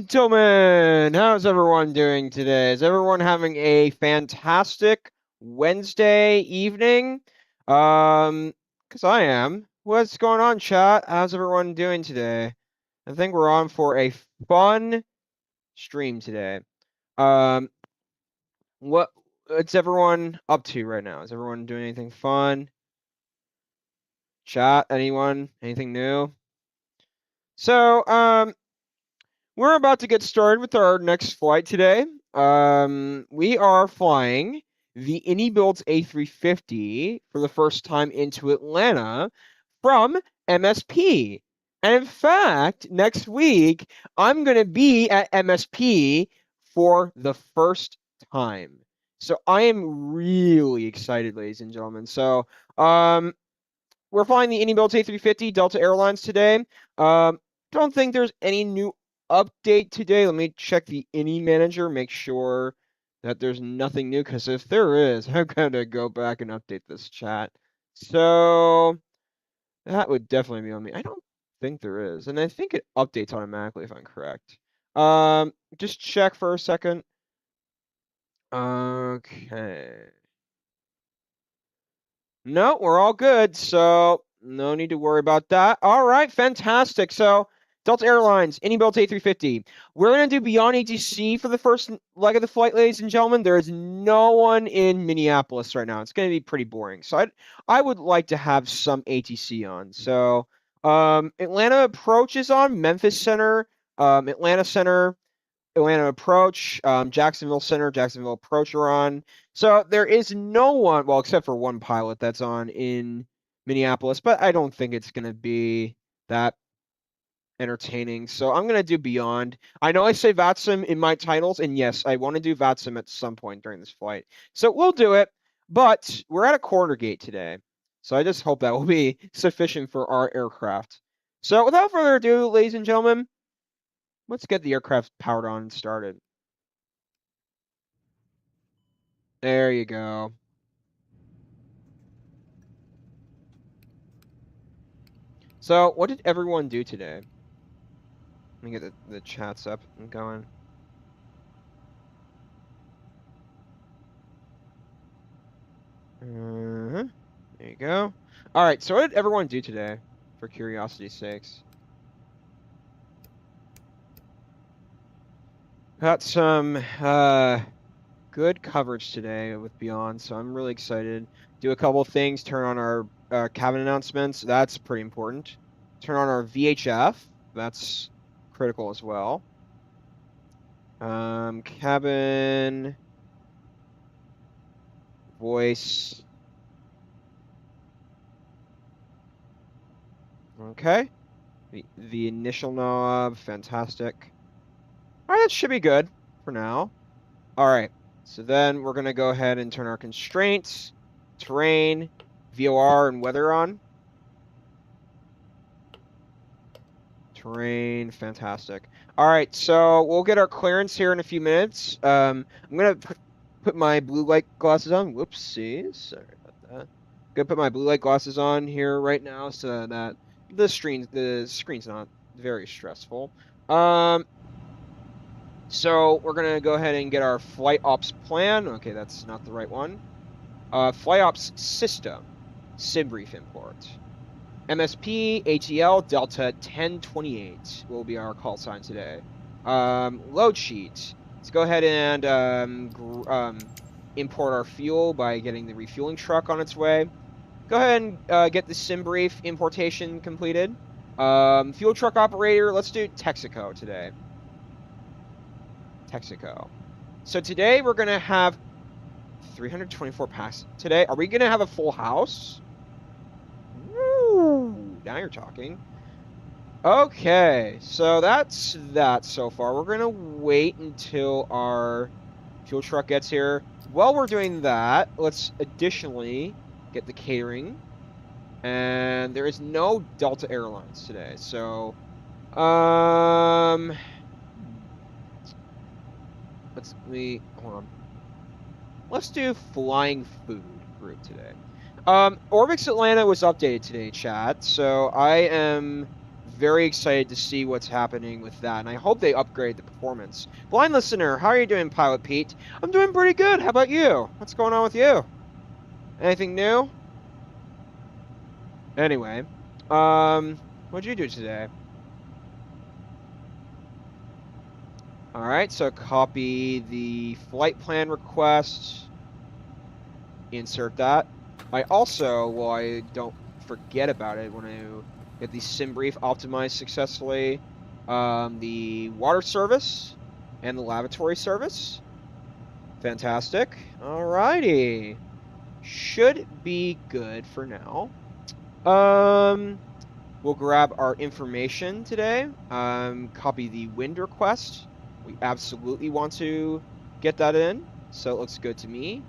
Gentlemen, how's everyone doing today? Is everyone having a fantastic Wednesday evening? Because I am. What's going on, chat? How's everyone doing today? I think we're on for a fun stream today. Um, what's everyone up to right now? Is everyone doing anything fun? Chat, anyone? Anything new? So, we're about to get started with our next flight today. We are flying the IniBuilds A350 for the first time into Atlanta from MSP. And in fact, next week, I'm going to be at MSP for the first time. So I am really excited, ladies and gentlemen. So, we're flying the IniBuilds A350 Delta Airlines today. Don't think there's any new update today. Let me check the Ini manager, make sure that there's nothing new, because if there is, I'm gonna go back and update this chat. So that would definitely be on me. I don't think there is, and I think it updates automatically if I'm correct. Just check for a second. Okay. No, we're all good, so no need to worry about that. All right, fantastic. So Delta Airlines, IniBuilds A350. We're going to do beyond ATC for the first leg of the flight, ladies and gentlemen. There is no one in Minneapolis right now. It's going to be pretty boring. So I would like to have some ATC on. So Atlanta approach is on, Memphis Center, Atlanta Center, Atlanta approach, Jacksonville Center, Jacksonville approach are on. So there is no one, well, except for one pilot that's on in Minneapolis, but I don't think it's going to be that entertaining. So I'm going to do Beyond. I know I say VATSIM in my titles, and yes, I want to do VATSIM at some point during this flight. So we'll do it, but we're at a quarter gate today. So I just hope that will be sufficient for our aircraft. So without further ado, ladies and gentlemen, let's get the aircraft powered on and started. There you go. So, what did everyone do today? Let me get the chats up and going. There you go. All right, so what did everyone do today, for curiosity's sakes? Got some good coverage today with Beyond, so I'm really excited. Do a couple of things, turn on our cabin announcements. That's pretty important. Turn on our VHF. That's critical as well. Cabin, voice. Okay. The initial knob, fantastic. All right, that should be good for now. All right, so then we're gonna go ahead and turn our constraints, terrain, VOR, and weather on. Terrain, fantastic. All right, so we'll get our clearance here in a few minutes. I'm gonna put my blue light glasses on. Whoopsies, sorry about that. Gonna put my blue light glasses on here right now so that the screen's not very stressful. So we're gonna go ahead and get our flight ops plan. Okay, that's not the right one. Flight ops system, SIMBrief import. MSP ATL Delta 1028 will be our call sign today. Load sheet. Let's go ahead and import our fuel by getting the refueling truck on its way. Go ahead and get the SIMBrief importation completed. Fuel truck operator, let's do Texaco today. Texaco. So today we're going to have 324 packs. Today, are we going to have a full house? Woo! Now you're talking. Okay, so that's that so far. We're going to wait until our fuel truck gets here. While we're doing that, let's additionally get the catering. And there is no Delta Airlines today, so hold on. Let's do flying food group today. Orbix Atlanta was updated today, chat. So I am very excited to see what's happening with that, and I hope they upgrade the performance. Blind listener, how are you doing, Pilot Pete? I'm doing pretty good. How about you? What's going on with you? Anything new? Anyway, what'd you do today? All right, so copy the flight plan request, insert that. I also, while I don't forget about it, want to get the sim brief optimized successfully, the water service and the lavatory service. Fantastic. All righty. Should be good for now. We'll grab our information today. Copy the wind request. We absolutely want to get that in, so it looks good to me.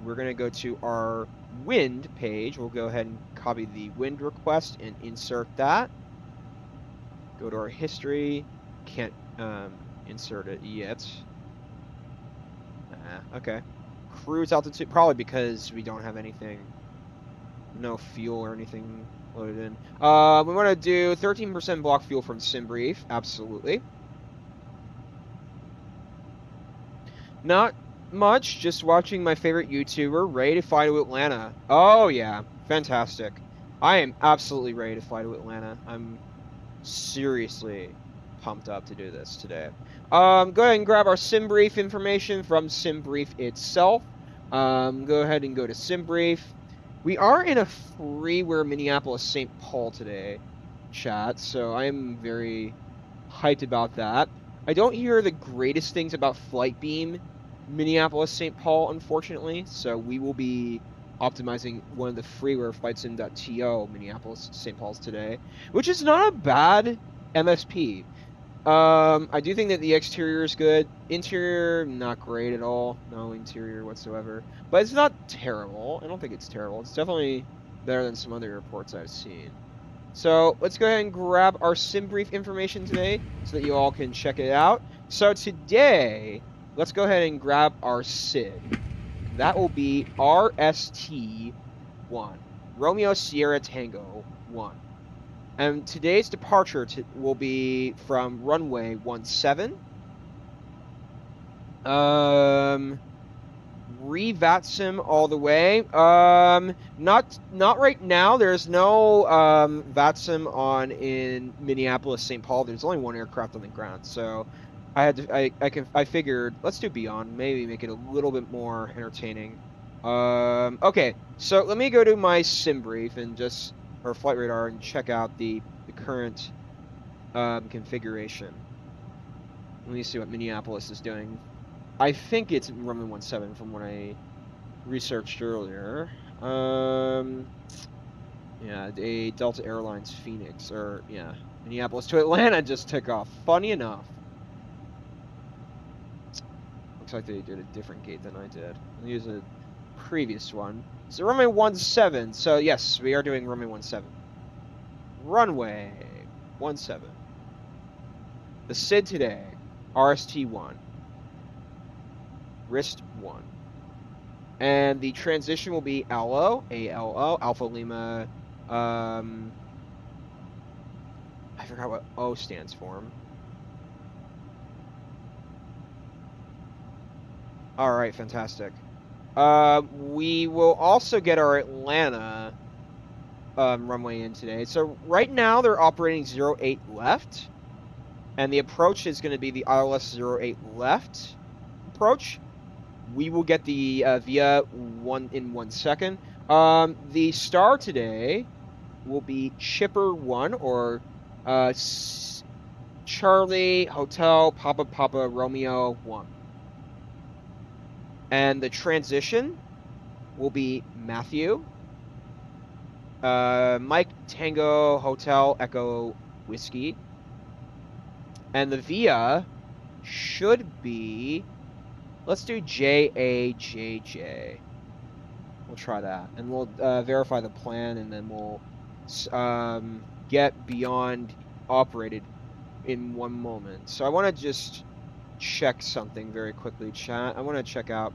We're going to go to our wind page. We'll go ahead and copy the wind request and insert that. Go to our history. Can't insert it yet. Okay. Cruise altitude, probably because we don't have anything, no fuel or anything loaded in. We want to do 13% block fuel from SimBrief. Absolutely. Not much, just watching my favorite YouTuber, ready to fly to Atlanta. Oh, yeah. Fantastic. I am absolutely ready to fly to Atlanta. I'm seriously pumped up to do this today. Go ahead and grab our SimBrief information from SimBrief itself. Go ahead and go to SimBrief. We are in a freeware Minneapolis St. Paul today, chat, so I am very hyped about that. I don't hear the greatest things about Flightbeam Minneapolis St. Paul, unfortunately, so we will be optimizing one of the freeware flightsim.to Minneapolis St. Paul's today, which is not a bad MSP. I do think that the exterior is good. Interior, not great at all. No interior whatsoever. But it's not terrible. I don't think it's terrible. It's definitely better than some other airports I've seen. So let's go ahead and grab our SimBrief information today so that you all can check it out. So today, let's go ahead and grab our SID. That will be RST1, Romeo Sierra Tango 1. And today's departure will be from runway 17. VATSIM all the way. Not right now. There's no VATSIM on in Minneapolis, St. Paul. There's only one aircraft on the ground, so I had to. I figured let's do beyond. Maybe make it a little bit more entertaining. Okay, so let me go to my SimBrief and just or flight radar and check out the current configuration. Let me see what Minneapolis is doing. I think it's runway 17 from what I researched earlier. Yeah, a Delta Airlines Phoenix, or yeah, Minneapolis to Atlanta just took off. Funny enough. Looks like they did a different gate than I did. I'll use a previous one. So runway 17. So yes, we are doing runway 17. Runway 17. The SID today, RST1. Wrist 1. And the transition will be ALO, A-L-O, Alpha Lima, I forgot what O stands for. Alright, fantastic. We will also get our Atlanta runway in today. So right now they're operating 08 left. And the approach is going to be the ILS 08 left approach. We will get the via 1 in 1 second. The star today will be Chipper 1 or Charlie Hotel Papa Romeo 1. And the transition will be Matthew, Mike Tango Hotel Echo Whiskey. And the via should be, let's do JAJJ. We'll try that. And we'll verify the plan, and then we'll get beyond operated in 1 moment. So I want to just check something very quickly, chat. I want to check out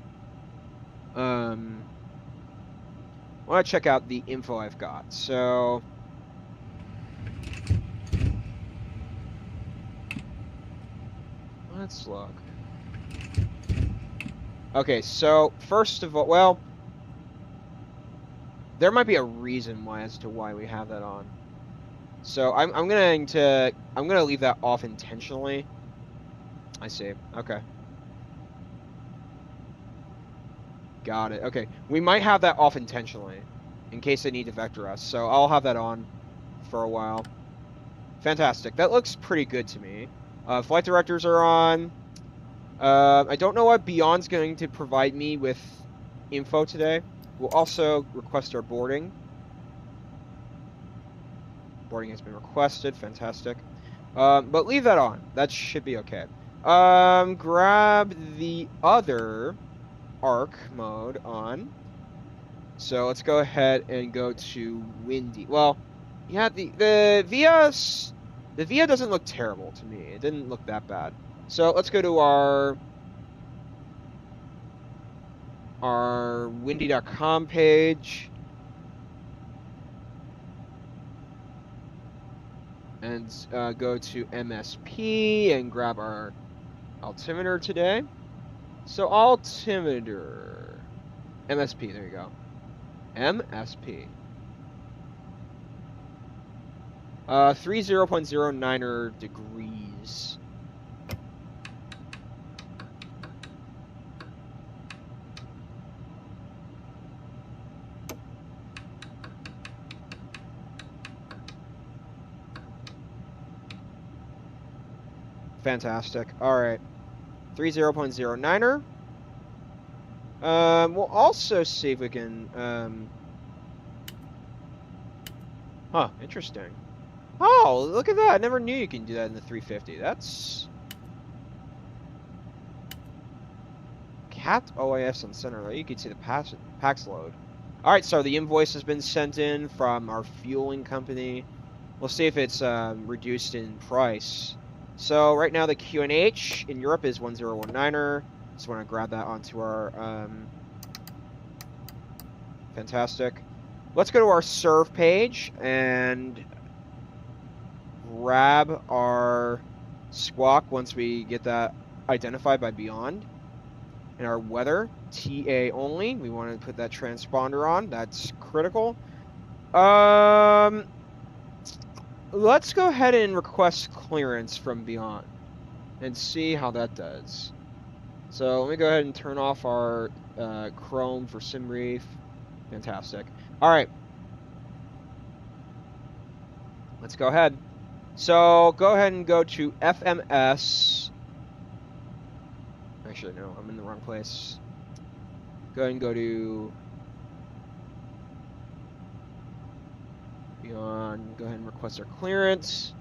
the info I've got. So Let's look. Okay, so first of all, well, there might be a reason why as to why we have that on. So I'm gonna leave that off intentionally. I see. Okay. Got it. Okay. We might have that off intentionally in case they need to vector us. So I'll have that on for a while. Fantastic. That looks pretty good to me. Flight directors are on. I don't know what Beyond's going to provide me with info today. We'll also request our boarding. Boarding has been requested. Fantastic. But leave that on. That should be okay. Grab the other arc mode on. So let's go ahead and go to windy. Well, yeah, the VIA doesn't look terrible to me. It didn't look that bad. So let's go to our windy.com page. And go to MSP and grab our altimeter today. So altimeter, MSP, there you go. MSP. 30.09 degrees. Fantastic. All right. 30.09. We'll also see if we can, huh, interesting. Oh, look at that. I never knew you can do that in the 350. That's Cat OIS on center. There you can see the pax load. All right, so the invoice has been sent in from our fueling company. We'll see if it's reduced in price. So right now the QNH in Europe is 1019er. Just want to grab that onto our fantastic. Let's go to our serve page and grab our squawk once we get that identified by Beyond. And our weather, TA only. We want to put that transponder on. That's critical. Let's go ahead and request clearance from Beyond and see how that does. So let me go ahead and turn off our Chrome for SimReef. Fantastic. All right. Let's go ahead. So go ahead and go to FMS. Actually, no, I'm in the wrong place. Go ahead and go to Beyond. Go ahead and request our clearance.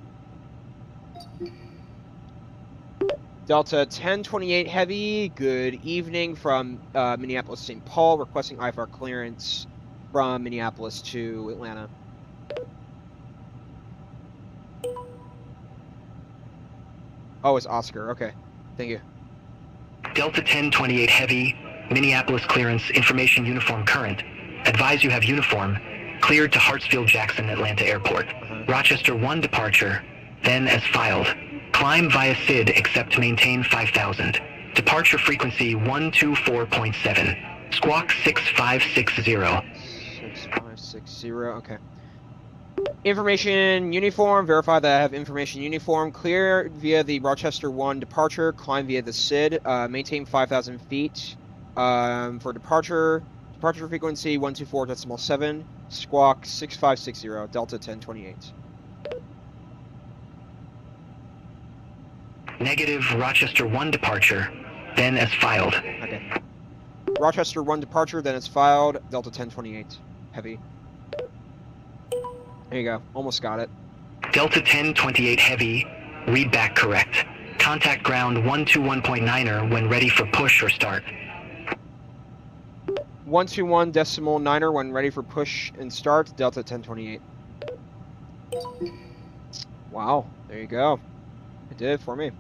Delta 1028 Heavy, good evening from Minneapolis, St. Paul, requesting IFR clearance from Minneapolis to Atlanta. Oh, it's Oscar. Okay. Thank you. Delta 1028 Heavy, Minneapolis clearance, information uniform current. Advise you have uniform. Cleared to Hartsfield-Jackson, Atlanta Airport. Rochester 1 departure, then as filed. Climb via SID except to maintain 5,000. Departure frequency 124.7. Squawk 6560. 6560, okay. Information uniform, verify that I have information uniform. Clear via the Rochester 1 departure, climb via the SID, maintain 5,000 feet. For departure frequency 124.7, squawk 6560, Delta 1028. Negative, Rochester 1 departure, then as filed. Okay. Rochester 1 departure, then as filed, Delta 1028, heavy. There you go, almost got it. Delta 1028 Heavy, read back correct. Contact ground 121.9er when ready for push or start. 121.9er when ready for push and start, Delta 1028. Wow, there you go. It did it for me.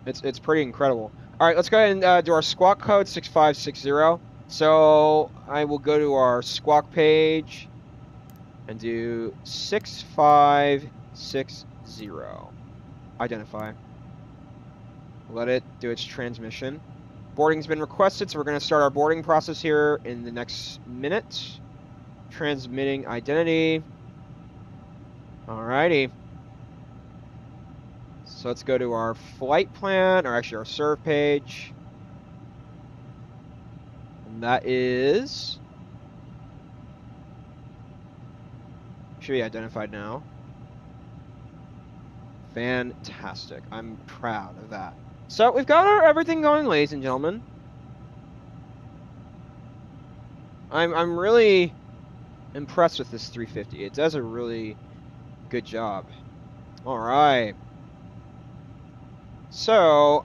It's pretty incredible. All right, let's go ahead and do our squawk code 6560. So I will go to our squawk page and do 6560. Identify. Let it do its transmission. Boarding's been requested, so we're going to start our boarding process here in the next minute. Transmitting identity. Alrighty. So let's go to our flight plan, or actually our serve page. And that is... should be identified now. Fantastic. I'm proud of that. So we've got our everything going, ladies and gentlemen. I'm really impressed with this 350. It does a really good job. All right. So,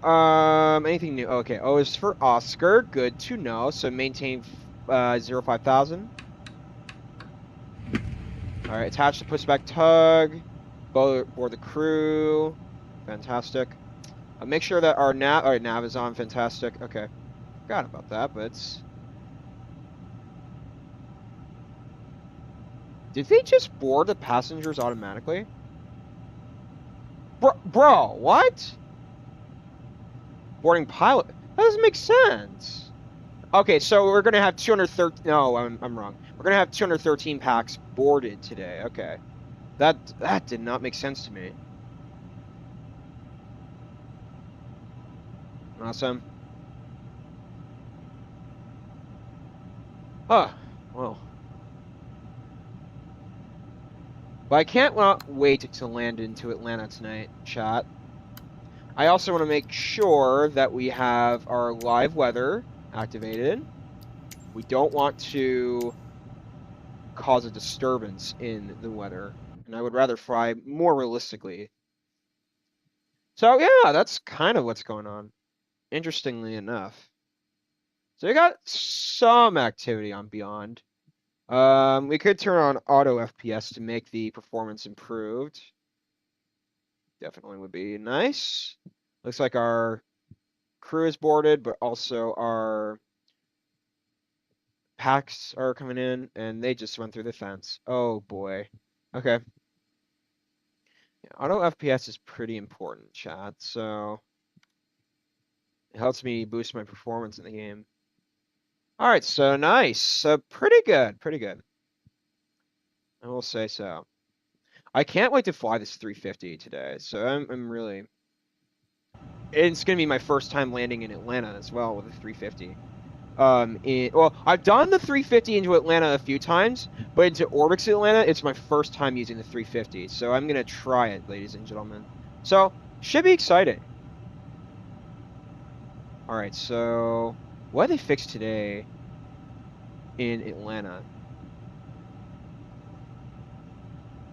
anything new? Okay, O is for Oscar. Good to know. So maintain 05,000. All right, attach the pushback tug. Board the crew. Fantastic. Make sure that our nav. All right, nav is on. Fantastic. Okay, forgot about that, but it's. Did they just board the passengers automatically? Bro, what? Boarding pilot? That doesn't make sense. Okay, so we're gonna have 213. No, I'm wrong. We're gonna have 213 packs boarded today. Okay, that did not make sense to me. Awesome. Oh, well. But I can't wait to land into Atlanta tonight, chat. I also want to make sure that we have our live weather activated. We don't want to cause a disturbance in the weather, and I would rather fly more realistically. So yeah, that's kind of what's going on, interestingly enough. So we got some activity on Beyond. We could turn on auto FPS to make the performance improved. Definitely would be nice. Looks like our crew is boarded, but also our packs are coming in, and they just went through the fence. Oh boy. Okay. Yeah, auto FPS is pretty important, chat, so it helps me boost my performance in the game. All right, so nice. So pretty good, pretty good. I will say so. I can't wait to fly this 350 today, so I'm really... It's going to be my first time landing in Atlanta as well with a 350. Well, I've done the 350 into Atlanta a few times, but into Orbix Atlanta, it's my first time using the 350. So I'm gonna try it, ladies and gentlemen. So should be exciting. All right, so what did they fix today in Atlanta?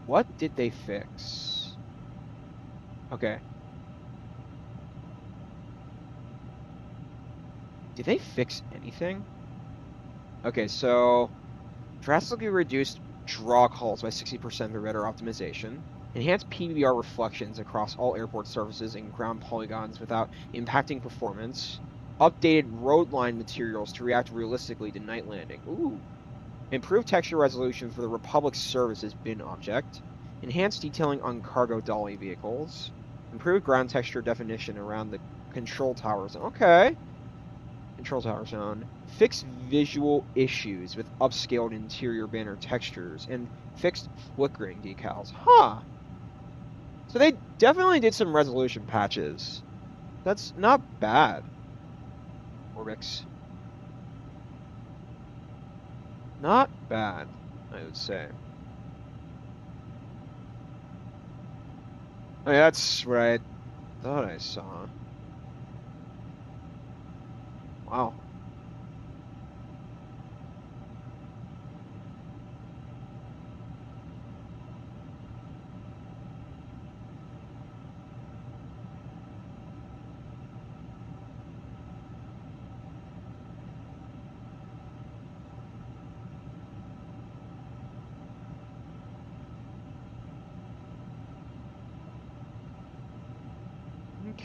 What did they fix? Okay. Did they fix anything? Okay, so drastically reduced draw calls by 60% for better optimization. Enhanced PBR reflections across all airport surfaces and ground polygons without impacting performance. Updated road line materials to react realistically to night landing. Ooh. Improved texture resolution for the Republic Services bin object. Enhanced detailing on cargo dolly vehicles. Improved ground texture definition around the control towers. Okay. Control tower zone. Fixed visual issues with upscaled interior banner textures and fixed flickering decals. Huh. So they definitely did some resolution patches. That's not bad. Orbix. Not bad, I would say. Oh, yeah, that's what I thought I saw. Wow.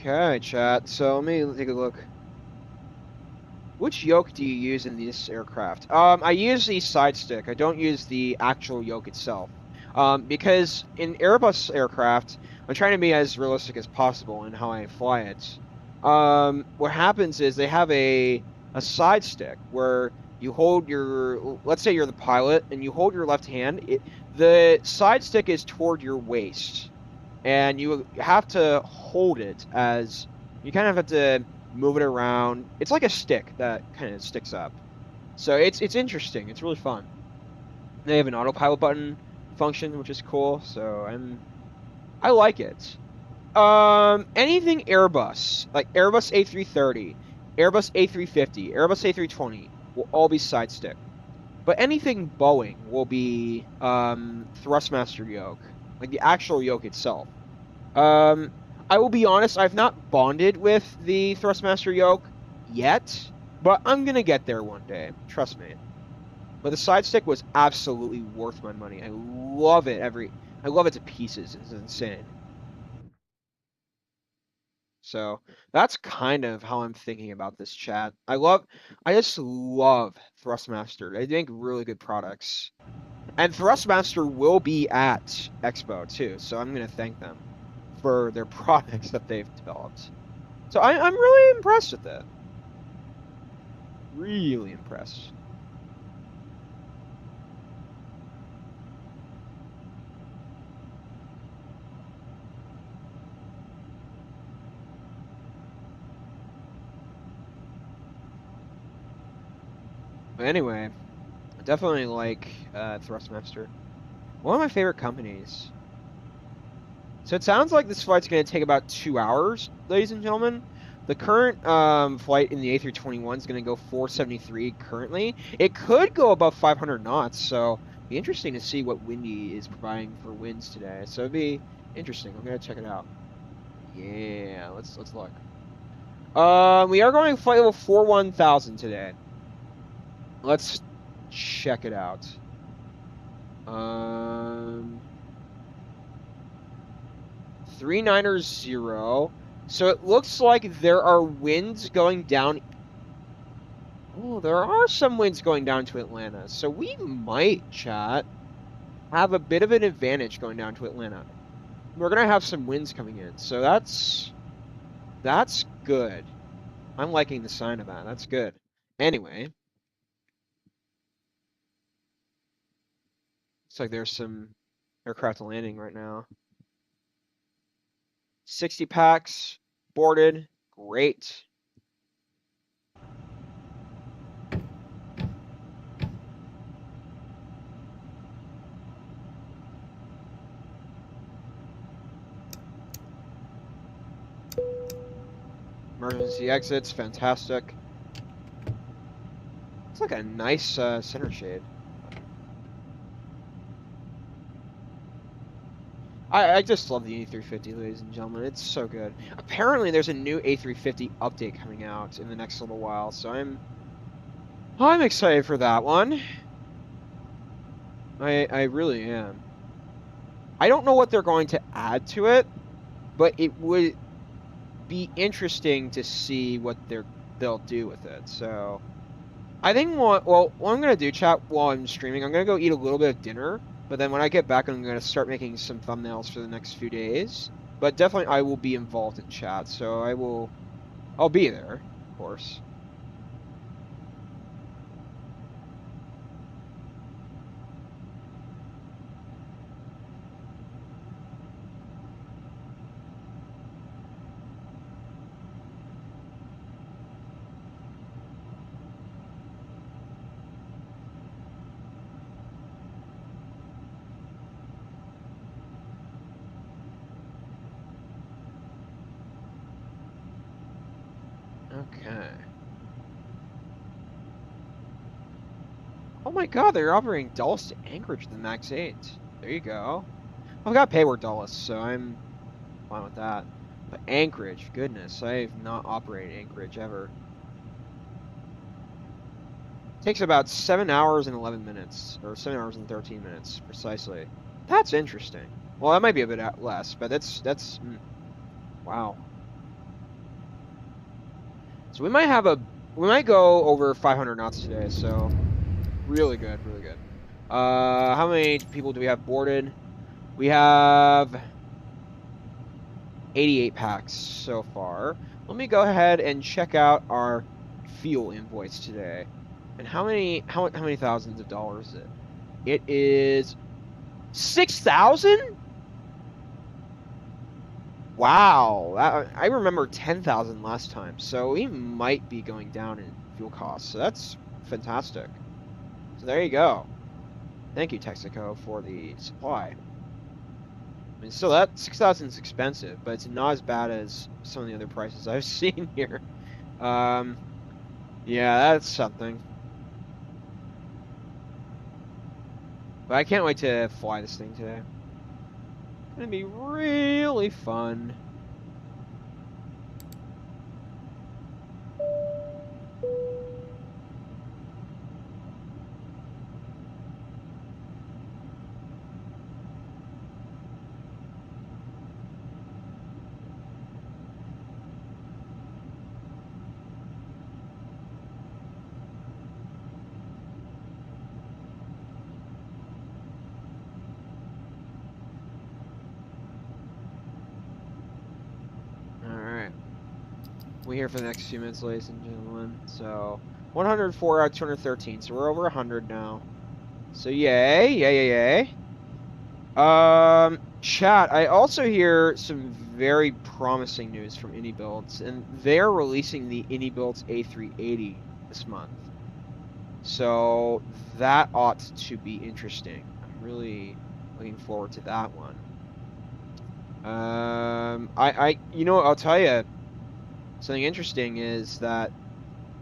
Okay, chat. So let me take a look. Which yoke do you use in this aircraft? I use the side stick. I don't use the actual yoke itself. Because in Airbus aircraft, I'm trying to be as realistic as possible in how I fly it. what happens is they have a side stick where you hold your, let's say you're the pilot and you hold your left hand. The side stick is toward your waist, and you have to hold it as you kind of have to move it around. It's like a stick that kind of sticks up. So it's interesting. It's really fun. They have an autopilot button function, which is cool. So I like it. Anything Airbus, like Airbus A330, Airbus A350, Airbus A320 will all be side stick. But anything Boeing will be thrustmaster yoke, like the actual yoke itself. Um, I will be honest, I've not bonded with the thrustmaster yoke yet, but I'm gonna get there one day. Trust me. But the side stick was absolutely worth my money. I love it I love it to pieces. It's insane. So that's kind of how I'm thinking about this chat. I just love Thrustmaster. They make really good products. And Thrustmaster will be at Expo too, so I'm going to thank them for their products that they've developed. So I'm really impressed with it. Really impressed. But anyway, I definitely like Thrustmaster. One of my favorite companies. So it sounds like this flight's going to take about 2 hours, ladies and gentlemen. The current flight in the A321 is going to go 473 currently. It could go above 500 knots, so it'd be interesting to see what Windy is providing for winds today. So it'd be interesting. I'm going to check it out. Yeah, let's look. We are going flight level 41,000 today. Let's check it out. 390. So it looks like there are winds going down. Oh, there are some winds going down to Atlanta. So we might, chat, have a bit of an advantage going down to Atlanta. We're going to have some winds coming in. So that's good. I'm liking the sign of that. That's good. Anyway. Looks like there's some aircraft landing right now. 60 packs boarded. Great. Emergency exits, fantastic. It's like a nice center shade. I just love the A350, ladies and gentlemen. It's so good. Apparently, there's a new A350 update coming out in the next little while, so I'm excited for that one. I really am. I don't know what they're going to add to it, but it would be interesting to see what they'll do with it. So I think what I'm gonna do, chat, while I'm streaming, I'm gonna go eat a little bit of dinner. But then when I get back, I'm going to start making some thumbnails for the next few days. But definitely I will be involved in chat, so I'll be there, of course. Okay. Oh my god, they're operating Dulles to Anchorage the MAX 8. There you go. I've got payward Dulles, so I'm fine with that. But Anchorage, goodness, I've not operated Anchorage ever. Takes about 7 hours and 11 minutes, or 7 hours and 13 minutes, precisely. That's interesting. Well, that might be a bit less, but that's wow. So we might go over 500 knots today, so really good, really good. How many people do we have boarded? We have 88 packs so far. let me go ahead and check out our fuel invoice today. And how many thousands of dollars is it? It is 6,000? Wow, I remember 10,000 last time, so we might be going down in fuel costs. So that's fantastic. So there you go. Thank you, Texaco, for the supply. I mean, still that 6,000 is expensive, but it's not as bad as some of the other prices I've seen here. Yeah, that's something. But I can't wait to fly this thing today. It's gonna be really fun. Alright. We're here for the next few minutes, ladies and gentlemen. So, 104 out of 213. So we're over 100 now. So yay, yay. Chat, I also hear some very promising news from IniBuilds, and they're releasing the IniBuilds A380 this month. So that ought to be interesting. I'm really looking forward to that one. You know what, I'll tell you, something interesting is that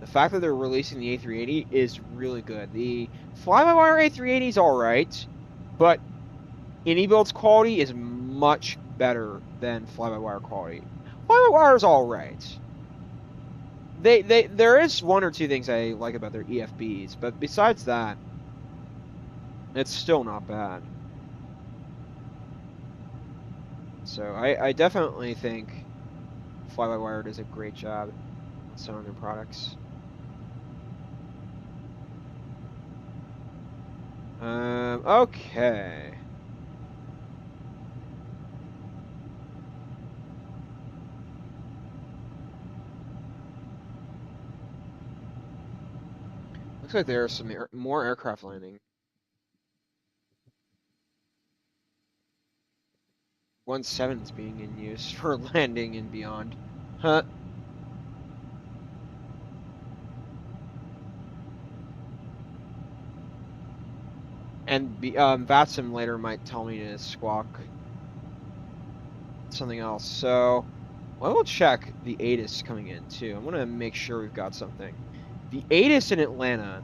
the fact that they're releasing the A380 is really good. The fly-by-wire A380 is all right, but IniBuild's quality is much better than fly-by-wire quality. Fly-by-wire is all right. There is one or two things I like about their EFBs, but besides that, it's still not bad. So I definitely think fly-by-wire does a great job on some of their products. Okay. Looks like there are some more aircraft landing. 1-7 is being in use for landing and beyond. Huh. And VATSIM later might tell me to squawk something else. So I will check the ATIS coming in too. I'm gonna make sure we've got something. The ATIS in Atlanta.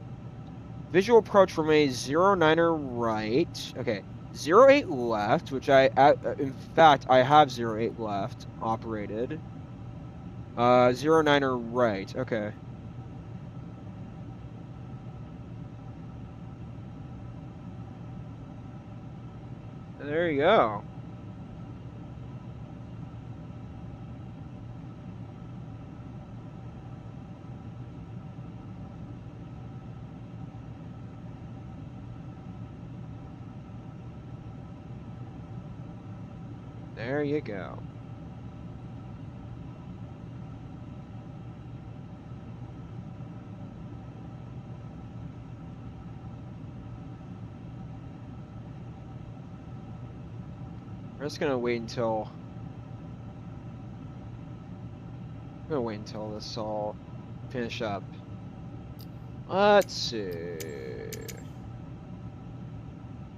Visual approach from a 09er right. Okay. 08 left, which in fact, I have 08 left operated. 09er right. Okay. There you go. There you go. We're just gonna wait until this all finish up. Let's see.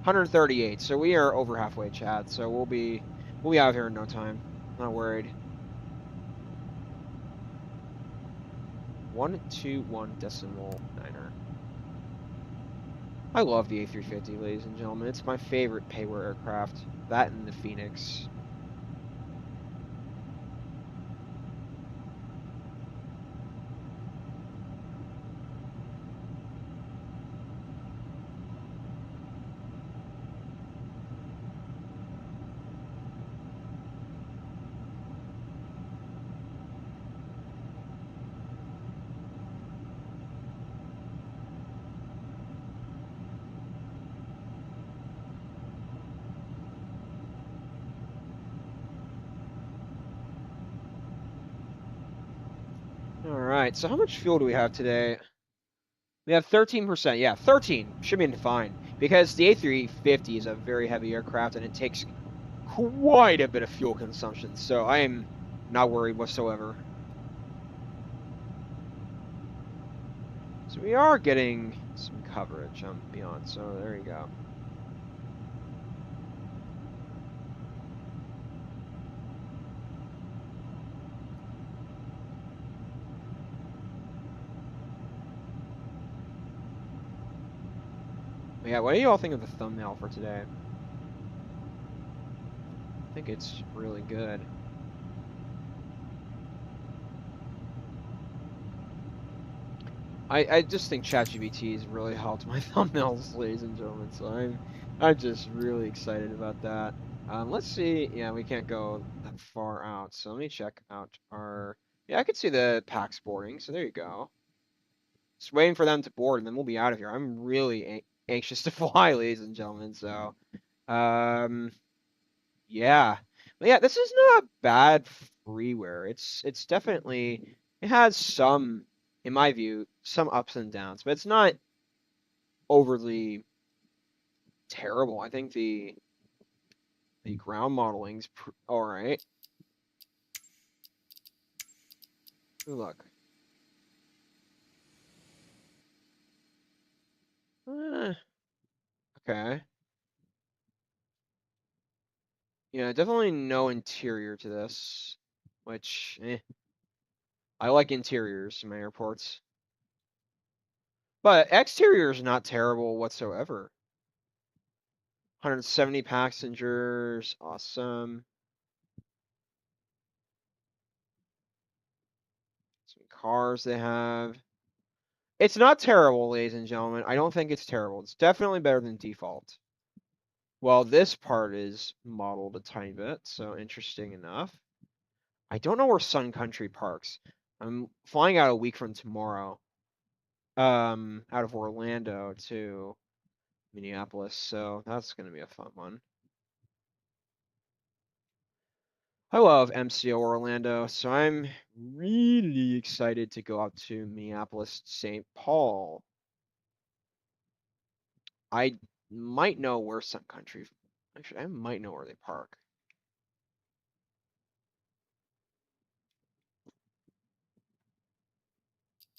138. So we are over halfway, Chad. So we'll be out of here in no time. Not worried. 121.9er. I love the A350, ladies and gentlemen. It's my favorite payware aircraft. That and the Phoenix. right, so how much fuel do we have today? We have 13%. Yeah, 13 should be fine because the A350 is a very heavy aircraft and it takes quite a bit of fuel consumption. So I am not worried whatsoever. So we are getting some coverage on Beyond. So there you go. But yeah, what do you all think of the thumbnail for today? I think it's really good. I just think ChatGPT has really helped my thumbnails, ladies and gentlemen. So I'm just really excited about that. Let's see. Yeah, we can't go that far out. So let me check out our. Yeah, I could see the packs boarding. So there you go. Just waiting for them to board, and then we'll be out of here. I'm really anxious to fly, ladies and gentlemen. So, um, yeah, but yeah, this is not bad freeware. It's definitely it has some, in my view, some ups and downs, but it's not overly terrible. I think the ground modeling's all right. Ooh, look. Okay. Yeah, definitely no interior to this, which I like interiors in my airports. But exterior is not terrible whatsoever. 170 passengers, awesome. Some cars they have. It's not terrible, ladies and gentlemen. I don't think it's terrible. It's definitely better than default. Well, this part is modeled a tiny bit, so interesting enough. I don't know where Sun Country parks. I'm flying out a week from tomorrow. Out of Orlando to Minneapolis, so that's gonna be a fun one. I love MCO Orlando, so I'm really excited to go out to Minneapolis, St. Paul. I might know where Sun Country. Actually, I might know where they park.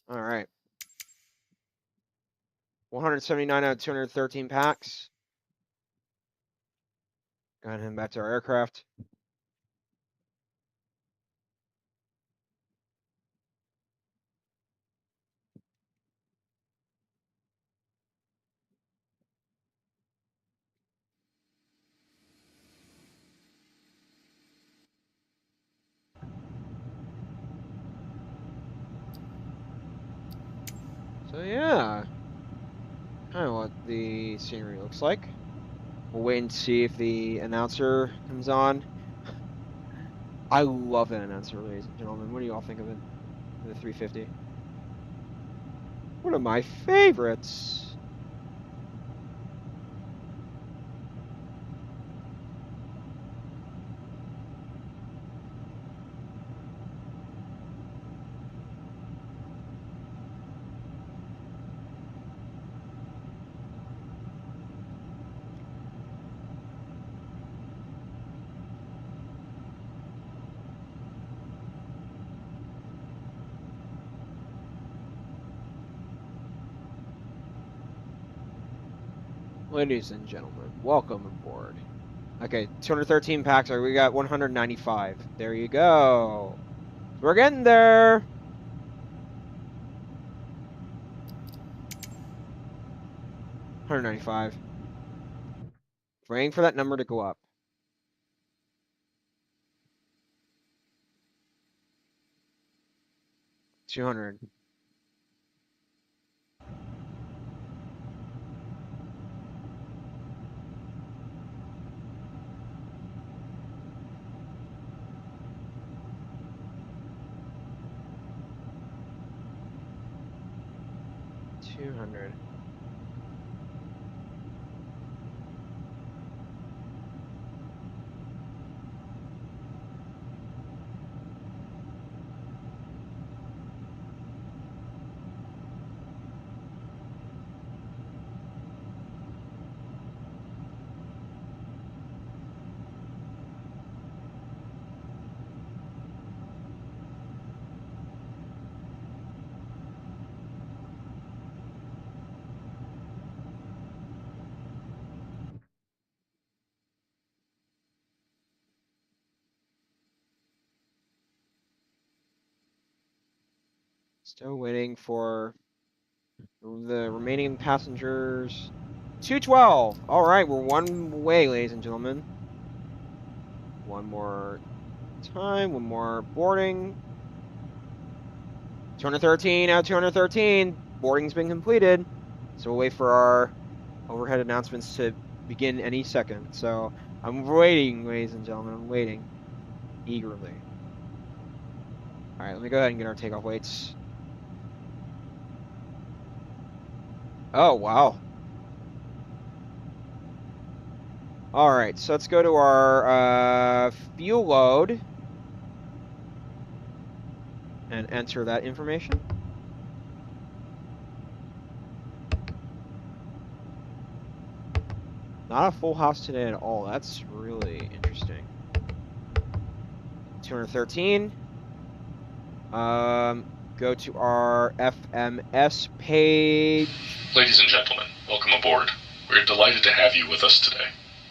All right. 179 out of 213 packs. Got him back to our aircraft. So yeah, kind of what the scenery looks like. We'll wait and see if the announcer comes on. I love that announcer, ladies and gentlemen. What do you all think of it? The 350. One of my favorites. Ladies and gentlemen, welcome aboard. Okay, 213 packs. We got 195. There you go. We're getting there. 195. Waiting for that number to go up. 200. $200. Still waiting for the remaining passengers. 212. All right, we're one way, ladies and gentlemen. One more time, one more boarding. 213 out of 213. Boarding's been completed. So we'll wait for our overhead announcements to begin any second. So I'm waiting, ladies and gentlemen. I'm waiting eagerly. All right, let me go ahead and get our takeoff weights. Oh, wow. All right, so let's go to our fuel load and enter that information. Not a full house today at all. That's really interesting. 213. Go to our FMS page. Ladies and gentlemen, welcome aboard. We're delighted to have you with us today.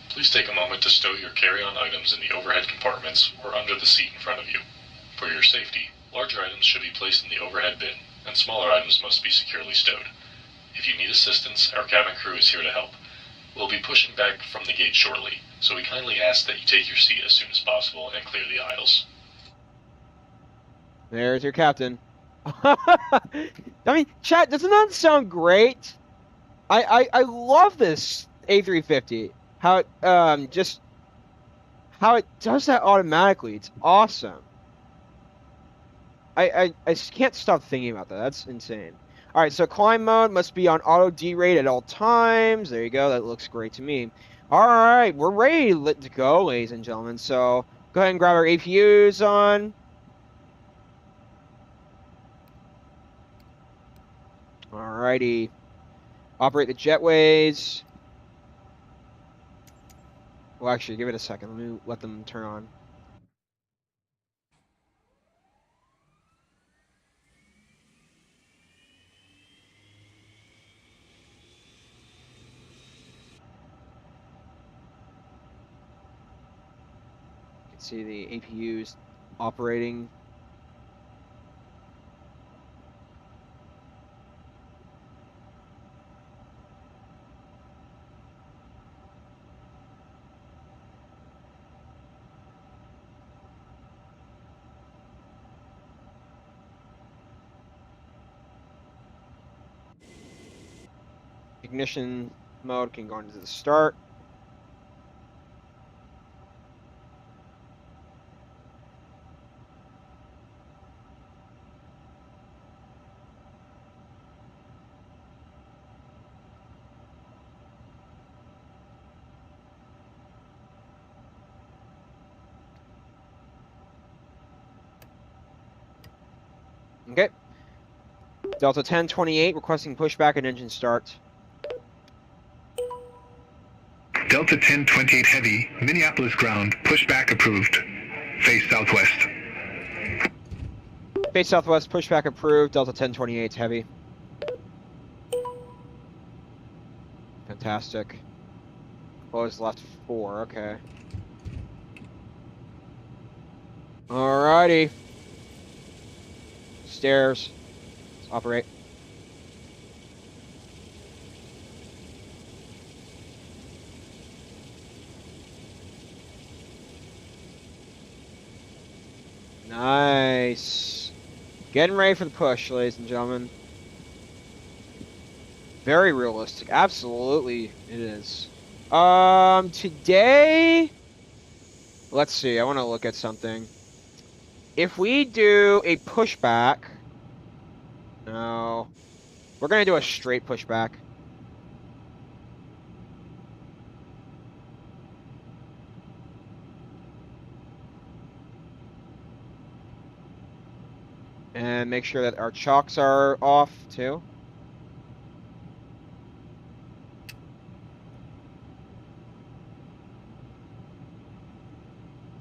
Please take a moment to stow your carry-on items in the overhead compartments or under the seat in front of you. For your safety, larger items should be placed in the overhead bin, and smaller items must be securely stowed. If you need assistance, our cabin crew is here to help. We'll be pushing back from the gate shortly, so we kindly ask that you take your seat as soon as possible and clear the aisles. There's your captain. I mean, chat, doesn't that sound great? I love this A350. How it just how it does that automatically. It's awesome. I just can't stop thinking about that. That's insane. All right, so climb mode must be on auto derate at all times. There you go. That looks great to me. All right, we're ready to go, ladies and gentlemen. So go ahead and grab our APUs on. All righty. Operate the jetways. Well, actually, give it a second. Let me let them turn on. You can see the APUs operating. Ignition mode can go into the start. Okay. Delta 1028 requesting pushback and engine start. Delta 1028 Heavy, Minneapolis ground, pushback approved. Face southwest. Face southwest, pushback approved. Delta 1028 heavy. Fantastic. Close left 4, okay. Alrighty. Stairs. Let's operate. Nice. Getting ready for the push, ladies and gentlemen. Very realistic. Absolutely it is. Today, let's see. I want to look at something. If we do a pushback, no, we're going to do a straight pushback. And make sure that our chocks are off too.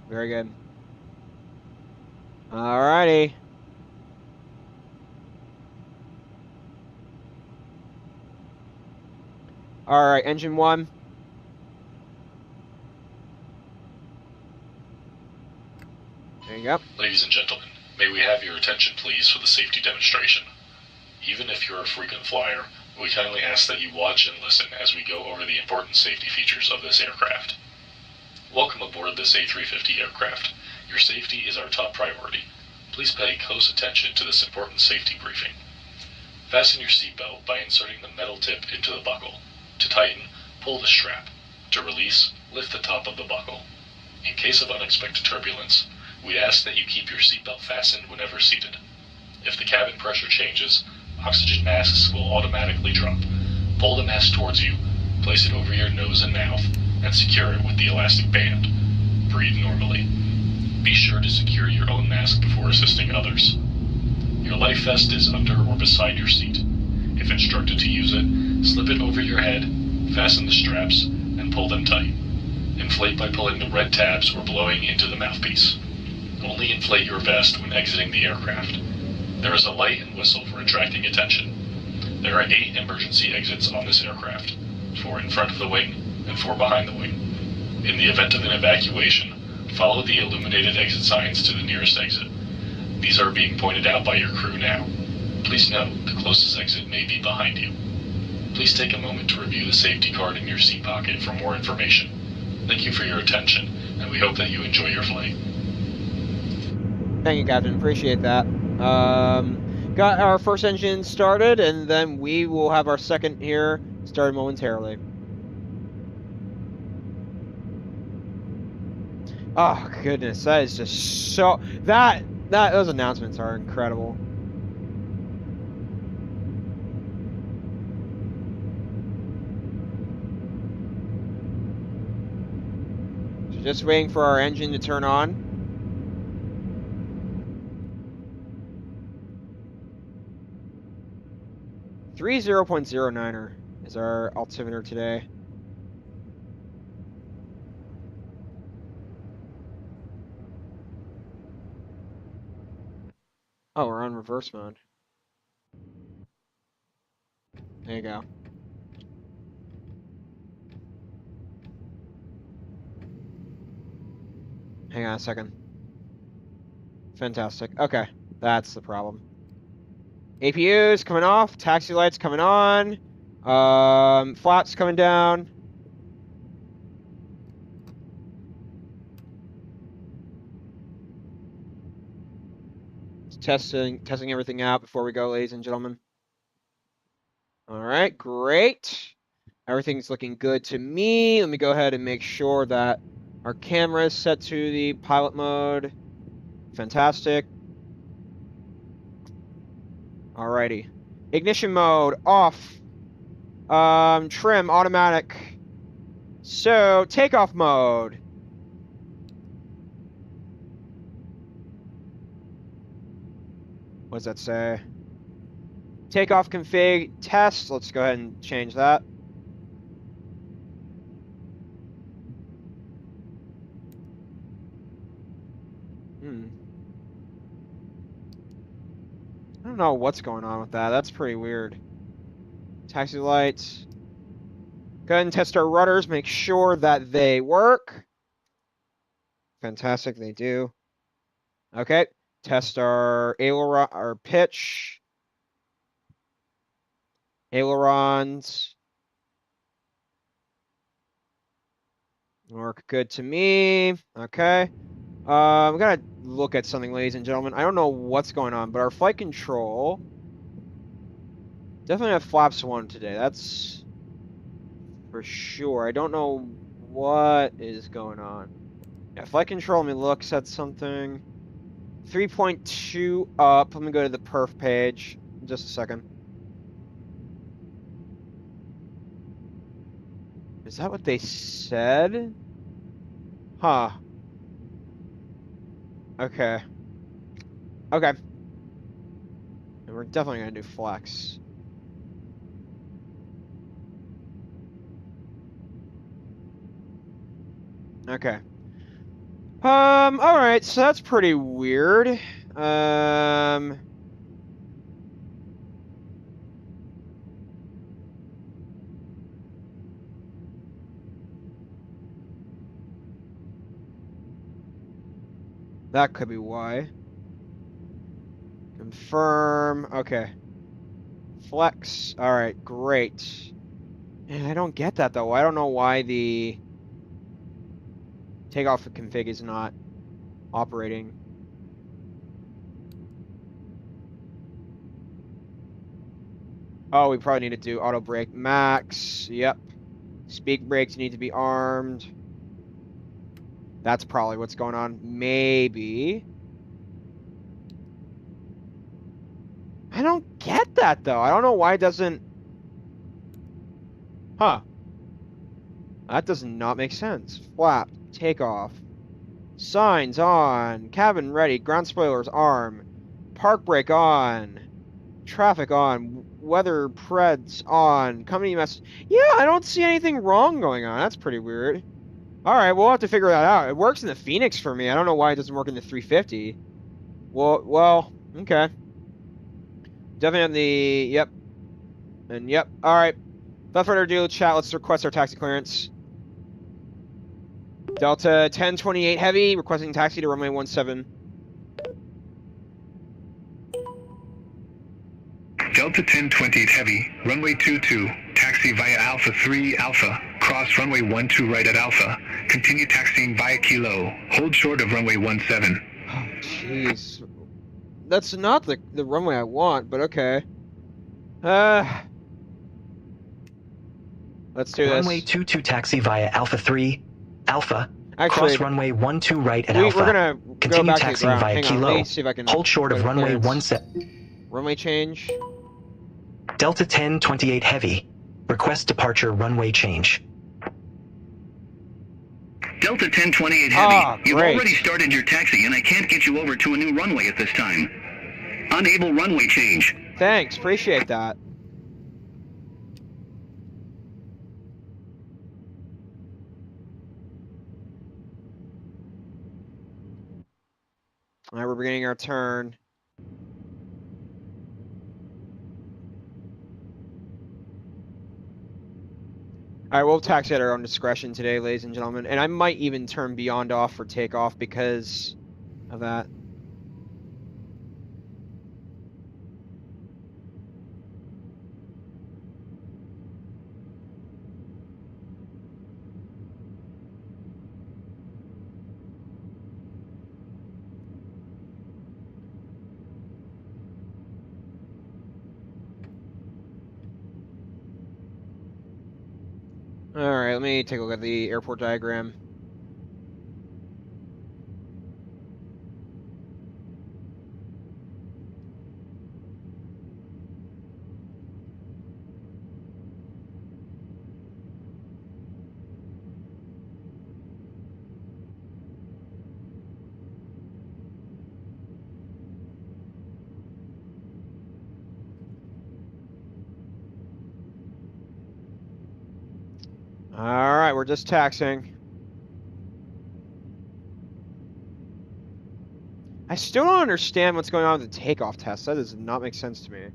Very good. Alrighty. Alright, engine 1. There you go. Ladies and gentlemen, May we have your attention, please, for the safety demonstration. Even if you're a frequent flyer, we kindly ask that you watch and listen as we go over the important safety features of this aircraft. Welcome aboard this A350 aircraft. Your safety is our top priority. Please pay close attention to this important safety briefing. Fasten your seatbelt by inserting the metal tip into the buckle. To tighten, pull the strap. To release, lift the top of the buckle. In case of unexpected turbulence, we ask that you keep your seatbelt fastened whenever seated. If the cabin pressure changes, oxygen masks will automatically drop. Pull the mask towards you, place it over your nose and mouth, and secure it with the elastic band. Breathe normally. Be sure to secure your own mask before assisting others. Your life vest is under or beside your seat. If instructed to use it, slip it over your head, fasten the straps, and pull them tight. Inflate by pulling the red tabs or blowing into the mouthpiece. Only inflate your vest when exiting the aircraft. There is a light and whistle for attracting attention. There are 8 emergency exits on this aircraft, 4 in front of the wing and 4 behind the wing. In the event of an evacuation, follow the illuminated exit signs to the nearest exit. These are being pointed out by your crew now. Please note, the closest exit may be behind you. Please take a moment to review the safety card in your seat pocket for more information. Thank you for your attention, and we hope that you enjoy your flight. Thank you, Captain. Appreciate that. Got our first engine started, and then we will have our second here started momentarily. Oh goodness, that is just so those announcements are incredible. So just waiting for our engine to turn on. Three 0.09er is our altimeter today. Oh, we're on reverse mode. There you go. Hang on a second. Fantastic. Okay, that's the problem. APU's coming off, taxi lights coming on, flaps coming down. Testing everything out before we go, ladies and gentlemen. All right, great. Everything's looking good to me. Let me go ahead and make sure that our camera is set to the pilot mode. Fantastic. Alrighty. Ignition mode off. Trim automatic. So takeoff mode. What does that say? Takeoff config test. Let's go ahead and change that. I don't know what's going on with that. That's pretty weird. Taxi lights. Go ahead and test our rudders. Make sure that they work. Fantastic, they do. Okay. Test our aileron, our pitch. Ailerons. Work good to me. Okay. We gotta look at something, ladies and gentlemen. I don't know what's going on, but our flight control definitely have flaps 1 today. That's for sure. I don't know what is going on. Yeah, flight control, let me look at something. 3.2 up. Let me go to the perf page. Just a second. Is that what they said? Huh. Okay. Okay. And we're definitely gonna do flex. Okay. Alright, so that's pretty weird. That could be why. Confirm. Okay. Flex. All right, great. And I don't get that though. I don't know why the takeoff config is not operating. Oh, we probably need to do auto brake max. Yep. Speed brakes need to be armed. That's probably what's going on. Maybe. I don't get that though. I don't know why it doesn't. Huh. That does not make sense. Flap. Takeoff. Signs on. Cabin ready. Ground spoilers arm. Park brake on. Traffic on. Weather preds on. Company message. Yeah, I don't see anything wrong going on. That's pretty weird. All right, we'll have to figure that out. It works in the Phoenix for me. I don't know why it doesn't work in the 350. Well, okay. Definitely, yep. And yep. All right. Without further ado, chat, let's request our taxi clearance. Delta 1028 Heavy, requesting taxi to runway 17. Delta 1028 Heavy, runway 22, taxi via Alpha 3 Alpha, cross runway 12 right at Alpha, continue taxiing via Kilo, hold short of runway 17. Oh, jeez. That's not the runway I want, but okay. Let's do this. Runway 22 taxi via Alpha 3 Alpha, Actually, cross runway 12 right at we're Alpha, gonna continue go back taxiing to the ground. via Hang on, Kilo, let me see if I can hold short of get runway clearance. 17. Runway change. Delta 1028 Heavy, request departure runway change. Delta 1028 Heavy, Ah, you've great. already started your taxi and I can't get you over to a new runway at this time. Unable runway change. Thanks, appreciate that. All right, we're beginning our turn. All right, we'll taxi at our own discretion today, ladies and gentlemen. And I might even turn beyond off for takeoff because of that. All right, let me take a look at the airport diagram. All right, we're just taxiing. I still don't understand what's going on with the takeoff test. That does not make sense to me.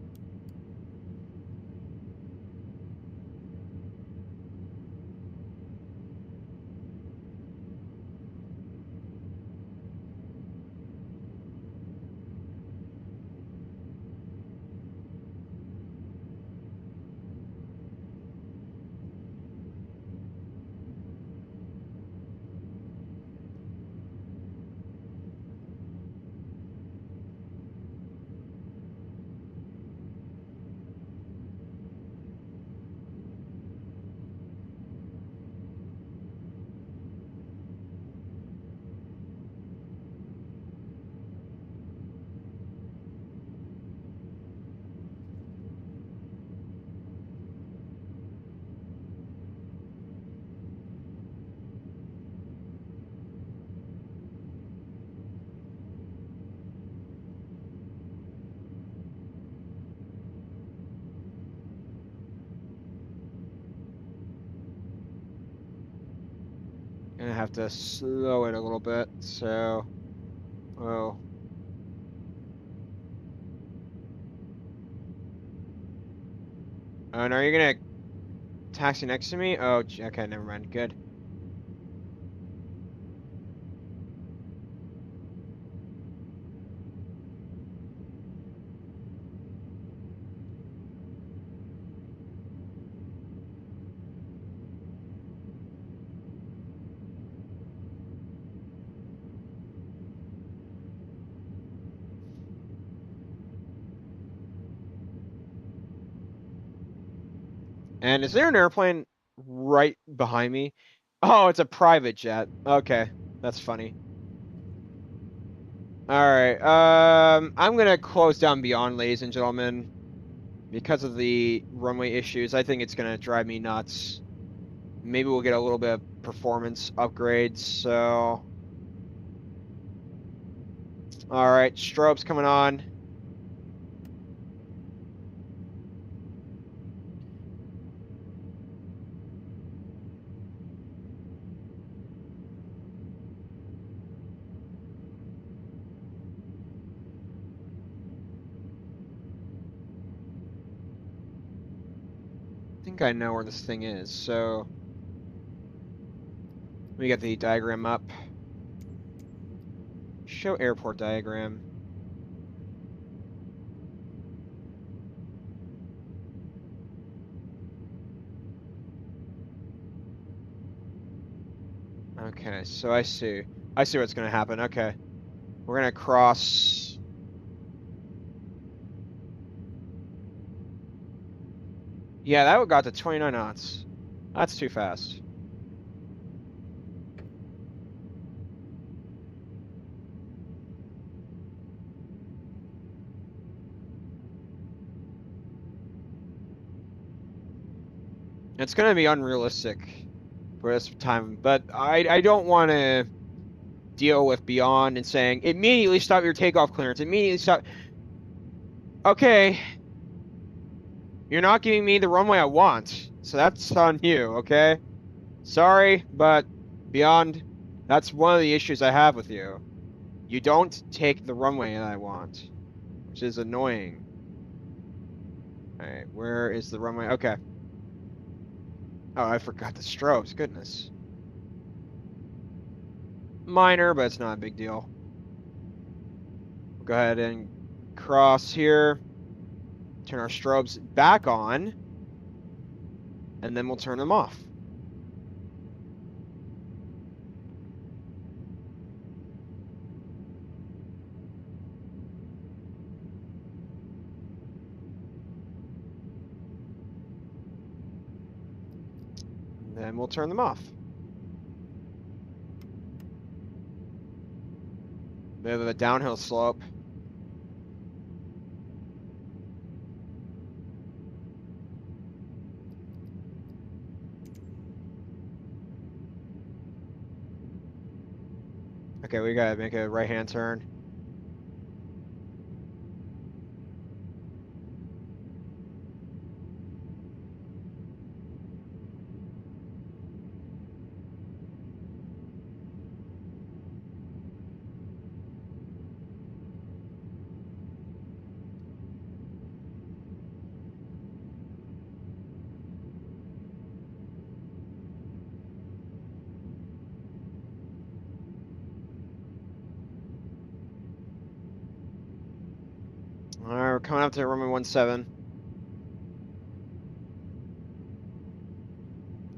Gonna have to slow it a little bit, so... Oh. Oh, no, you're gonna taxi next to me? Oh, okay, never mind. Good. And is there an airplane right behind me? Oh, it's a private jet. Okay, that's funny. All right. I'm gonna close down beyond, ladies and gentlemen, because of the runway issues. I think it's gonna drive me nuts. Maybe we'll get a little bit of performance upgrades. So, all right, strobes coming on. I think I know where this thing is. So, let me get the diagram up. Show airport diagram. Okay, so I see what's gonna happen. Okay, we're gonna cross. Yeah, that got to 29 knots. That's too fast. It's gonna be unrealistic for this time, but I don't want to deal with beyond and saying immediately stop your takeoff clearance. Immediately stop. Okay, you're not giving me the runway I want, so that's on you. Okay, sorry, but beyond, that's one of the issues I have with you. You don't take the runway that I want, which is annoying. All right, where is the runway? Okay. Oh, I forgot the strobes. Goodness. Minor, but it's not a big deal. We'll go ahead and cross here. Turn our strobes back on. And then we'll turn them off. And then we'll turn them off. Bit of a downhill slope. Okay, we gotta make a right-hand turn. All right, we're coming up to runway 17.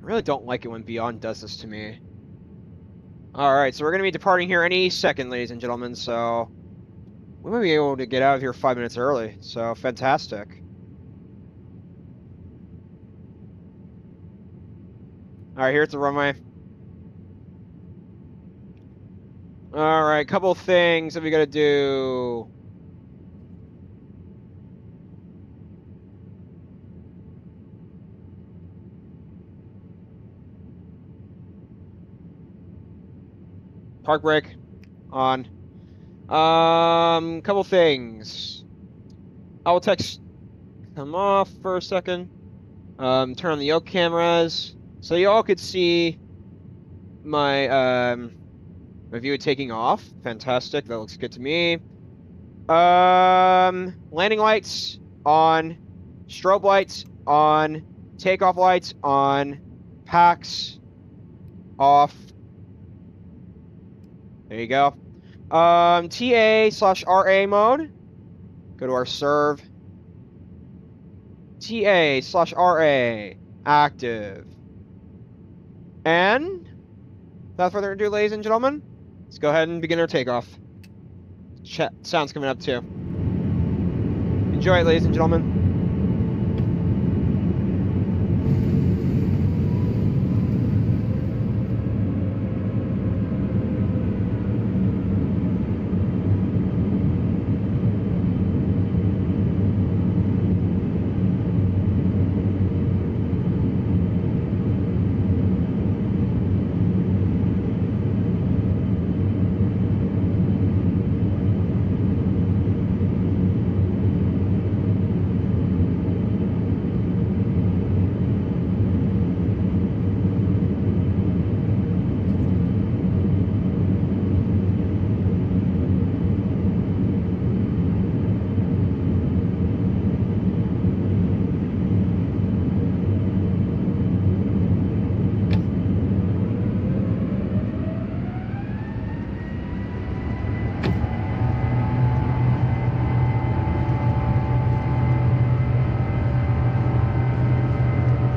I really don't like it when Beyond does this to me. All right, so we're going to be departing here any second, ladies and gentlemen, so we might be able to get out of here 5 minutes early, so fantastic. All right, here's the runway. All right, couple things that we got to do. Park brake on. Couple things. I will text come off for a second. Turn on the yoke cameras so y'all could see my my view taking off. Fantastic. That looks good to me. Landing lights on. Strobe lights on. Takeoff lights on. Packs off. There you go. TA/RA mode. Go to our serve. TA/RA active. And without further ado, ladies and gentlemen, let's go ahead and begin our takeoff. Sound's coming up too. Enjoy it, ladies and gentlemen.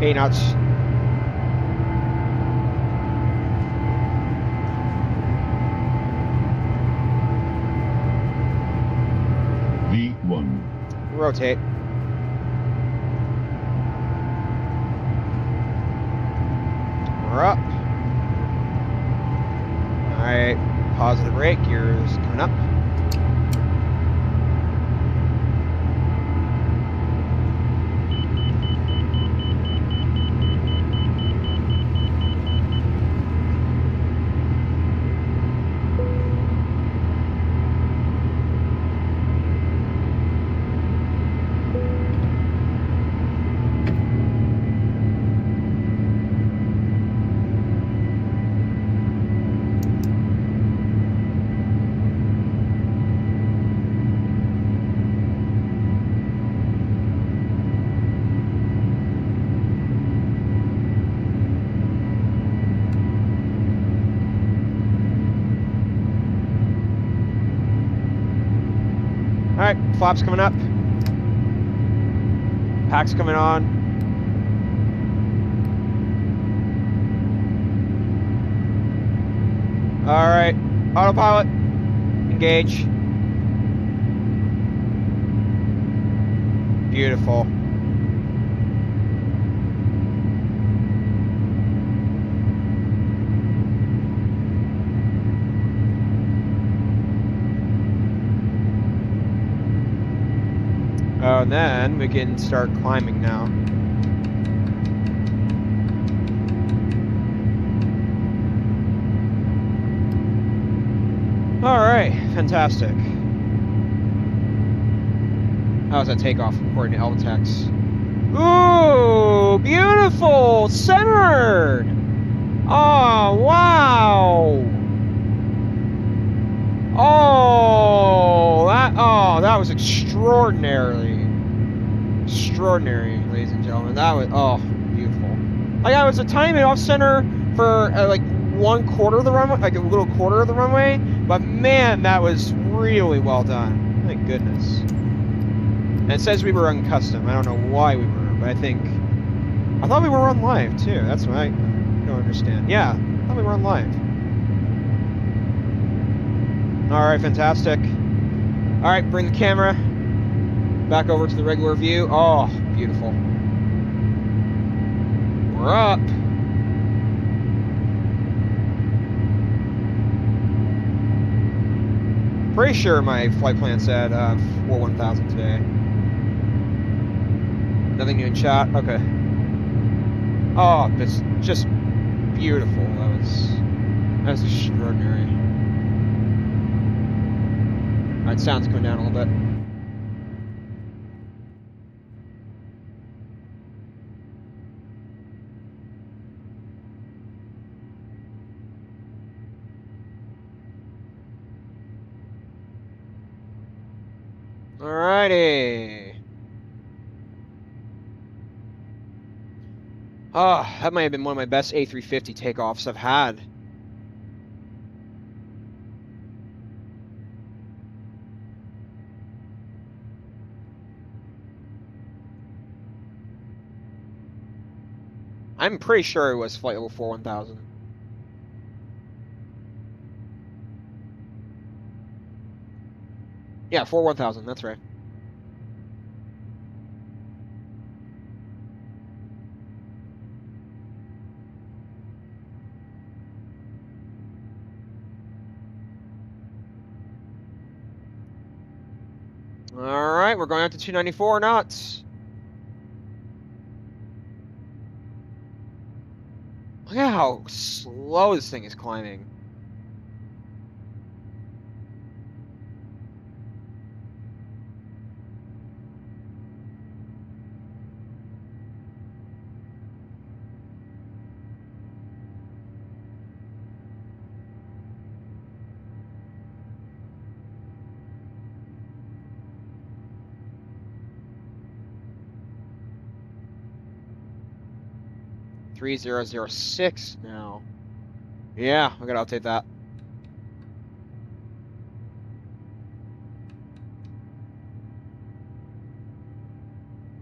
8 knots. V1. Rotate. We're up. Alright, pause the brake, gears coming up. Alright, flaps coming up. Pack's coming on. Alright, autopilot. Engage. Beautiful. Oh, and then we can start climbing now. Alright, fantastic. How was that takeoff according to Eltex? Ooh, beautiful! Centered! Oh, wow! Oh, that was extraordinary, ladies and gentlemen. That was, oh, beautiful. Like, I was a tiny bit off center for like 1/4 of the runway, like a little quarter of the runway, but man, that was really well done. Thank goodness. And it says we were on custom. I don't know why we were, but I thought we were on live too. That's what I don't understand. Yeah, I thought we were on live. Alright, fantastic. Alright, bring the camera back over to the regular view. Oh, beautiful. We're up. Pretty sure my flight plan said 4-1000 today. Nothing new in chat? Okay. Oh, that's just beautiful. That was extraordinary. Alright, sound's coming down a little bit. Alrighty. Oh, that might have been one of my best A350 takeoffs I've had. I'm pretty sure it was flight level 4-1000. Yeah, 4-1000, that's right. Alright, we're going up to 294 knots. Look at how slow this thing is climbing. $3006 now. Yeah, I gotta update that.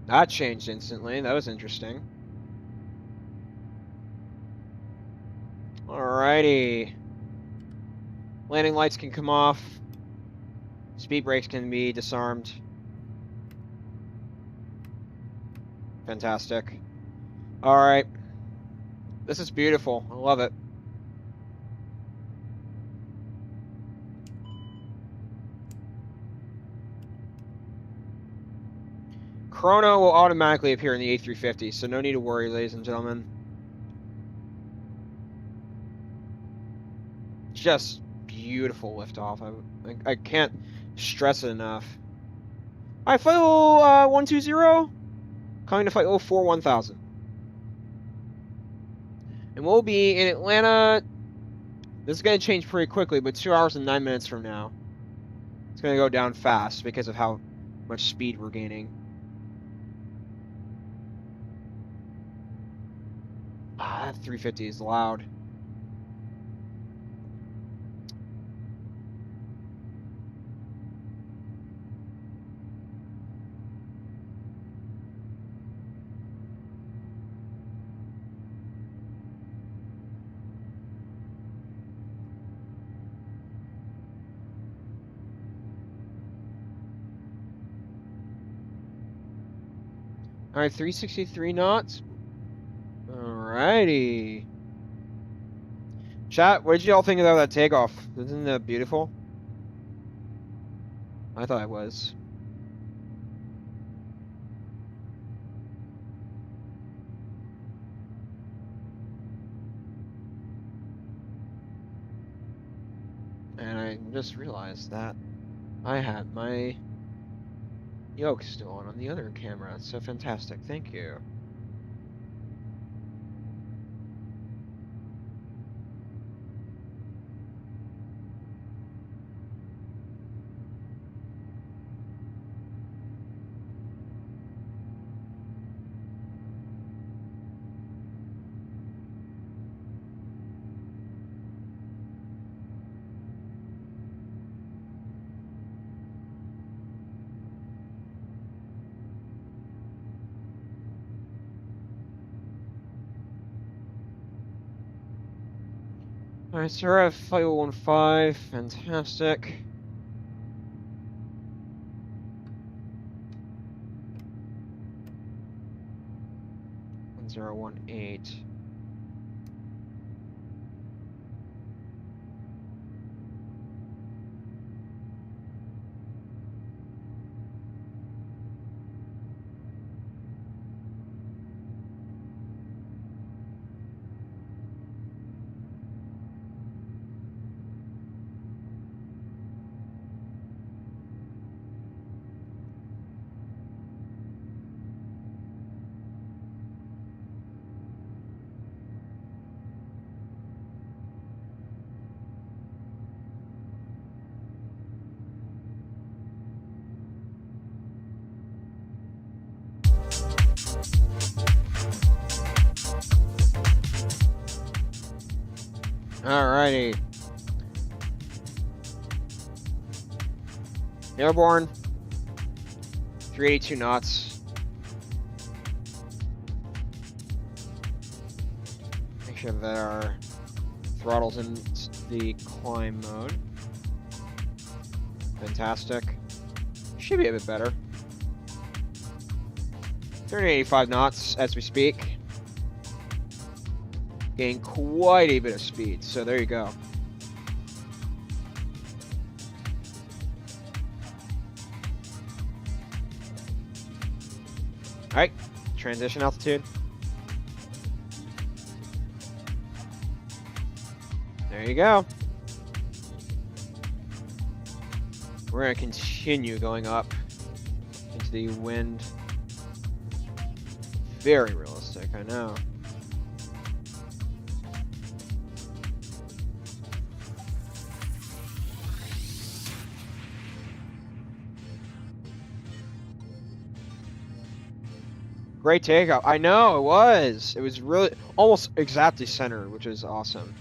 That changed instantly. That was interesting. Alrighty. Landing lights can come off. Speed brakes can be disarmed. Fantastic. Alright. This is beautiful. I love it. Chrono will automatically appear in the A350, so no need to worry, ladies and gentlemen. Just beautiful liftoff. I can't stress it enough. Alright, flight level 120. Coming to flight level 41000. And we'll be in Atlanta. This is going to change pretty quickly, but 2 hours and 9 minutes from now. It's going to go down fast because of how much speed we're gaining. Ah, that 350 is loud. Alright, 363 knots. Alrighty. Chat, what did y'all think about that takeoff? Isn't that beautiful? I thought it was. And I just realized that I had my yoke still on the other camera. That's so fantastic. Thank you. Alright, so we're at flight 15. Fantastic. One 018. Alrighty. Airborne. 382 knots. Make sure that our throttle's in the climb mode. Fantastic. Should be a bit better. 385 knots as we speak. Gain quite a bit of speed, so there you go. Alright, transition altitude. There you go. We're going to continue going up into the wind. Very realistic, I know. Great takeoff. I know, it was. It was really almost exactly centered, which is awesome.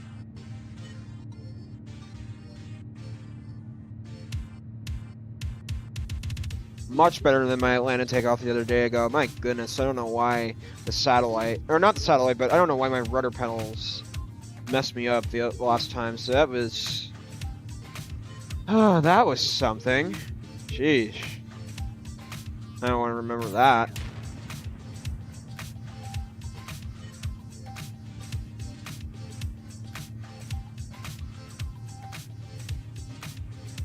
Much better than my Atlanta takeoff the other day ago. My goodness, I don't know why the satellite, or not the satellite, but I don't know why my rudder pedals messed me up the last time, so that was... Oh, that was something. Jeez. I don't want to remember that.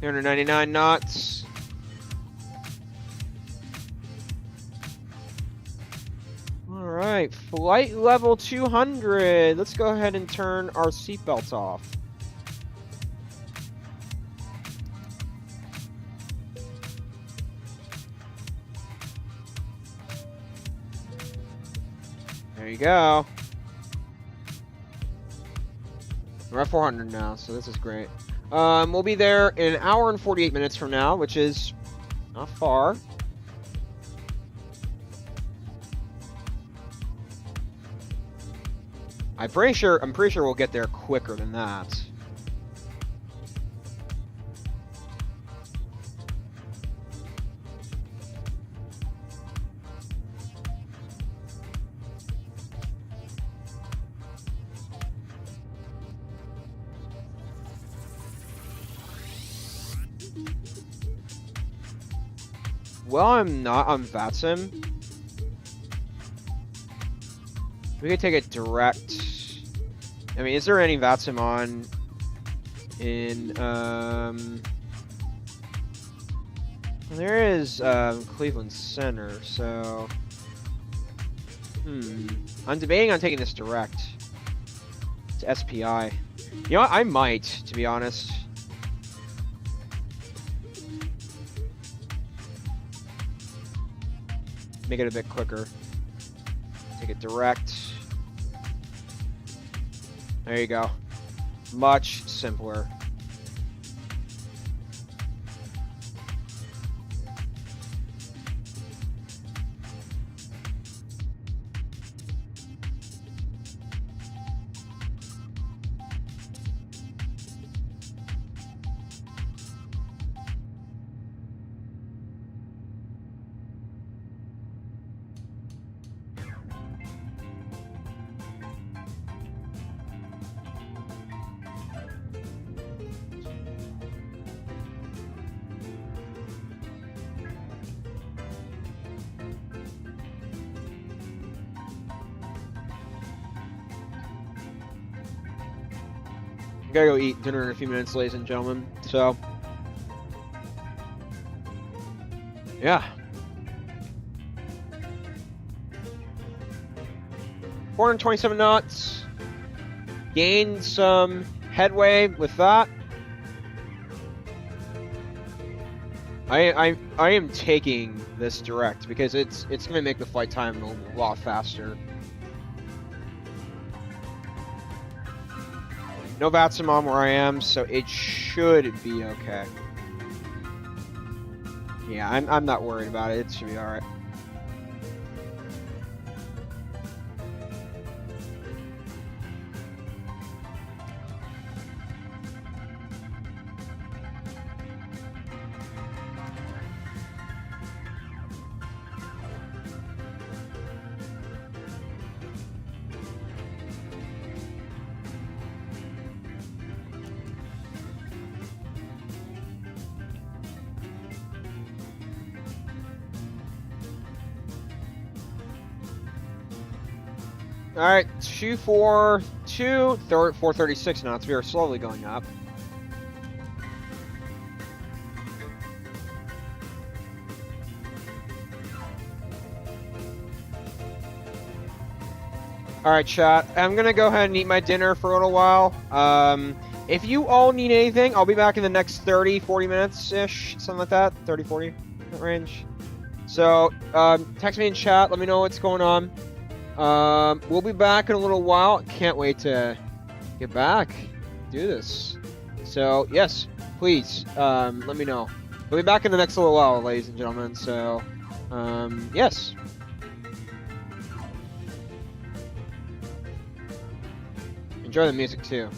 $399 knots. All right, flight level 200. Let's go ahead and turn our seatbelts off. There you go. We're at 400 now, so this is great. We'll be there in an hour and 48 minutes from now, which is not far. I'm pretty sure we'll get there quicker than that. Well, I'm not on VATSIM. We could take it direct. I mean, is there any VATSIM on in there is Cleveland Center, so I'm debating on taking this direct to SPI. You know what? I might, to be honest. Make it a bit quicker. Take it direct. There you go. Much simpler. I gotta go eat dinner in a few minutes, ladies and gentlemen. So, yeah. 427 knots. Gained some headway with that. I am taking this direct because it's gonna make the flight time a lot faster. No VATSIM on where I am, so it should be okay. Yeah, I'm not worried about it. It should be all right. All right, 436 knots. We are slowly going up. All right, chat. I'm gonna go ahead and eat my dinner for a little while. If you all need anything, I'll be back in the next 30, 40 minutes-ish, something like that. 30, 40, that range. So, text me in chat. Let me know what's going on. We'll be back in a little while. Can't wait to get back, do this. So, yes, please, let me know. We'll be back in the next little while, ladies and gentlemen. So, yes. Enjoy the music, too.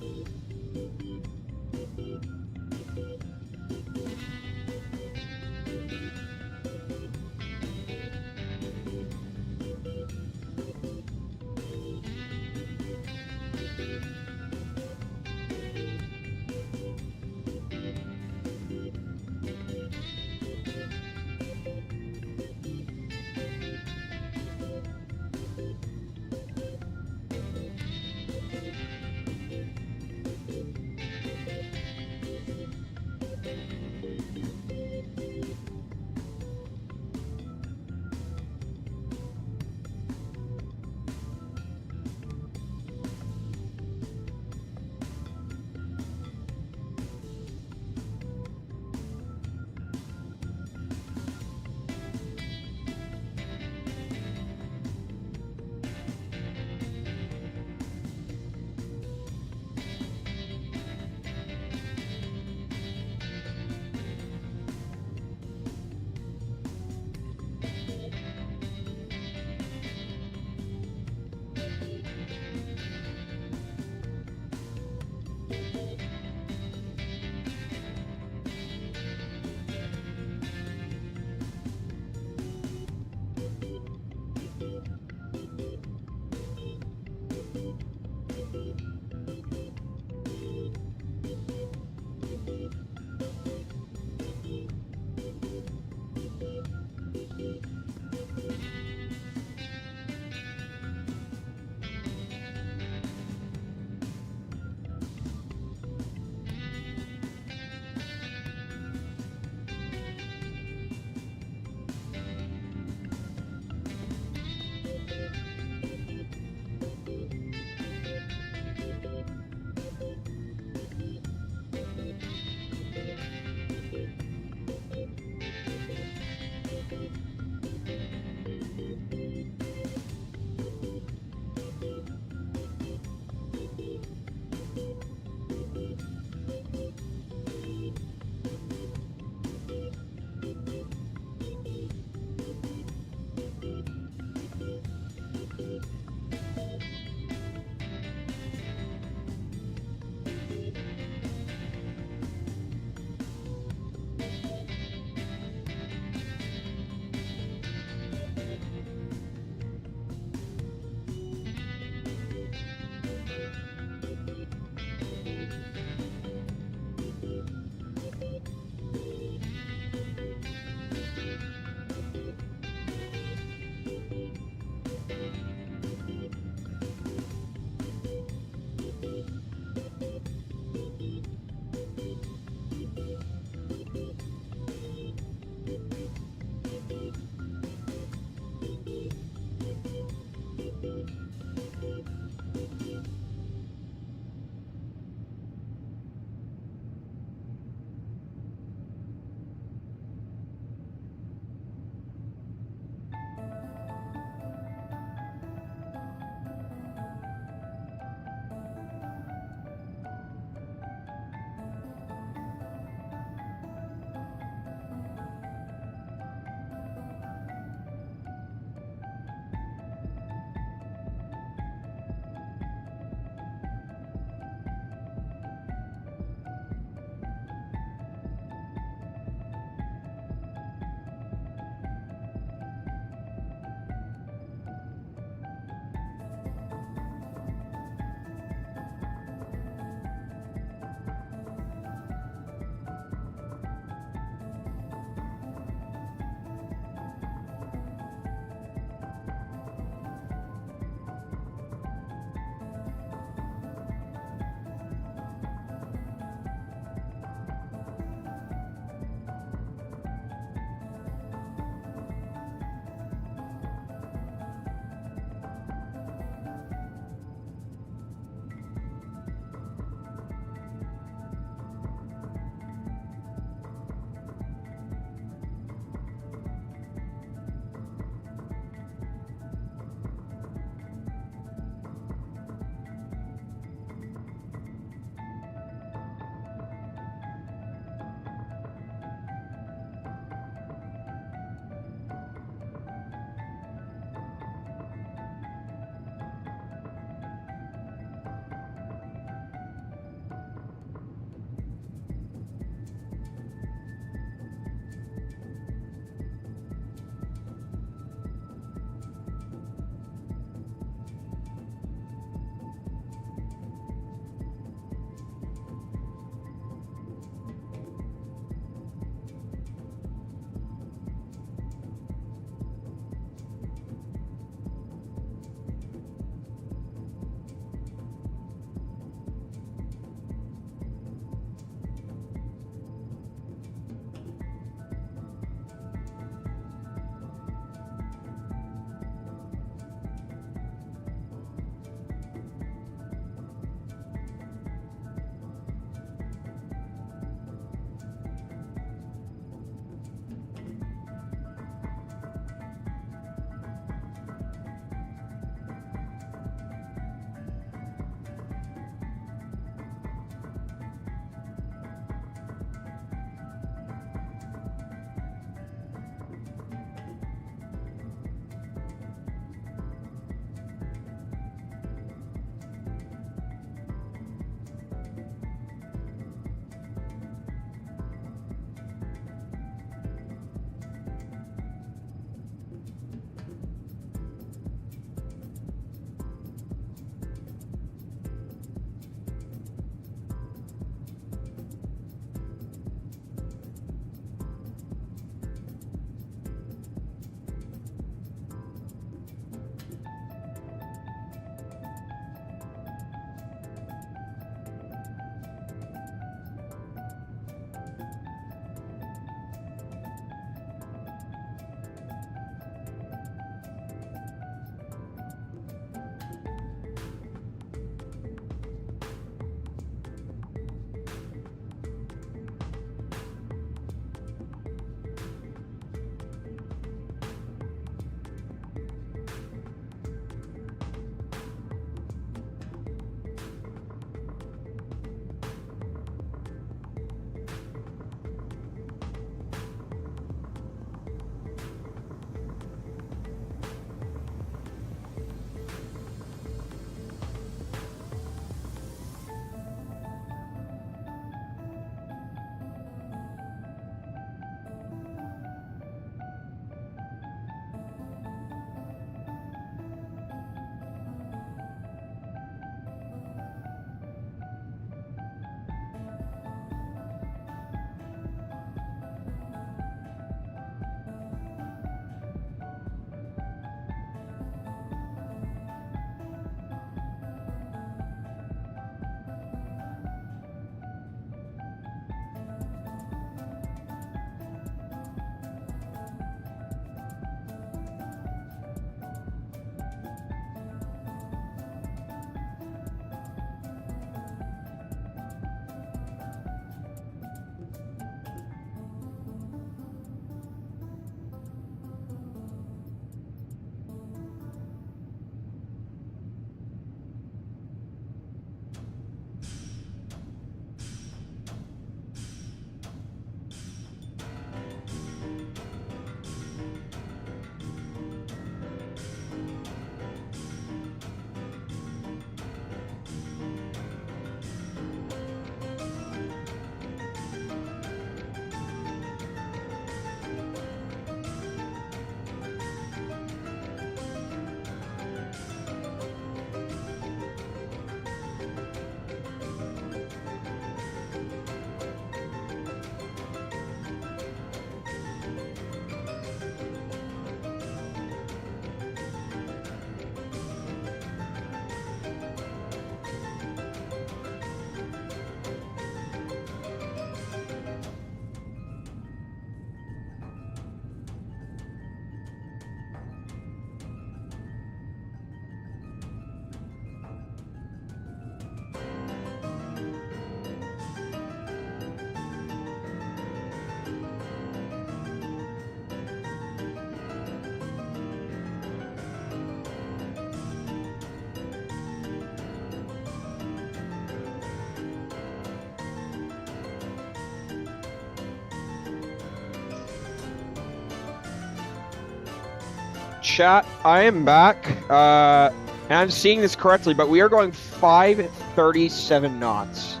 chat, I am back. And I'm seeing this correctly, but we are going 537 knots.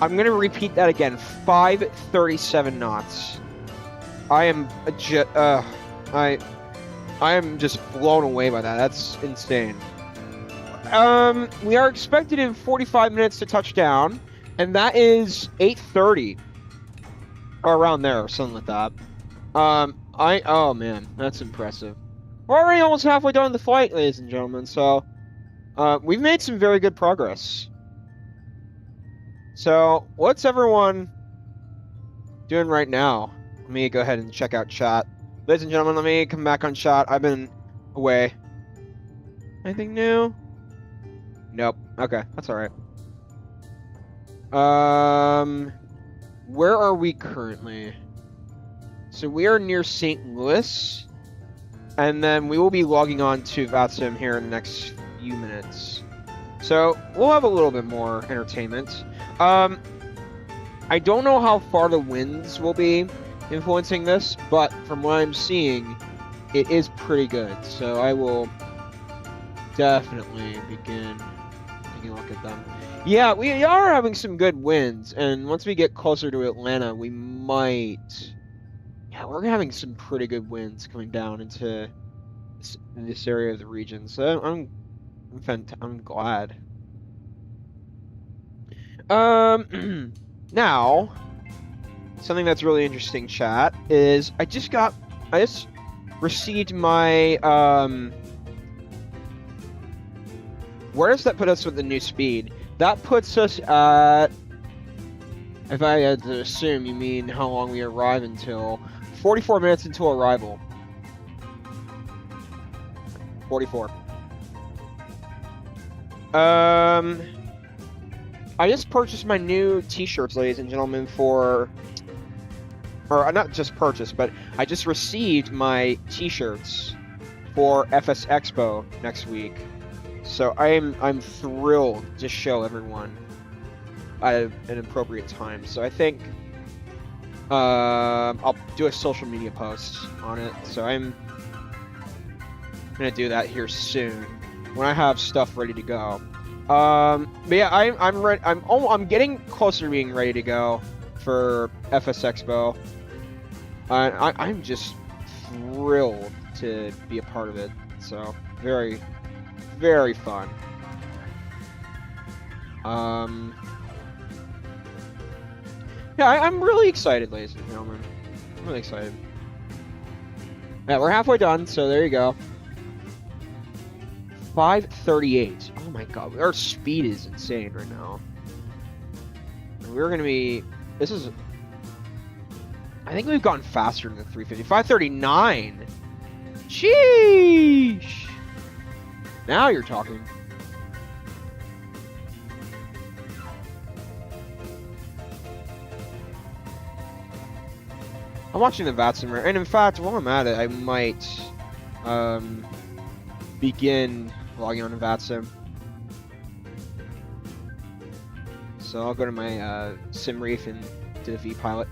I'm going to repeat that again. 537 knots. I am I am just blown away by that. That's insane. We are expected in 45 minutes to touch down, and that is 8:30 or around there, or something like that. Oh man, that's impressive. We're already almost halfway done the flight, ladies and gentlemen, so we've made some very good progress. So, what's everyone doing right now? Let me go ahead and check out chat. Ladies and gentlemen, let me come back on chat. I've been away. Anything new? Nope. Okay, that's alright. Where are we currently? So we are near St. Louis, and then we will be logging on to VATSIM here in the next few minutes. So we'll have a little bit more entertainment. I don't know how far the winds will be influencing this, but from what I'm seeing, it is pretty good. So I will definitely begin taking a look at them. Yeah, we are having some good winds, and once we get closer to Atlanta, we might... Yeah, we're having some pretty good winds coming down into this area of the region, so I'm glad. Now, something that's really interesting, chat, is I just received my where does that put us with the new speed? That puts us at, if I had to assume you mean how long we arrive until, 44 minutes until arrival. 44. I just purchased my new t-shirts, ladies and gentlemen, or not just purchased, but I just received my t-shirts for FS Expo next week. So I'm thrilled to show everyone at an appropriate time. So I think I'll do a social media post on it. So I'm gonna do that here soon when I have stuff ready to go. But yeah, I'm ready. I'm getting closer to being ready to go for FS Expo. I'm just thrilled to be a part of it. So very, very fun. Yeah, I'm really excited, ladies and gentlemen. I'm really excited. Yeah, we're halfway done, so there you go. 5:38. Oh my god, our speed is insane right now. We're gonna be... This is... I think we've gone faster than the 350. 5:39! Sheesh! Now you're talking. I'm watching the VATSIM, and in fact, while I'm at it, I might begin logging on to VATSIM. So I'll go to my sim reef and do the vPilot.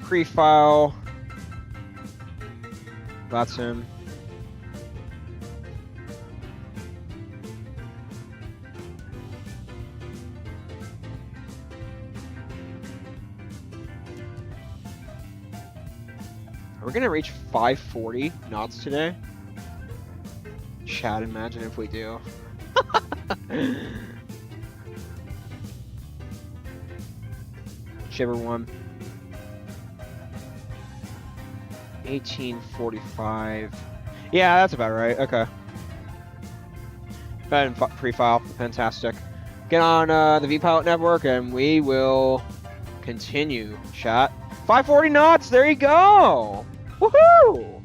Pre-file VATSIM. We're gonna reach 540 knots today. Chat, imagine if we do. Whichever one. 1845. Yeah, that's about right. Okay. Go ahead and pre-file. Fantastic. Get on the vPilot network and we will continue, chat. 540 knots! There you go! Woohoo!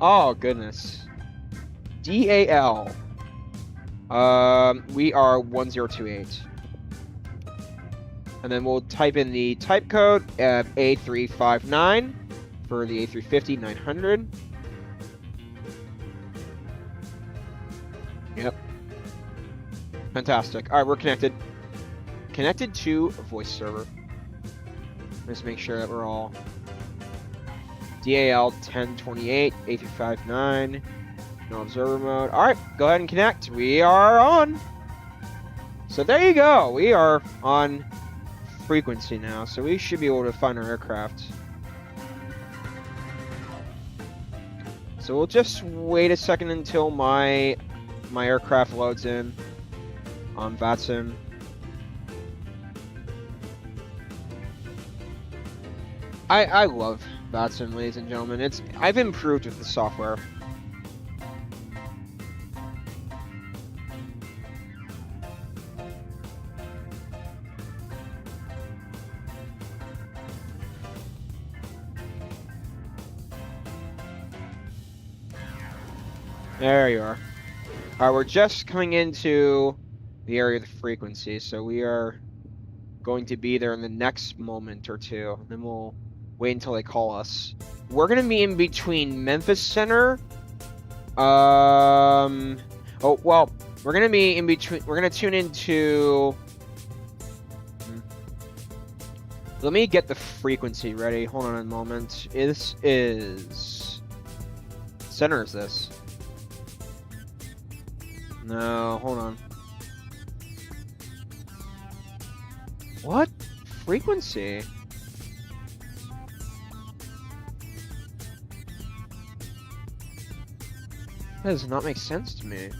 Oh, goodness. DAL. We are 1028. And then we'll type in the type code of A359 for the A350 900. Yep. Fantastic. All right, we're connected. Connected to voice server. Let's make sure that we're all DAL 1028 A359. No observer mode. All right, go ahead and connect. We are on. So there you go. We are on frequency now, so we should be able to find our aircraft. So we'll just wait a second until my aircraft loads in on VATSIM. I love VATSIM, ladies and gentlemen. I've improved with the software. There you are. Alright, we're just coming into the area of the frequency, so we are going to be there in the next moment or two. And then we'll wait until they call us. We're going to be in between Memphis Center. Oh, well, we're going to be in between. We're going to tune into... Let me get the frequency ready. Hold on a moment. This is... What center is this? No, hold on. What? Frequency? That does not make sense to me.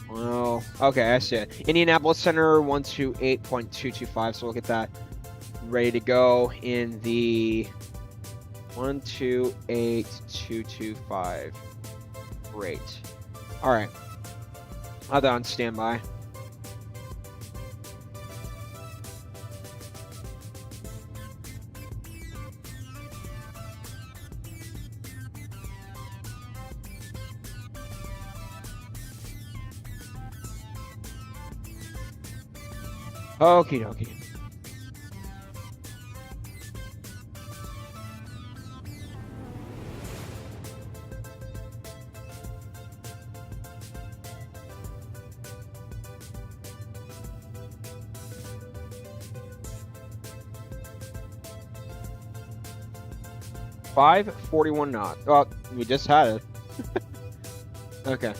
Well, okay, I see it. Indianapolis Center 128.225, so we'll get that ready to go in the 128.225. Great. Alright. I'll have that on standby. Okie dokie. $541 knots. Oh, we just had it. Okay.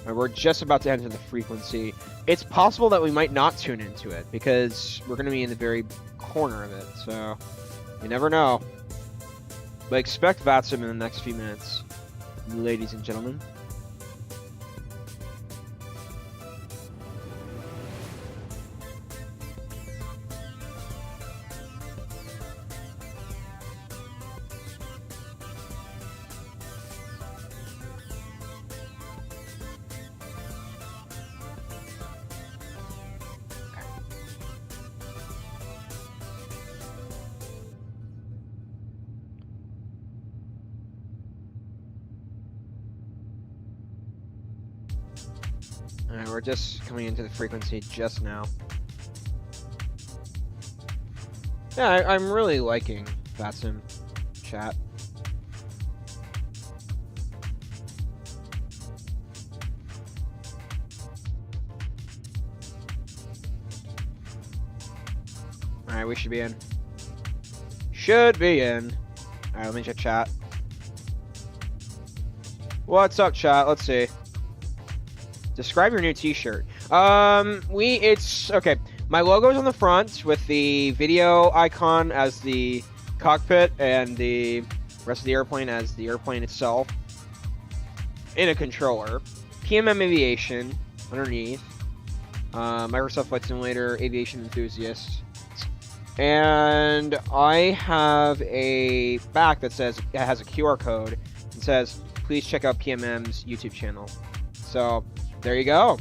Right, we're just about to enter the frequency. It's possible that we might not tune into it because we're going to be in the very corner of it, so you never know. But expect VATSIM in the next few minutes, ladies and gentlemen. Alright, we're just coming into the frequency just now. Yeah, I'm really liking VATSIM chat. Alright, we should be in. Should be in. Alright, let me check chat. What's up, chat? Let's see. Describe your new t-shirt. It's okay. My logo's on the front with the video icon as the cockpit and the rest of the airplane as the airplane itself in a controller. PMM Aviation underneath. Microsoft Flight Simulator Aviation Enthusiast. And I have a back that says it has a QR code and says, please check out PMM's YouTube channel. So there you go.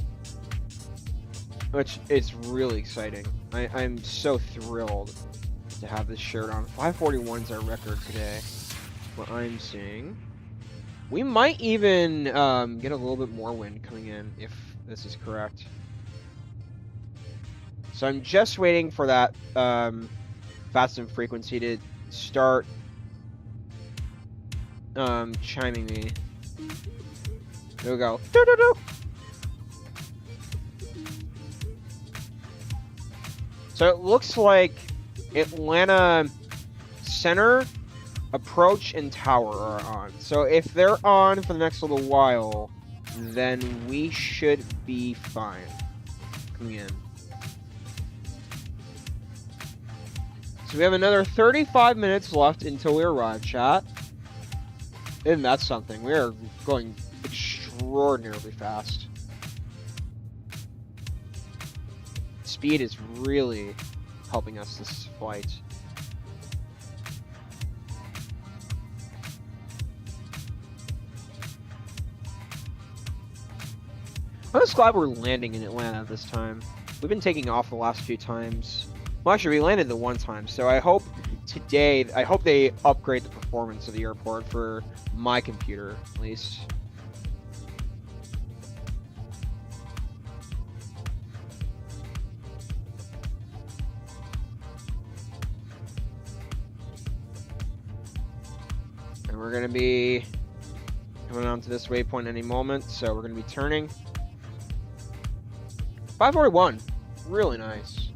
Which is really exciting. I'm so thrilled to have this shirt on. 541 is our record today. What I'm seeing. We might even get a little bit more wind coming in if this is correct. So I'm just waiting for that VATSIM frequency to start chiming me. There we go. Doo -doo -doo. So it looks like Atlanta Center, Approach, and Tower are on. So if they're on for the next little while, then we should be fine. Coming in. So we have another 35 minutes left until we arrive, chat. And that's something. We are going extraordinarily fast. Speed is really helping us this flight. I'm just glad we're landing in Atlanta this time. We've been taking off the last few times. Well, actually, we landed the one time, so I hope they upgrade the performance of the airport for my computer, at least. And we're going to be coming onto this waypoint any moment, so we're going to be turning. 541, really nice.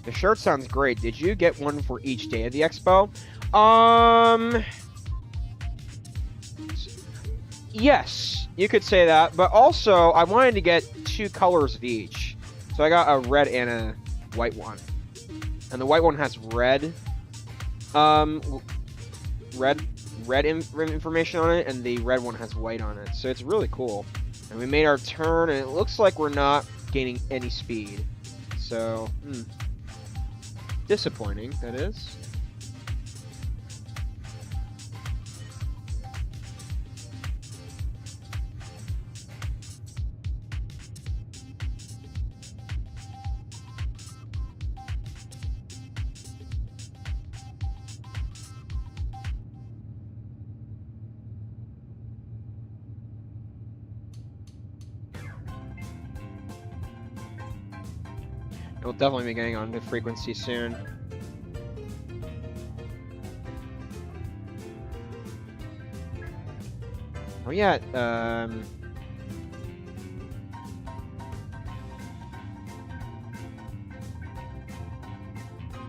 The shirt sounds great. Did you get one for each day of the expo? Yes, you could say that, but also I wanted to get 2 colors of each. So I got a red and a white one. And the white one has red information on it, and the red one has white on it. So it's really cool. And we made our turn, and it looks like we're not gaining any speed. So, disappointing, that is. We'll definitely be getting on to frequency soon. Oh yeah,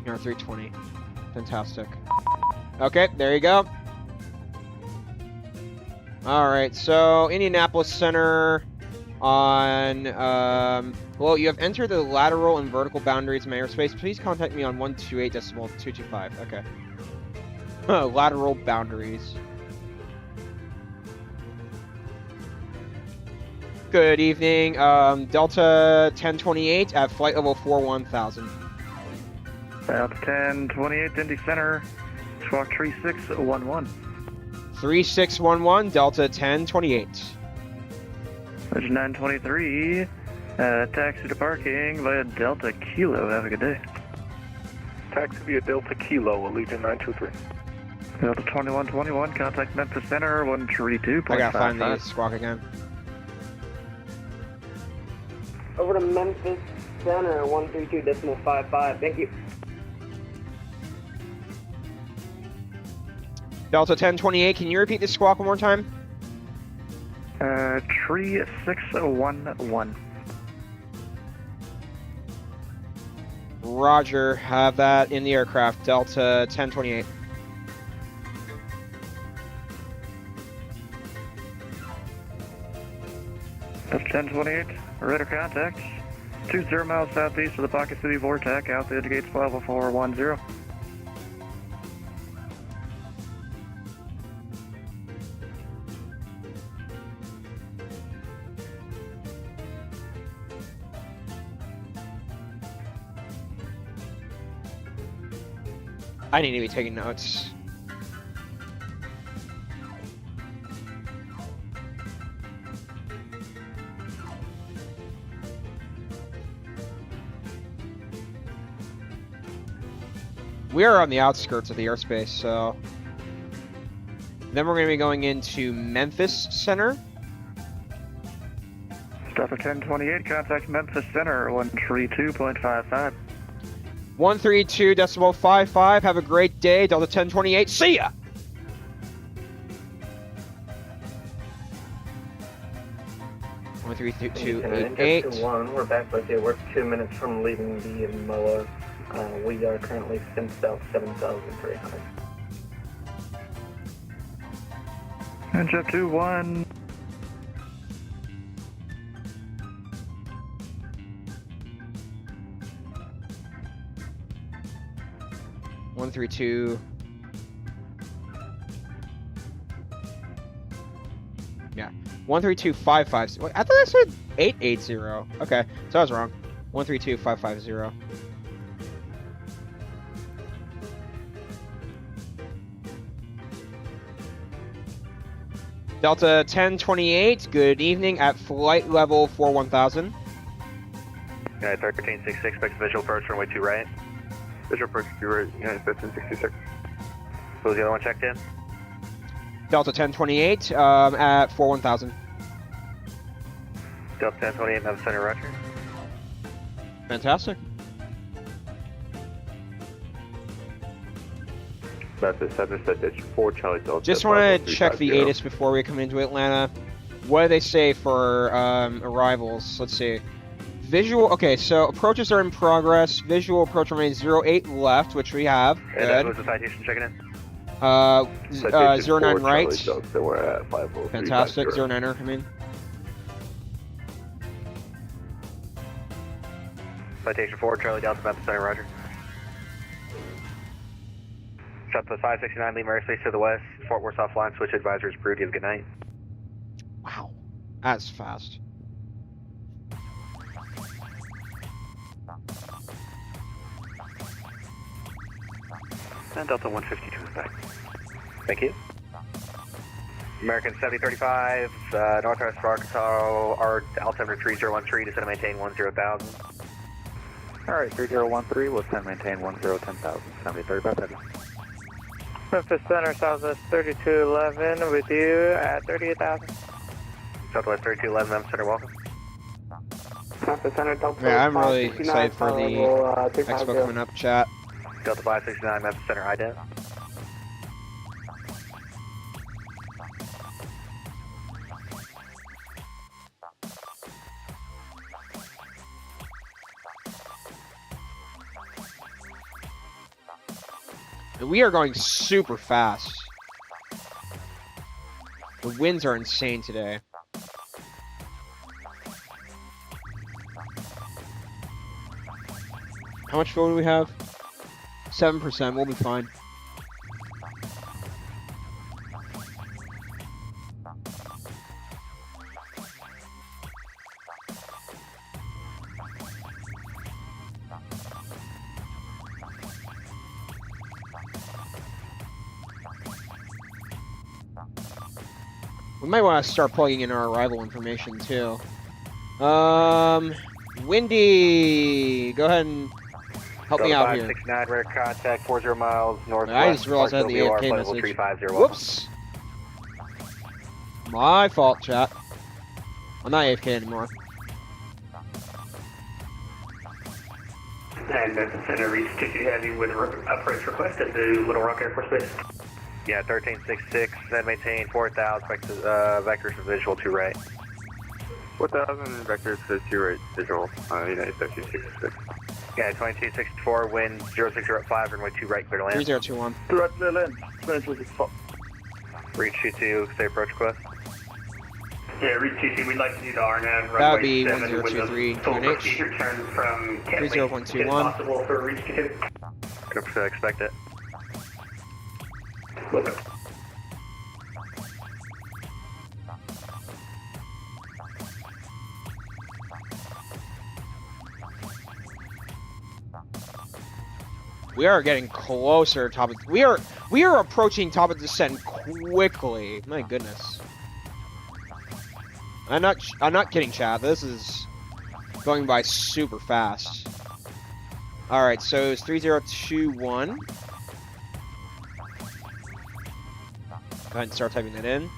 R320. Fantastic. Okay, there you go. Alright, so Indianapolis Center on, well, you have entered the lateral and vertical boundaries of my airspace. Please contact me on 128.225. Okay. Lateral boundaries. Good evening, Delta 1028 at flight level 41000. Delta 1028, Indy Center, squawk 3611. 3611, Delta 1028. Legend 923, taxi to parking via Delta Kilo. Have a good day. Taxi via Delta Kilo, Allegiant 923. Delta 2121, contact Memphis Center, 132.55. I gotta find the squawk again. Over to Memphis Center, 132.55. Thank you. Delta 1028, can you repeat the squawk one more time? 3611. Roger, have that in the aircraft, Delta 1028. Delta 1028, radar contact. 20 miles southeast of the Pocket City Vortex, out the indicates 50410. I need to be taking notes. We are on the outskirts of the airspace, so then we're going to be going into Memphis Center. Delta 1028, contact Memphis Center, 132.55. 132.55. Have a great day, Delta 1028. See ya! One three two eight eight. 1, we're back with you. We're 2 minutes from leaving the MOA. We are currently fenced out 7,300. And Jet 2-1. One three two. Yeah. 132.55. Wait, I thought I said 880. Okay, so I was wrong. 132.550. Delta 1028, good evening at flight level 41,000. United 1366, expect visual approach runway 2 right. Visual approach 2 right, United 1366. Who was the other one checked in? Delta 1028 at 41,000. Delta 1028, Memphis Center, roger. Fantastic. Memphis Center, station 4, Charlie Delta. Just want to check the ATIS before we come into Atlanta. What do they say for arrivals? Let's see. Visual, okay, so approaches are in progress. Visual approach remains 08 left, which we have. And that Good. was the citation checking in? 09 right. So we're at 503. Fantastic. 09er, I mean. Citation 4, Charlie Delta, Memphis Center, roger. Southwest 569, leave airspace to the west. Fort Worth offline, switch advisors approved. You have a good night. Wow. That's fast. And Delta 152 is back. Thank you. American 7035, Northwest Arkansas, our altimeter 3013, descend and maintain 10,000. Alright, 3013, we'll send maintain 10,000, 7035 heavy. Memphis Center, Southwest 3211, with you at 38,000. Southwest 3211, Memphis Center, welcome. Memphis Center, Delta Yeah, I'm really 569, excited for the level, expo coming up, chat. Delta 569, Memphis Center, IDET. We are going super fast. The winds are insane today. How much fuel do we have? 7%, we'll be fine. We might want to start plugging in our arrival information too. Windy, go ahead and help me out here. 569, rare contact, 40 miles northwest. I just realized I had the AFK message. 350. Whoops. My fault, chat. I'm not AFK anymore. And Memphis Center reached 2 Heavy with approach request at the Little Rock Air Force Base. Yeah, 1366, then maintain 4,000, vectors for visual 2 right. 4,000 vectors to 2 right, visual, United 1366. Yeah, 2264, wind 0605, runway 2 right, clear to land. 3021. Direct clear land, 2264. Reach 22, say approach request. Yeah, reach 22, we'd like to do the RNAV That would be runway 7 with a 1023 full QNH. procedure turn from Cat 30121. if possible for reach 2. Gonna expect it. Look up. We are getting closer to top of. We are approaching top of descent quickly. My goodness. I'm not kidding, chat. This is going by super fast. All right, so it's 3021. Go ahead and start typing that in.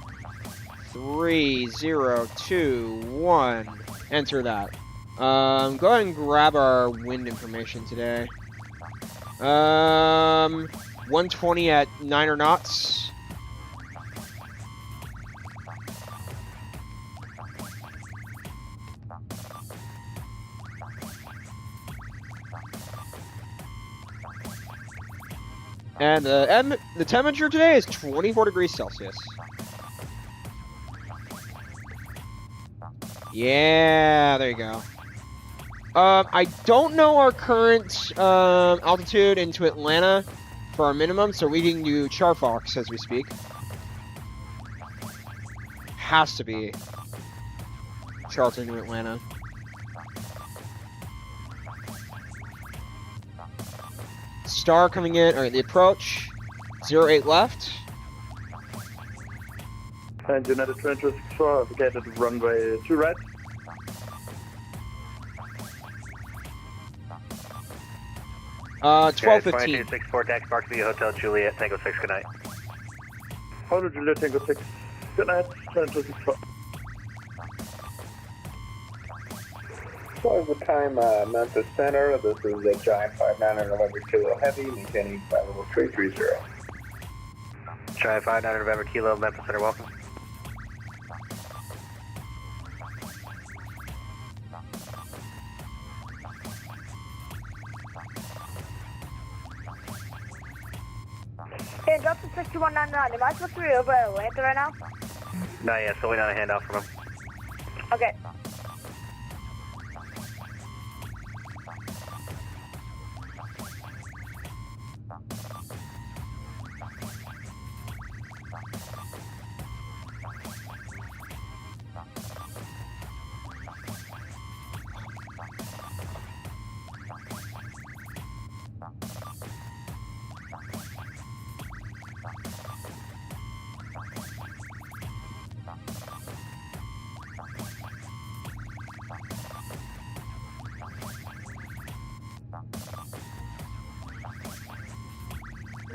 3021. enter that. Go ahead and grab our wind information today. 120 at 9 knots. And the temperature today is 24 degrees Celsius. Yeah, there you go. I don't know our current altitude into Atlanta for our minimum, so we can do Charfox as we speak. Has to be Charlton to Atlanta. Star coming in, alright, the approach, 08 left. And United 264, navigated runway 2 right. Guys, 12:15. 2264, taxi park to the Hotel Juliet, Tango 6, good night. Hotel Juliet Tango 6, good night, 264. So the time, Memphis Center, this is a Giant 59 November Kilo Heavy, maintaining flight level 330. Giant 59 November Kilo, Memphis Center, welcome. Hey, Delta 6199, am I supposed to be over Atlanta right now? Not yet, still waiting on a handoff from him. Okay.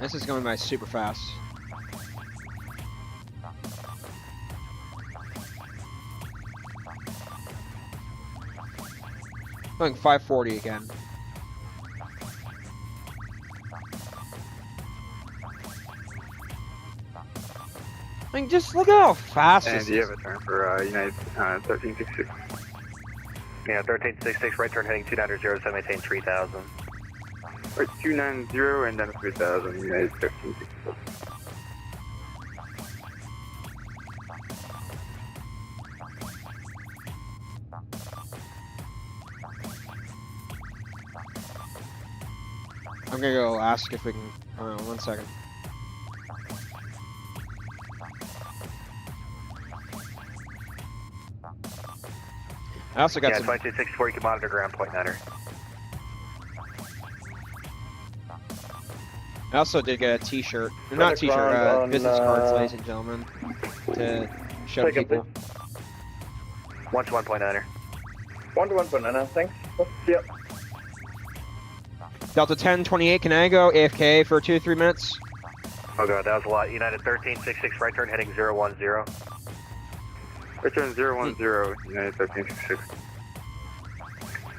This is going by super fast. Going 540 again. I mean, just look at how fast And this you is. have a turn for United 1366. Yeah, 1366, right turn heading 290, so maintain 3000. Right, 290 and then 3000, United 1366. I'm gonna go ask if we can. Hold on, 1 second. I also got Yeah, some. 2264, you can monitor ground point 9er. I also did get a T-shirt, not T-shirt, ground on, business cards, ladies and gentlemen, to show Take a people. 1-1.9er. 1 to 1.9, thanks. Yep. Delta 1028, can I go AFK for 2 to 3 minutes? Oh god, that was a lot. United 1366, right turn heading 010. Return 010, United 1366.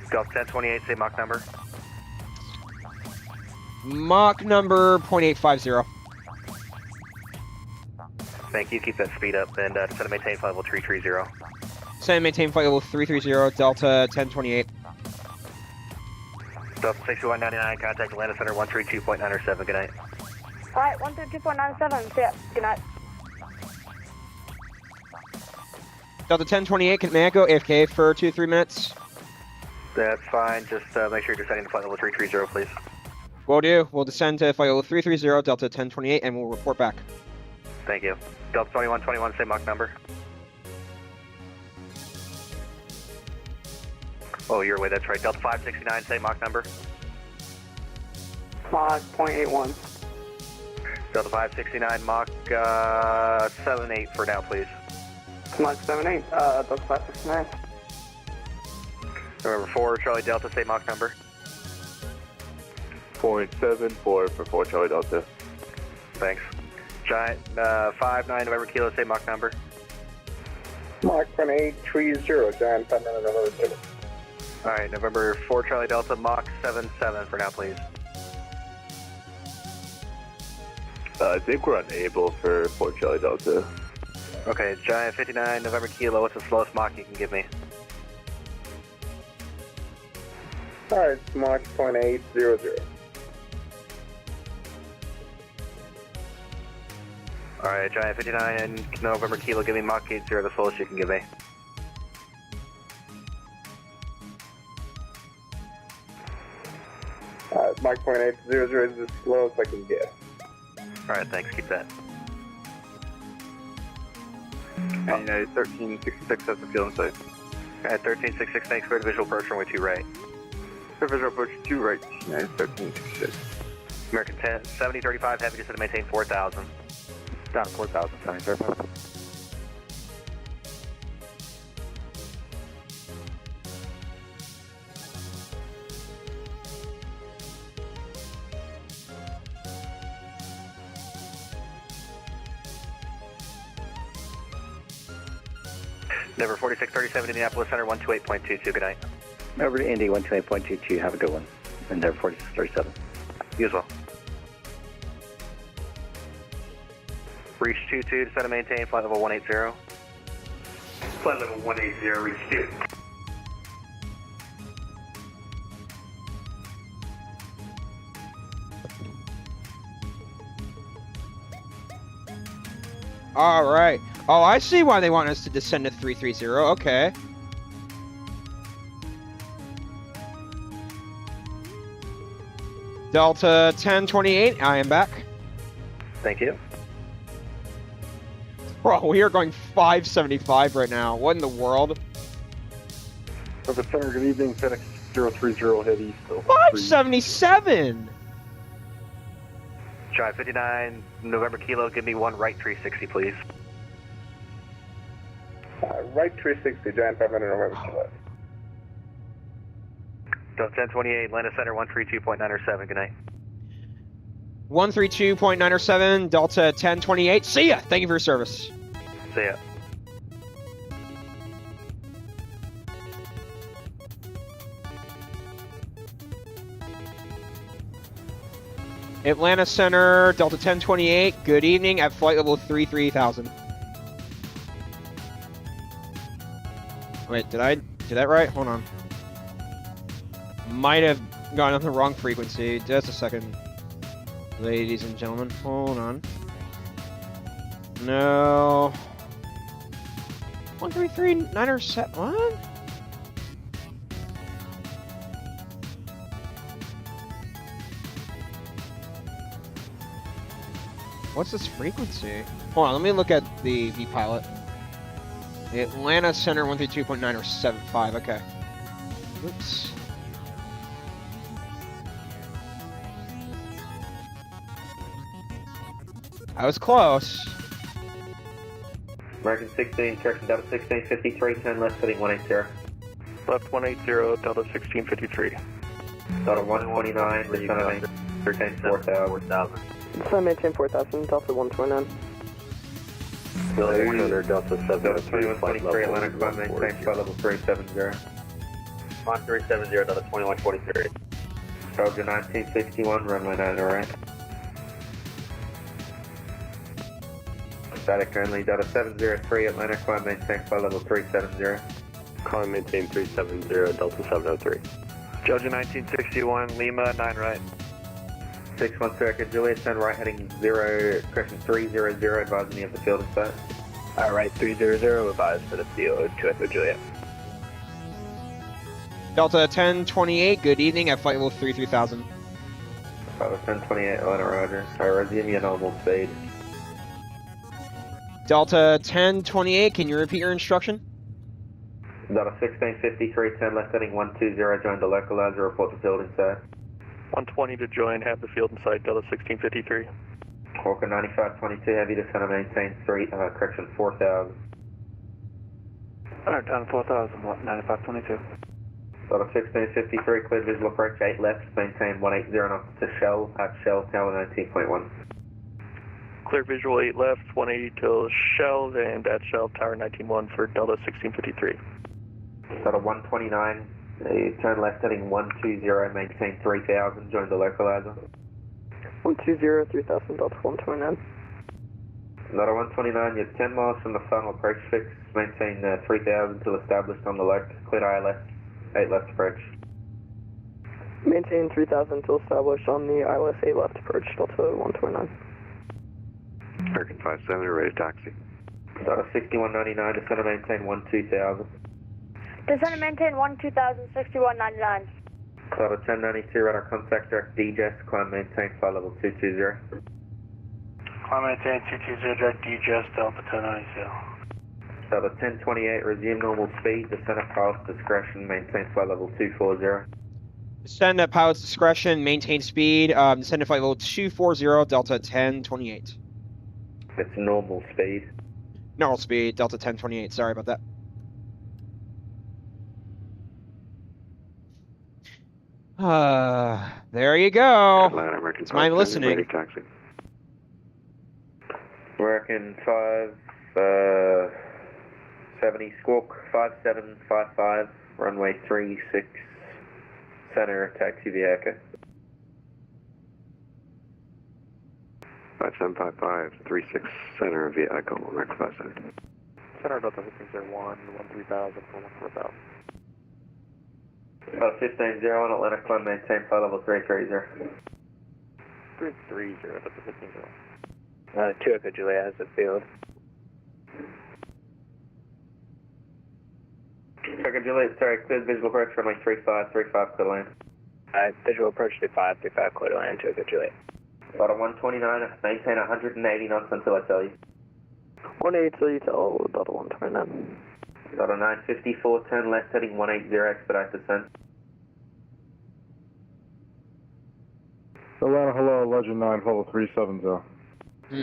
Delta 1028, say Mach number. Mach number 0.850. Thank you, keep that speed up, and descend and maintain flight level 330. Send and maintain flight level 330, Delta 1028. Delta 6199, contact Atlanta Center 132.97, good night. Alright, 132.97, see ya. Good night. Delta 1028, may I go AFK for 2 to 3 minutes? That's fine, just make sure you're descending to flight level 330, please. Will do. We'll descend to flight level 330, Delta 1028, and we'll report back. Thank you. Delta 2121, say Mach number. Oh, your way, that's right. Delta 569, say Mach number. Mach 0.81. Delta 569, Mach 78 for now, please. Mach 78, Delta 569. Remember 4, Charlie Delta, say Mach number. 0.74 for 4 Charlie Delta. Thanks. Giant 59 November Kilo, say Mach number. Mach 1830, Giant 5 November 2. Alright, November 4 Charlie Delta, Mach 77 for now, please. I think we're unable for Fort Charlie Delta. Okay, Giant 59, November Kilo, what's the slowest Mach you can give me? Alright, Mach 0.800. Alright, Giant 59, November Kilo, give me Mach 80, the slowest you can give me. Mach 0.800 is the slowest I can get. Alright, thanks, keep that. And 1366 has the field in sight. Alright, 1366, thanks for the visual approach runway 2 right. Visual approach 2 right, 1366. American 10, 7035, heavy descent to maintain 4,000. Down 4,000, 7035. Number 4637, Indianapolis Center, 128.22, good night. Over to Indy, 128.22, have a good one. And there, 4637. You as well. Reach 22, descend and maintain, flight level 180. Flight level 180, reach 2. All right. Oh, I see why they want us to descend to 330. Okay. Delta 1028, I am back. Thank you. Bro, we are going 575 right now. What in the world? Delta Center, good evening, FedEx 030 heavy. 577! Drive 59, November Kilo, give me one right 360, please. Right 360, Giant 5 November 2. Delta 1028, Atlanta Center, 132.907, good night. 132.907, Delta 1028. See ya! Thank you for your service. See ya. Atlanta Center, Delta 1028. Good evening at flight level 3000. Wait, did I do that right? Hold on. Might have gone on the wrong frequency. Just a second. Ladies and gentlemen, hold on. No. 133.907. What? What's this frequency? Hold on, let me look at the pilot. The Atlanta Center 132.975. Okay. Oops. I was close. American 16, correction, Delta 1653, 10 left, heading 180. Left 180, Delta 1653. Delta 129, descend and maintain 4,000. Descend maintain 4,000, Delta 129. Delta 100, Delta 703, Delta flight 2123, level Atlanta, climb maintain, flight level 370. Mach 370, Delta 2143. Soldier 1961, runway 9 right. Static currently, Delta 703, Atlanta, climb maintain, flight level 370. Climb maintain 370, Delta 703. Georgia 1961, Lima 9 right. 61 Circuit, Juliet, turn right heading 0, correction 300, advising you of the field in sight. Alright, 300, advise for the field to Echo Juliet. Delta 1028, good evening at flight level 3000. Delta 1028, Atlanta, roger. Sorry, resume your normal speed. Delta 1028, can you repeat your instruction? Delta 1653, 10 left heading 120, join the localizer, report the field in sight. 120 to join, have the field in sight, Delta 1653. Hawker 9522, heavy descent and maintain 4,000. Alright, down to 4,000, 9522. Delta 1653, clear visual approach 8 left, maintain 180 knots to Shell, at Shell, tower 19.1. Clear visual 8 left, 180 till shelved, and at shelf tower 19-1 for Delta 1653. Delta 129, turn left heading 120, maintain 3000, join the localizer. 120, 3000, Delta 129. Delta 129, you're 10 miles from the final approach fix, maintain 3000 till established on the left, clear ILS, 8 left approach. Maintain 3000 till established on the ILS 8 left approach, Delta 129. American 57, ready to taxi. Delta 6199, descend and maintain 12000. Descend and maintain 12000, 6199. Delta 1092, radar contact direct DJS, climb maintain flight level 220. Climb maintain 220, direct DJS, Delta 1092. Delta 1028, resume normal speed, descend at pilot's discretion, maintain flight level 240. Descend at pilot's discretion, maintain speed, descend to flight level 240, Delta 1028. It's normal speed. Normal speed, Delta 1028, sorry about that. There you go. Atlanta, American It's my listening. Ready taxi. American 70 squawk 5755, runway 36, center, taxi via Echo. 5755, 36, center via Echo, American 57. Center Delta 1501, 13000, 14000. 15-0 on Atlanta, climb maintain flight level 330. 330, Delta 15-0. 2 Echo Juliet has the field. Echo Juliet, sorry, cleared visual approach, runway 35, 35, clear to land. Visual approach 35, 35, clear to land, 2 Echo Juliet. Delta 129, maintain 180 knots until I tell you. 180 till you tell Delta 129. Delta 954, turn left heading 180, expedite descent. Atlanta, hello, Legend 9, level 370.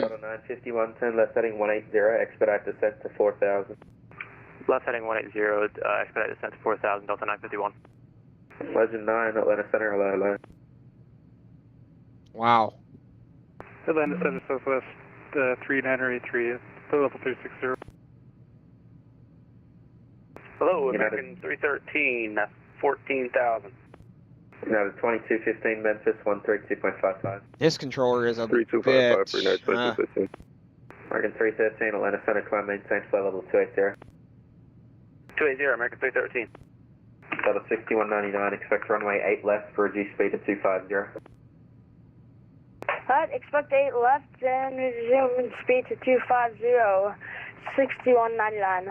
Delta 951, turn left heading 180, expedite descent to 4000. Left heading 180, expedite descent to 4000, Delta 951. Legend 9, Atlanta Center, hello. Wow. Atlanta Center Southwest 3983, level 360. Hello, American 313, 14,000. United 2215, Memphis 132.55. This controller is a 3255 bitch. for United 2215. American 313, Atlanta Center, climb maintain flight level 280. 280, American 313. Delta 6199, expect runway 8 left for reduced speed to 250. Alright, expect 8 left and resume speed to 250, 6199.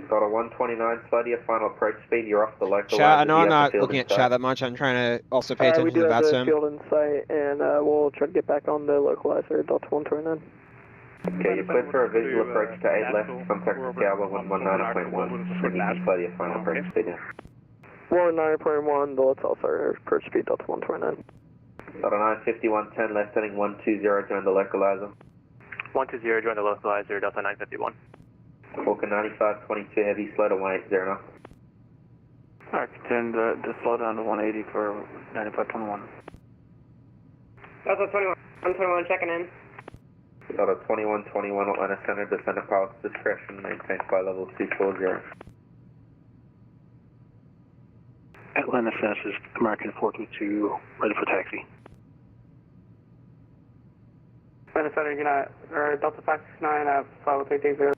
Delta 129, slow to your final approach speed, you're off the local. Chat, I know I'm not looking at chat that much. I'm trying to also pay attention to the VATSIM. We do have the field in sight, and we'll try to get back on the localizer, Delta 129. Okay, you're clear for a visual approach to 8 left, contact Scalba 119.1, and you can slow to your final approach speed now. 190.1, the let's also approach speed, Delta 129. Delta 951, 10 left heading 120, join the localizer. 120, join the localizer, Delta 951. Walker 9522 heavy, slow to 180 now. Alright, continue to slow down to 180 for 9521. Delta 121 checking in. Delta 2121, Atlanta Center, descend at pilot's discretion, maintain flight level 240. Atlanta Center is American 422, ready for taxi. Atlanta Center, United, or Delta 569 at 50380.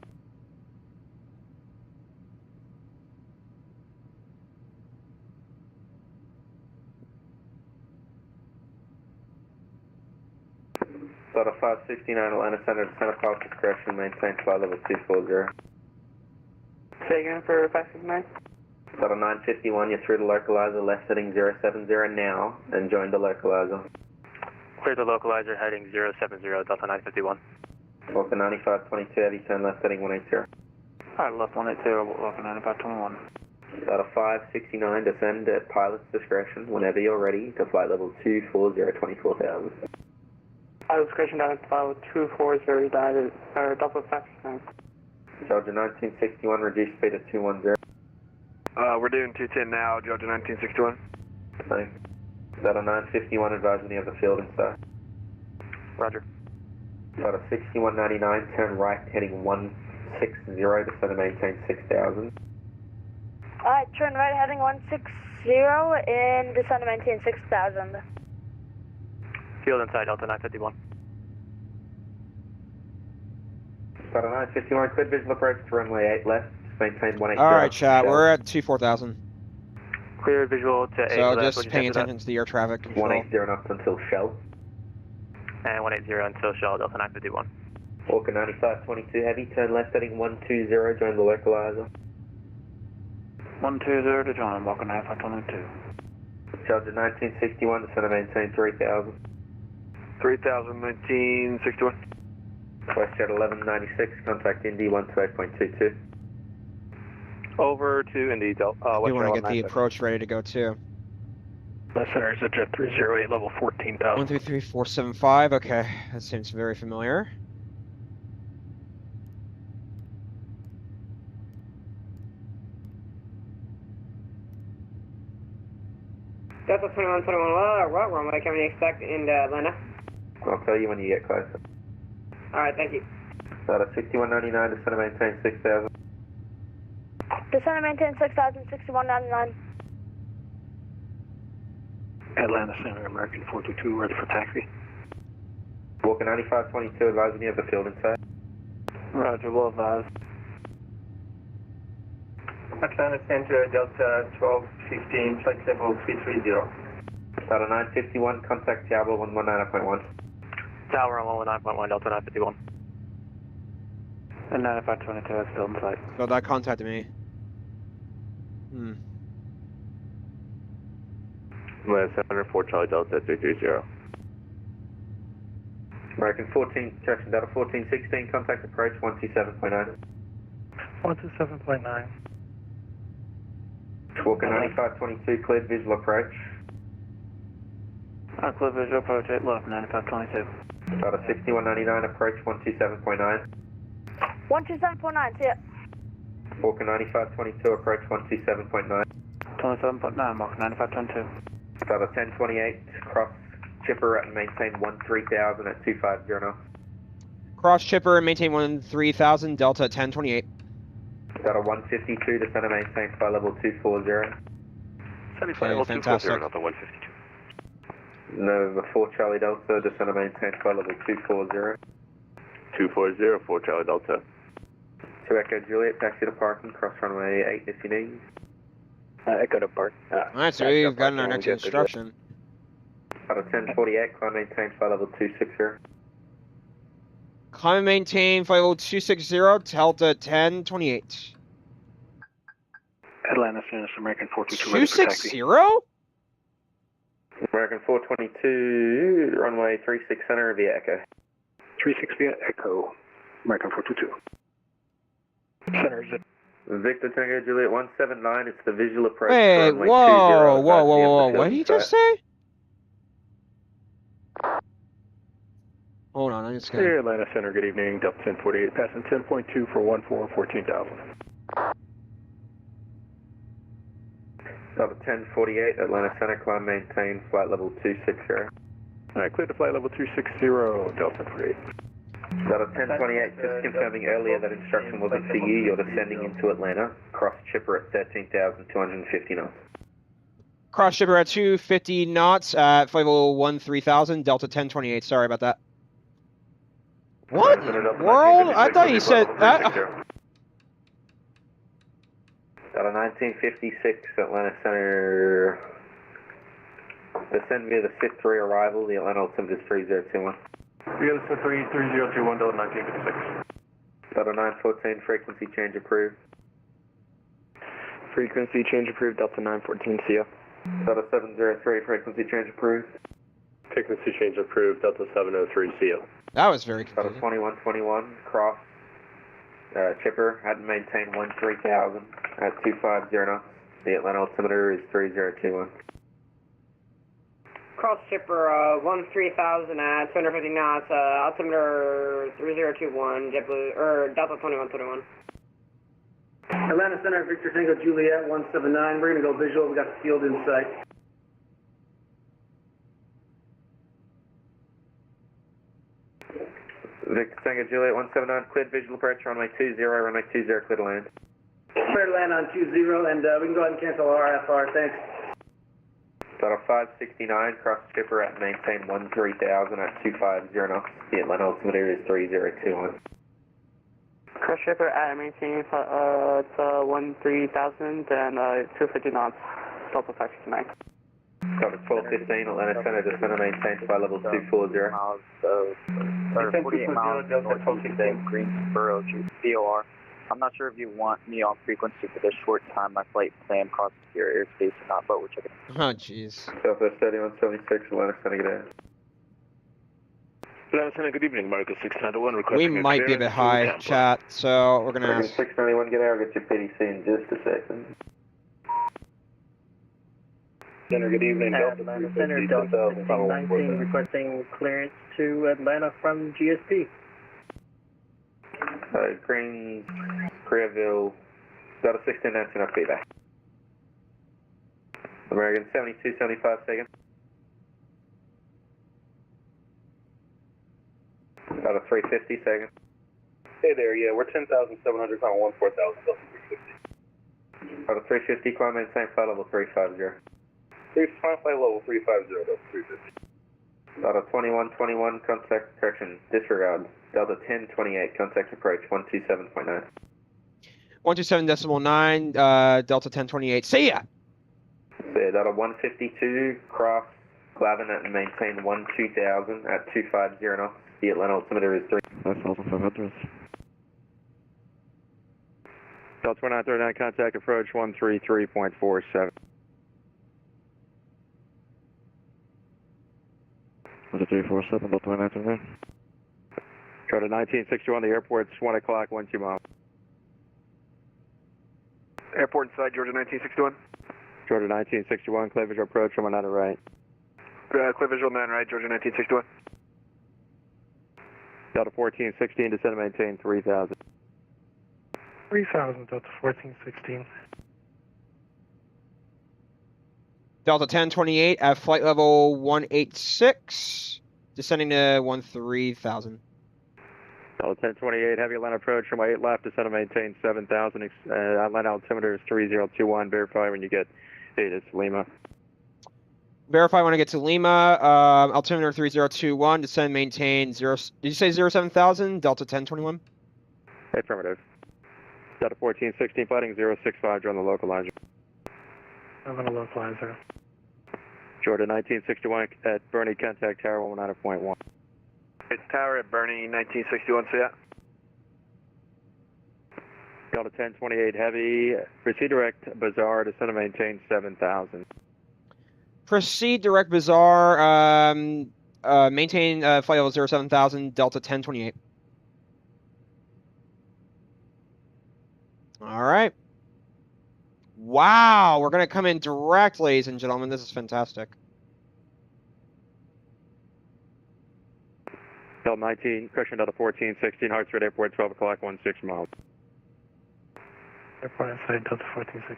Delta 569, Atlanta Center, descend at pilot's discretion, maintain flight level 240. Say again for 569? Delta 951, you're through the localizer, left heading 070 now, and join the localizer. Clear the localizer heading 070, Delta 951. Walker 9522 heavy, turn left heading 180. Alright, left 180, Walker 9521. Delta 569, descend at pilot's discretion whenever you're ready to flight level 240, 24,000. Pilot discretion down at flight level 240, Delta 569. Georgia 1961, reduced speed to 210. We're doing 210 now, Georgia 1961. Thanks. Delta 951, advise when you have the field in sight. Roger. Got a 6199, turn right, heading 160, descend and maintain 6000. Alright, turn right heading 160 and descend and maintain 6,000. Field inside Delta 951. Got a 951, cleared visual approach to runway 8 left, maintain 180. Alright, chat, we're at 24,000. Clear visual to 8 So left. just paying attention to the air traffic control. 180 knots until Shell. And 180 until Shell Delta 951. Walker 9522 heavy, turn left heading 120, join the localizer. 120 to join, Walker 9522. Charger 1961, descend and maintain 3000. 3000, 1961. WestJet 1196, contact Indy 128.22. Over to Indy, You want to get the approach ready to go too. Left center is a jet 308, level 14,000. 133475, okay. That seems very familiar. Delta 2121, what runway can we expect in Atlanta? I'll tell you when you get closer. Alright, thank you. Out of 6199, descend and maintain 6000. Descend and maintain 6,000, 6199. Atlanta Center, American 422, ready for taxi. Walker 9522, advising you of the field inside. Roger, well advised. Atlanta Center, Delta 1215, flight level 330. Out of 951, contact Diablo 119.1. Tower on 119.1, Delta 951. And 9522 is still in sight. So that contacted me. Atlanta Center, 4 Charlie Delta 330. American 14, correction, Delta 1416, contact approach 127.9. 127.9. Walker 9522, cleared visual approach. Clear visual approach 8 left, 9522. Out of 6199, approach 127.9. 127.9, see ya. Walker 9522, approach 127.9. 27.9, Walker 9522. Out of 1028, cross chipper and maintain 13,000 at 250 knots. Cross chipper and maintain 13,000, Delta 1028. Got a 152, descend and maintain flight level 240. Okay, fantastic. Delta 152. Nova 4 Charlie Delta, descend and maintain flight level 240. 240, 4 Charlie Delta. 2 Echo Juliet, taxi to parking, cross runway 8 if you need. Echo to park. Alright, so we've gotten our next instruction. Out of 1048, climb maintain flight level 260. Climb and maintain flight level 260, Delta 1028. Atlanta Center, American 422, ready for taxi. 260? American 422, runway 36 center via Echo. 36 via Echo, American 422. Center is it. Victor Tango Juliet 179, it's the visual approach. Wait, runway 20, whoa, what did he just say? Hold on, I'm just gonna... Here, Atlanta Center, good evening, Delta 1048, passing 10.2 for 14,000. Delta 1048, Atlanta Center, climb maintain flight level 260. Alright, clear to flight level 260, Delta 48. Delta 1028, just confirming earlier that instruction wasn't for you, you're descending into Atlanta, cross chipper at 13,250 knots. Cross chipper at 250 knots at flight level 13,000, Delta 1028, sorry about that. What in the world? I thought you said that. Delta 1956, Atlanta Center, descend via the SIT 3 arrival, the Atlanta altimeter is 3021. Via the SIT 3, 3021, Delta 1956. Delta 914, frequency change approved. Frequency change approved, Delta 914, see ya. Delta 703, frequency change approved. Frequency change approved, Delta 703, see ya. That was very Delta confusing. 2121, cross chipper, hadn't maintained 13,000 at 250 knots. The Atlanta altimeter is 3021. Cross shipper 13,000 at 250 knots, altimeter 3021, JetBlue, or Delta 2121. Atlanta Center, Victor Tango Juliet 179, we're going to go visual, we got the field in sight. Victor Tango Juliet 179, cleared visual approach, runway 20, runway 20, clear to land. Clear to land on 20, and we can go ahead and cancel RFR, thanks. Total 569, cross skipper at maintain 13,000 at 250 knots. The Atlanta altimeter is 3021. Cross shipper at maintain it's 13,000 and 250 knots, Delta 569. Total 1215, Atlanta Center, descend and maintain flight level 240. Miles, 48 miles, northeast of Greensboro, VOR. I'm not sure if you want me on frequency for this short time. My flight plan crosses your airspace or not, but we're checking. Oh, jeez. Southwest 3176, Atlanta Center, get in. Atlanta Center, good evening, America 691. We might be a bit high, chat, so we're going to ask. 691, get out, get your PDC in just a second. Center, good evening. Atlanta Center, Delta 1619, requesting clearance to Atlanta from GSP. Greens, Koreaville, Delta 1619 up feedback. American 7275 seconds. Delta 350 seconds. Hey there, yeah, we're 10,700 on 14,000, Delta 350. Delta 350, climb maintain flight level 350. Flight level 350, Delta 350. Delta 2121, contact correction, disregard. Delta 1028, contact approach 127.9. 127.9, Delta 1028. See ya! Delta 152, cross Glavin and maintain 12,000 at 250 knots. The Atlanta altimeter is 3. That's Delta 500. Delta 2939, contact approach 133.47. Was it 347, Delta 2939? Charter 1961, the airport's 1 o'clock, 12 miles. Airport inside, Georgia 1961. Charter 1961, clear visual approach from 9 right. Clear visual 9 right, Georgia 1961. Delta 1416, descend and maintain 3,000. 3,000, Delta 1416. Delta 1028 at flight level 186, descending to 13,000. Delta 1028, heavy Atlanta approach from 8 left, descend and maintain 7,000. Atlanta altimeter is 3021. Verify when you get to Lima. Verify when I get to Lima. Altimeter 3021, descend, maintain 0. Did you say 07,000? Delta 1021? Affirmative. Delta 1416, fighting 065, join the localizer. I'm going to localizer. Jordan 1961 at Bernie, contact tower 190.1. It's tower at Bernie 1961, see that? Delta 1028 heavy, proceed direct Bazaar, descend and maintain 7,000. Proceed direct Bazaar, maintain flight level 07,000, Delta 1028. All right. Wow, we're going to come in direct, ladies and gentlemen. This is fantastic. Delta 19, correction, Delta 1416, Hartsfield Airport, 12 o'clock, 16 miles. Airport inside, Delta 1416.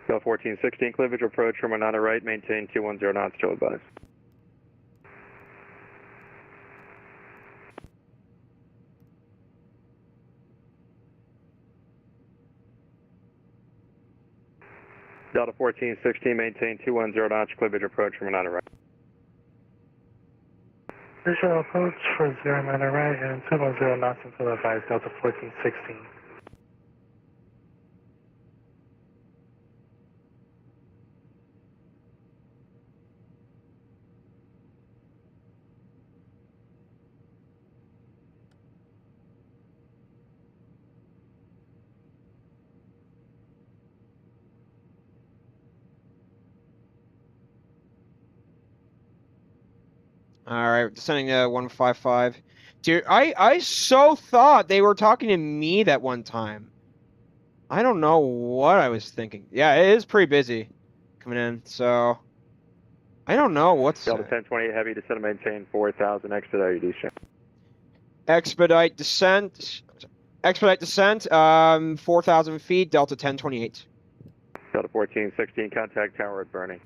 Delta 1416, clear visual approach from 9 right, maintain 210 knots, still advise. Delta 1416, maintain 210 knots, clear visual approach from 9 right. Visual approach for 09 right and 210 knots until advised, Delta 1416. All right, descending to 155. Dude, I so thought they were talking to me that one time. I don't know what I was thinking. Yeah, it is pretty busy coming in, so I don't know what's... Delta 1028 heavy, descend and maintain 4,000, expedite descent. Expedite descent. Expedite descent, 4,000 feet, Delta 1028. Delta 1416, contact tower at Bernie.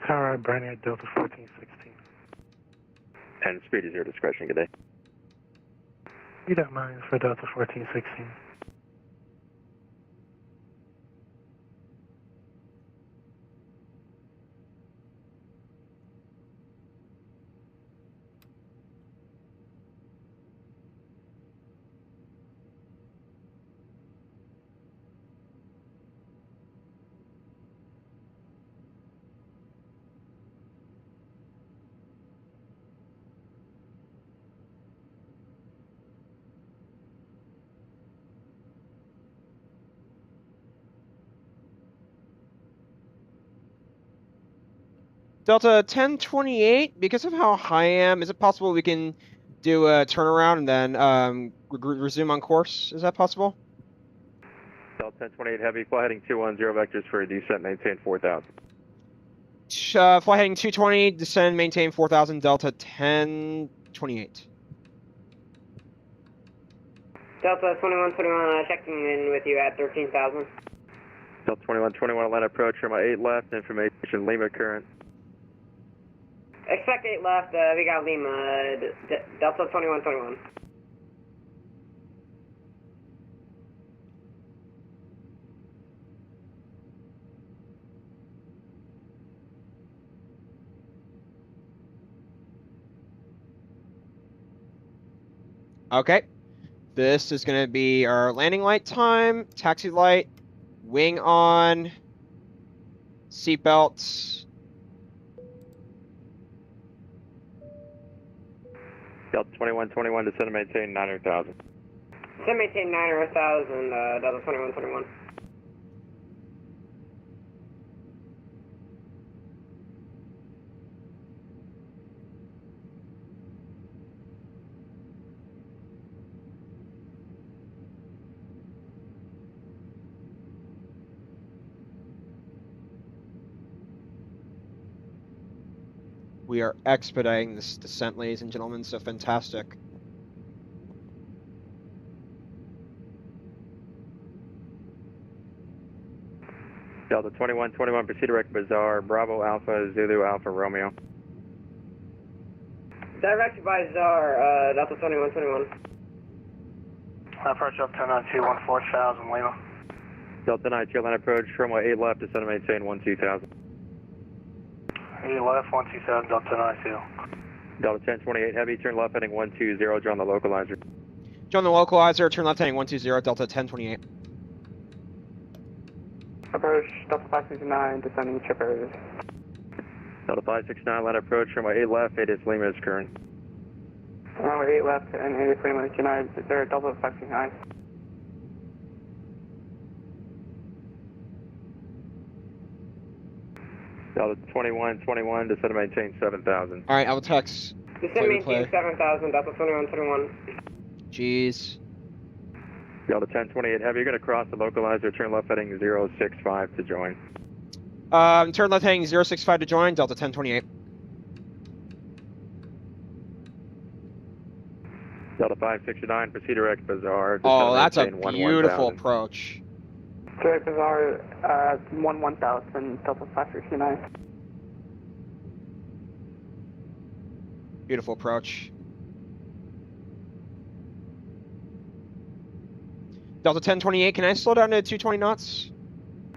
Tower at Bernie at Delta 1416. And speed is your discretion, good day. You don't mind for Delta 1416. Delta 1028, because of how high I am, is it possible we can do a turnaround and then resume on course? Is that possible? Delta 1028 Heavy, fly heading 210 vectors for a descent, maintain 4,000. Fly heading 220, descend, maintain 4,000, Delta 1028. Delta 2121, checking in with you at 13,000. Delta 2121, Atlanta approach, from 8 left, information, Lima current. Expect 8 left, we got Lima, Delta 2121. Okay. This is going to be our landing light time, taxi light, wing on, seatbelts. Delta 2121, descend and maintain 900,000. Descend maintain 900,000, Delta 2121. We are expediting this descent, ladies and gentlemen, so fantastic. Delta 2121, proceed direct Bazaar, Bravo Alpha, Zulu Alpha, Romeo. Direct Bazaar, Delta 2121. Approach up 1092, 14,000, Lima. Delta 92, Atlanta approach, runway 8 left, descend and maintain 12,000. 8 left, 127, Delta 92. Delta 1028 Heavy, turn left heading 120, join the localizer. Join the localizer, turn left heading 120, Delta 1028. Approach Delta 569, descending chippers. Delta 569, Atlanta approach, runway 8 left, 8 is Lima is current. Runway 8 left and 8 is Lima, United, they're Delta 569. Delta 2121, descend and maintain 7,000. All right, I will text. Descend maintain 7,000, Delta 2121. Jeez. Delta 1028 Heavy, you're going to cross the localizer, turn left heading 065 to join. Turn left heading 065 to join, Delta 1028. Delta 569, proceed direct Bazaar. Oh, that's a beautiful approach. Direct Bazaar, 1000, Delta 569. Beautiful approach. Delta 1028, can I slow down to 220 knots?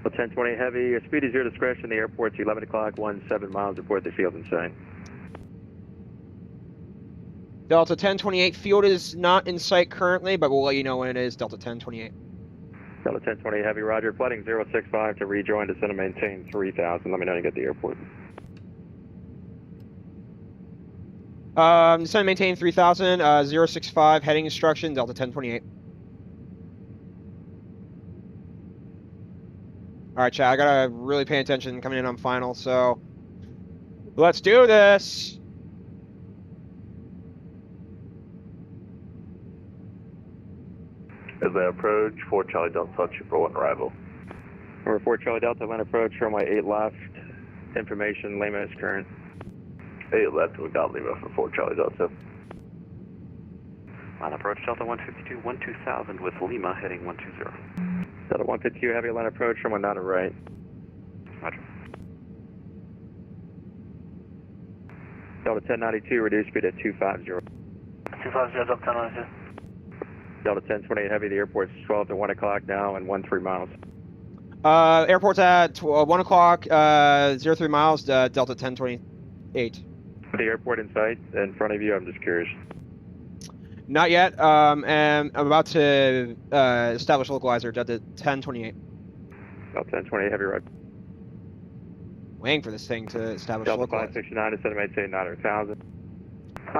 Delta 1020 Heavy, your speed is your discretion. The airport's 11 o'clock, 17 miles, report the field in sight. Delta 1028, field is not in sight currently, but we'll let you know when it is, Delta 1028. Delta 1020 Heavy, roger, flooding 065 to rejoin, descend and maintain 3,000. Let me know when you get to the airport. Descend and maintain 3,000, 065, heading instruction, Delta 1028. All right, chat, I gotta really pay attention coming in on final, so let's do this. As they approach, 4 Charlie Delta, Super 1 arrival. Number 4 Charlie Delta, Atlanta approach, runway 8 left, information, Lima is current. 8 left, we got Lima for 4 Charlie Delta. Atlanta approach, Delta 152, 12,000 with Lima heading 120. Delta 152 Heavy, Atlanta approach, runway 9 right. Roger. Delta 1092, reduce speed at 250. 250, Delta 1092. Delta 1028 Heavy, the airport's 12 to 1 o'clock now and 13 miles. Airport's at 1 o'clock, 03 miles, Delta 1028. The airport in sight, in front of you, I'm just curious. Not yet, and I'm about to establish localizer, Delta 1028. Delta 1028 Heavy, right. Waiting for this thing to establish Delta localizer. 569, descend to maintain 900,000.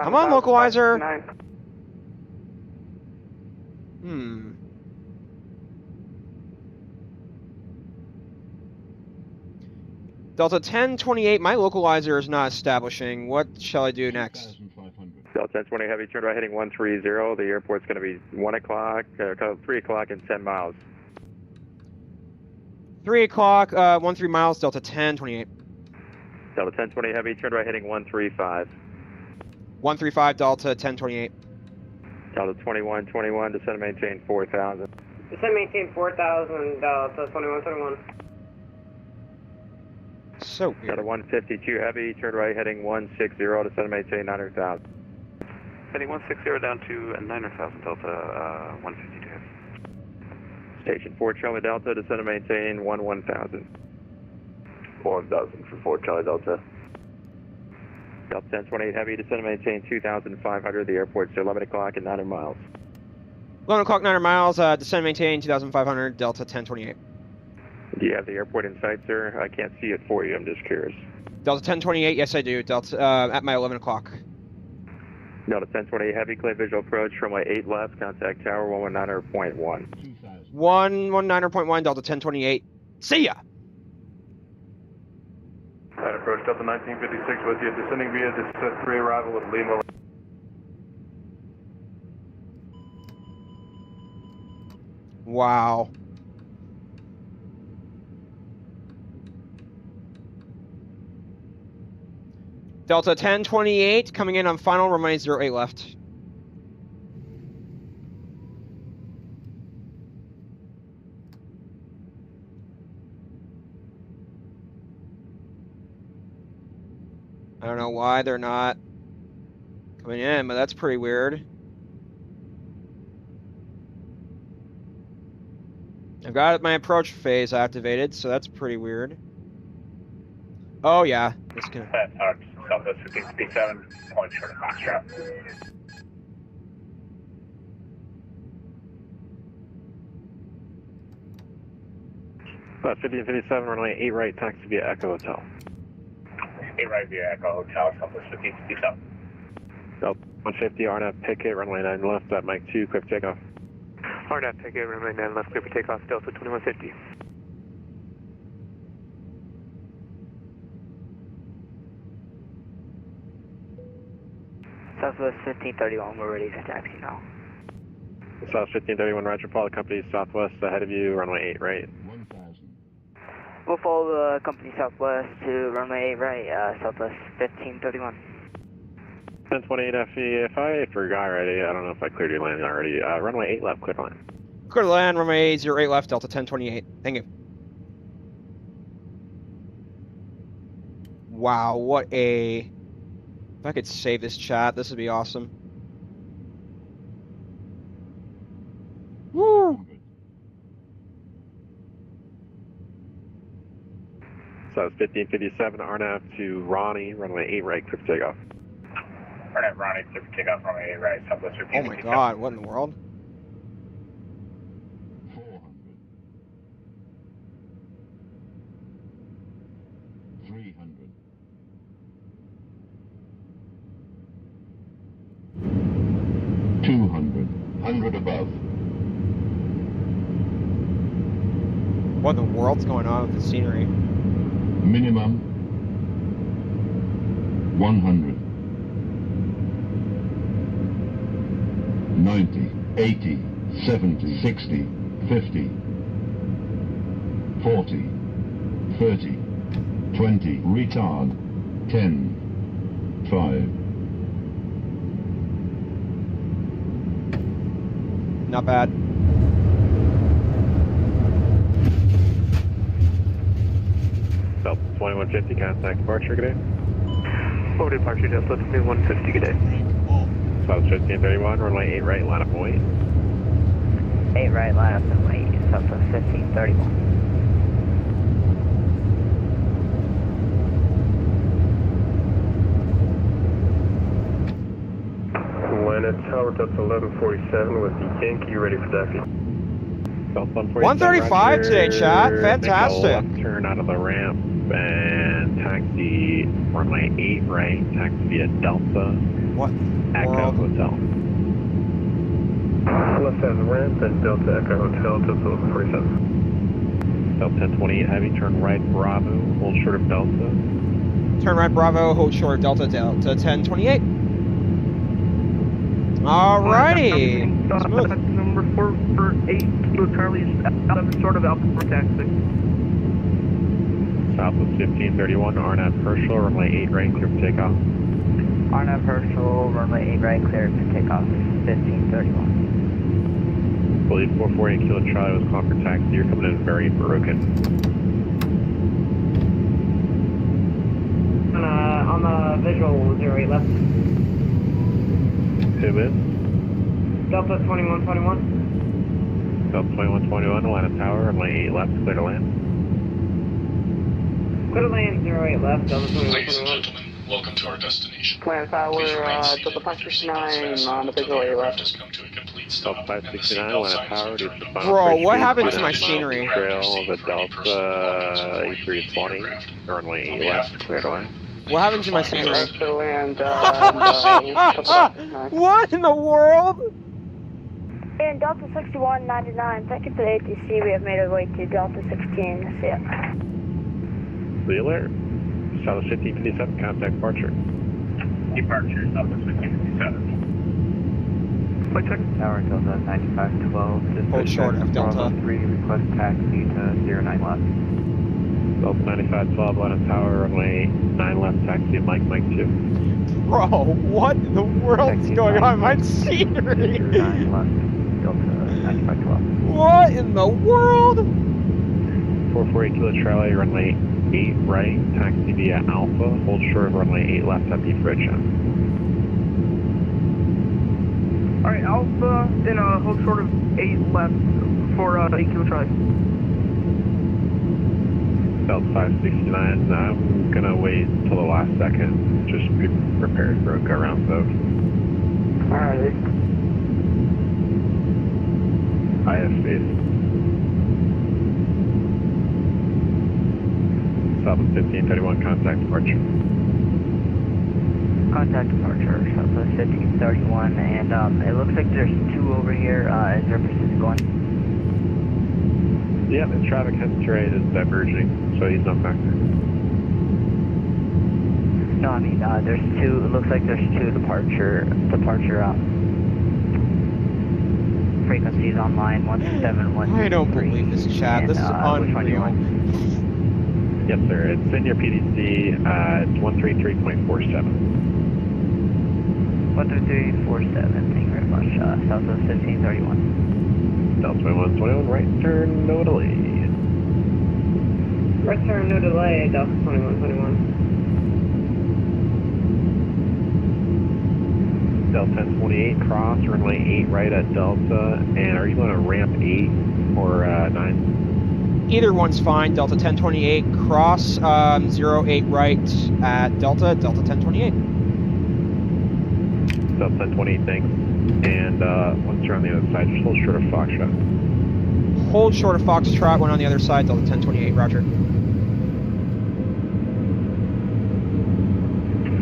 Come on, localizer! Delta 1028, my localizer is not establishing. What shall I do next? Delta 1020 Heavy, turn right heading 130. The airport's going to be 1 o'clock, 3 o'clock and 10 miles. 3 o'clock, 13 miles, Delta 1028. Delta 1020 Heavy, turn right heading 135. 135, Delta 1028. Delta 2121, descend and maintain 4,000. Descend and maintain 4,000, Delta 2121. So weird. Delta 152 Heavy, turn right heading 160, descend and maintain 900,000. Heading 160 down to 900,000, Delta 152 Heavy. Station 4 Charlie Delta, descend and maintain 11,000. 1,000 for 4 Charlie Delta. Delta 1028 Heavy, descend and maintain 2,500. The airport's 11 o'clock and 900 miles. 11 o'clock, 900 miles, descend and maintain 2,500, Delta 1028. Do you have the airport in sight, sir? I can't see it for you, I'm just curious. Delta 1028, yes I do, Delta, at my 11 o'clock. Delta 1028 Heavy, clear visual approach, runway 8 left, contact tower 119.1. 119.1, Delta 1028. See ya! Alright, approach Delta 1956 with you, descending via descent 3 arrival with Lima. Wow. Delta 1028 coming in on final, runway 08 left. I don't know why they're not coming in, but that's pretty weird. I've got my approach phase activated, so that's pretty weird. Oh yeah, it's gonna. Southwest 1557, point short of Foxtrot. 1557, runway 8 right, taxi via Echo Hotel. 8 right via Echo Hotel, Southwest 1557. Delta 150, RNAV picket, runway 9 left, at Mike 2, clear for takeoff. RNAV picket, runway 9 left, clear for takeoff, Delta 2150. Southwest 1531, we're ready for taxi now. South 1531, Roger, follow the company Southwest ahead of you, runway 8 right. 1,000. We'll follow the company Southwest to runway 8 right, Southwest 1531. 1028 FE, if I forgot already, I don't know if I cleared your landing already, runway 8 left, clear to land. Clear to land, runway 08 left, Delta 1028. Thank you. Wow, what a... If I could save this chat, this would be awesome. Woo! So it's 1557, RNAV to Ronnie, runway 8 right, clear for takeoff. RNAV Ronnie, clear for takeoff, runway 8 right, Southwest 1557. Oh my god, what in the world? 400. 300. 200. 100 above. What in the world's going on with the scenery? Minimum 100. 90, 80, 70, 60, 50, 40, 30, 20, retard, 10, 5. Not bad. Delta 2150, contact departure, good day. Full departure, Delta 2150, good day. South 1531, runway 8 right, line up and wait. 8 right, line up and wait. Southwest 1531. Atlanta Tower, Delta 1147 with the Yankee, ready for taxi. Delta 135 today, chat. Fantastic. Make a left turn out of the ramp and taxi runway 8 right, taxi via Delta. What? Echo Hotel. Left side of the ramp and Delta Echo Hotel, Delta 1147. Delta 1028 heavy, turn right Bravo, hold short of Delta. Turn right Bravo, hold short of Delta, Delta 1028. Alrighty. Smooth. Number 448, Kilo Charlie's out of sort of Alpha taxi. Southwest 1531, RNAV Herschel, runway 8 right, clear for takeoff. RNAV Herschel, runway 8 right, clear for takeoff, 1531. Believe 448 Kilo Charlie was called for taxi, you're coming in very broken. On the visual 08 left. Who is? Delta 2121. Delta 2121, Atlanta Tower, runway 8 left, clear to land. Clear to land 08 left, Delta 2121. Ladies and gentlemen, welcome to our destination. Atlanta Tower, Delta 569 on the visual 8 left. Has come to a complete Delta stop. 569, Atlanta Tower, reduce the final Bro, bridge what speed happened to the my scenery? Trail of the Delta A320, runway 8 left, clear to land. What happened to my scenery? To land, What in the world? In Delta 6199, thank you for the ATC. We have made our way to Delta 16. See ya. The alert. Southwest 1557, contact departure. Departure, Southwest 1557. Flight check. Tower Delta 9512. Hold short of Delta. 3, request taxi to 09 left. Delta 9512, Atlanta Tower, runway 9 left, taxi Mike 2. Bro, what in the world's going on in my scenery? 09 left, Delta 9512. What in the world? 448 Kilo Charlie, runway 8 right, taxi via Alpha, hold short of runway 8 left, happy bridge shot. Alright, Alpha, then hold short of 8 left for 8 Kilo Charlie. Delta 569, I'm gonna wait till the last second, just be prepared for a go around though. Alright. I have faith. Southwest 1531, contact departure. Contact departure, Southwest 1531, and it looks like there's 2 over here. Is there persist going? Yeah, the traffic history is diverging, so he's not back there. No, I mean, there's 2, it looks like there's 2 departure frequencies online, 171. I don't believe this chat, this is unreal. Yes sir, it's in your PDC, it's 133.47. 13347, thank you very much, Southwest 1531. Delta 2121, right turn, no delay. Right turn, no delay, Delta 2121. Delta 1028, cross, runway 8 right at Delta, and are you going to ramp 8 or 9? Either one's fine. Delta 1028, cross 08 right at Delta, Delta 1028. Delta 1028, thanks. And once you're on the other side, just hold short of Foxtrot. Hold short of Foxtrot, one on the other side, Delta 1028, roger.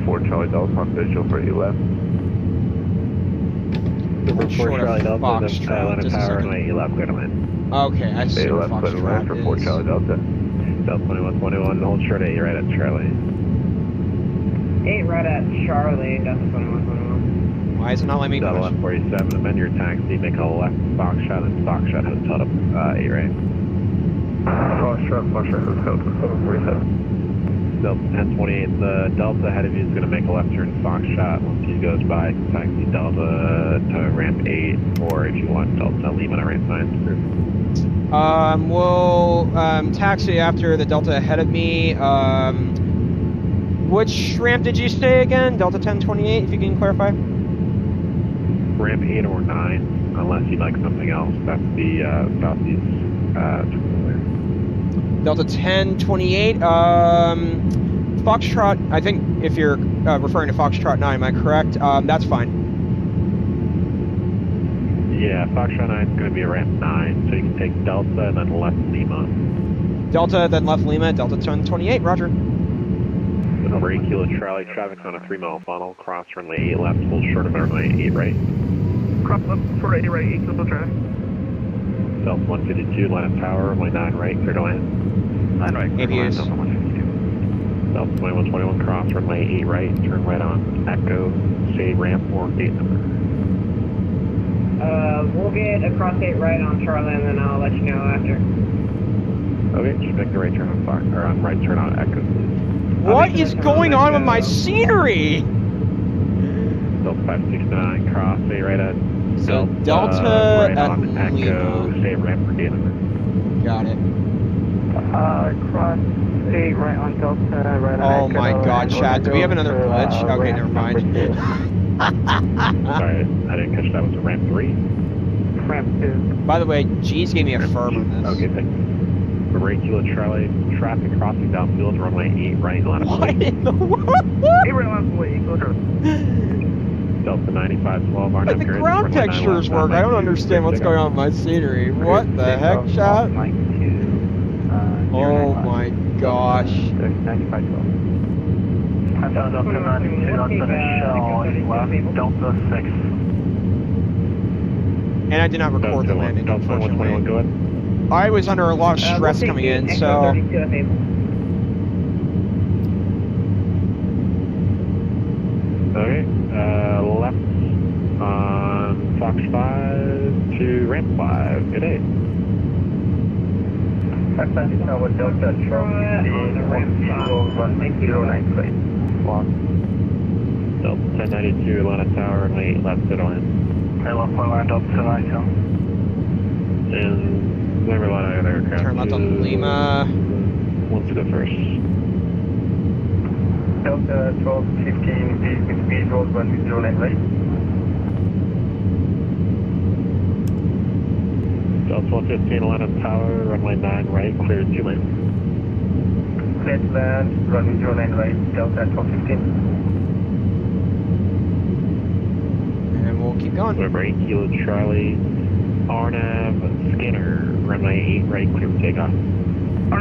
4 Charlie Delta on visual for you left. Hold short of Foxtrot, Atlanta just a Tower, second. runway 8 left, clear to land. Okay, I see what left, clear to land for 4 Foxtrot Charlie is. Delta. Delta 2121, hold short 8 right at Charlie. 8 right at Charlie, Delta 2121. Why is it not letting me Delta push? 147, amend your taxi, make a left Foxtrot and Foxtrot Hotel to 8 right. Foxtrot Hotel, 747. Delta 1028, the Delta ahead of you is going to make a left turn Foxtrot. Once he goes by, taxi Delta to ramp 8, or if you want Delta, leave on a ramp 9. We'll taxi after the Delta ahead of me. which ramp did you say again? Delta 1028, if you can clarify. Ramp 8 or 9, unless you'd like something else. That's the southeast Delta 1028, Foxtrot, I think if you're referring to Foxtrot 9, am I correct? That's fine. Yeah, Foxtrot 9 is going to be a ramp 9, so you can take Delta and then left Lima. Delta, then left Lima, Delta 1028, roger. Over 8 kilo Charlie, traffic's on a 3-mile funnel, cross runway 8 left, hold short of runway 8 right. Cross left, short 80 right, 8 kilo traffic. Delta 152, line of tower, runway 9 right, clear to land. 9 right, clear to land, ABUs. Delta 152. Delta 2121, cross runway 8 right, turn right on Echo, say ramp or gate number. We'll get across 8 right on Charlie, and then I'll let you know after. Okay, just make the right turn on Fox, or on right turn on Echo, please. What is going on with my scenery? Delta 569, cross, say right at So Delta right at on Echo, Lima. say ramp or gate number. Got it. Cross 8 right on Delta, right on Oh my god, Chad, do we have another glitch? Okay, never mind. Sorry, I didn't catch that. Was it ramp 3? Ramp 2. By the way, G's gave me a firm on this. Okay, thank you. Over 8 kilo Charlie, traffic crossing downfield, runway 8 right, line of What in the world? 8 right on the way, 8 kilo traffic. Delta 9512, RNAV The ground textures work. I don't understand what's going on with my scenery. What the heck, Chad? Oh my gosh. 9512. Delta 92, that's in a shell, left, Delta 6. And I did not record the landing, Delta 121, go ahead. I was under a lot of stress coming in, so... Okay, left on Fox 5 to ramp 5, good day. Delta Delta 1092, Atlanta Tower, runway 8 left, good on. I left my line, Delta 1092. And never let either aircraft. Turn left on Lima. Wants to go first. Delta 1215, with speed road 109 right. Delta 115, Atlanta Tower, runway 9 right, clear 2 lane. Clear to land, runway 09 right, Delta 1215. And we'll keep going. Over 8 kilo Charlie, RNAV Skinner, runway 8 right, clear for takeoff.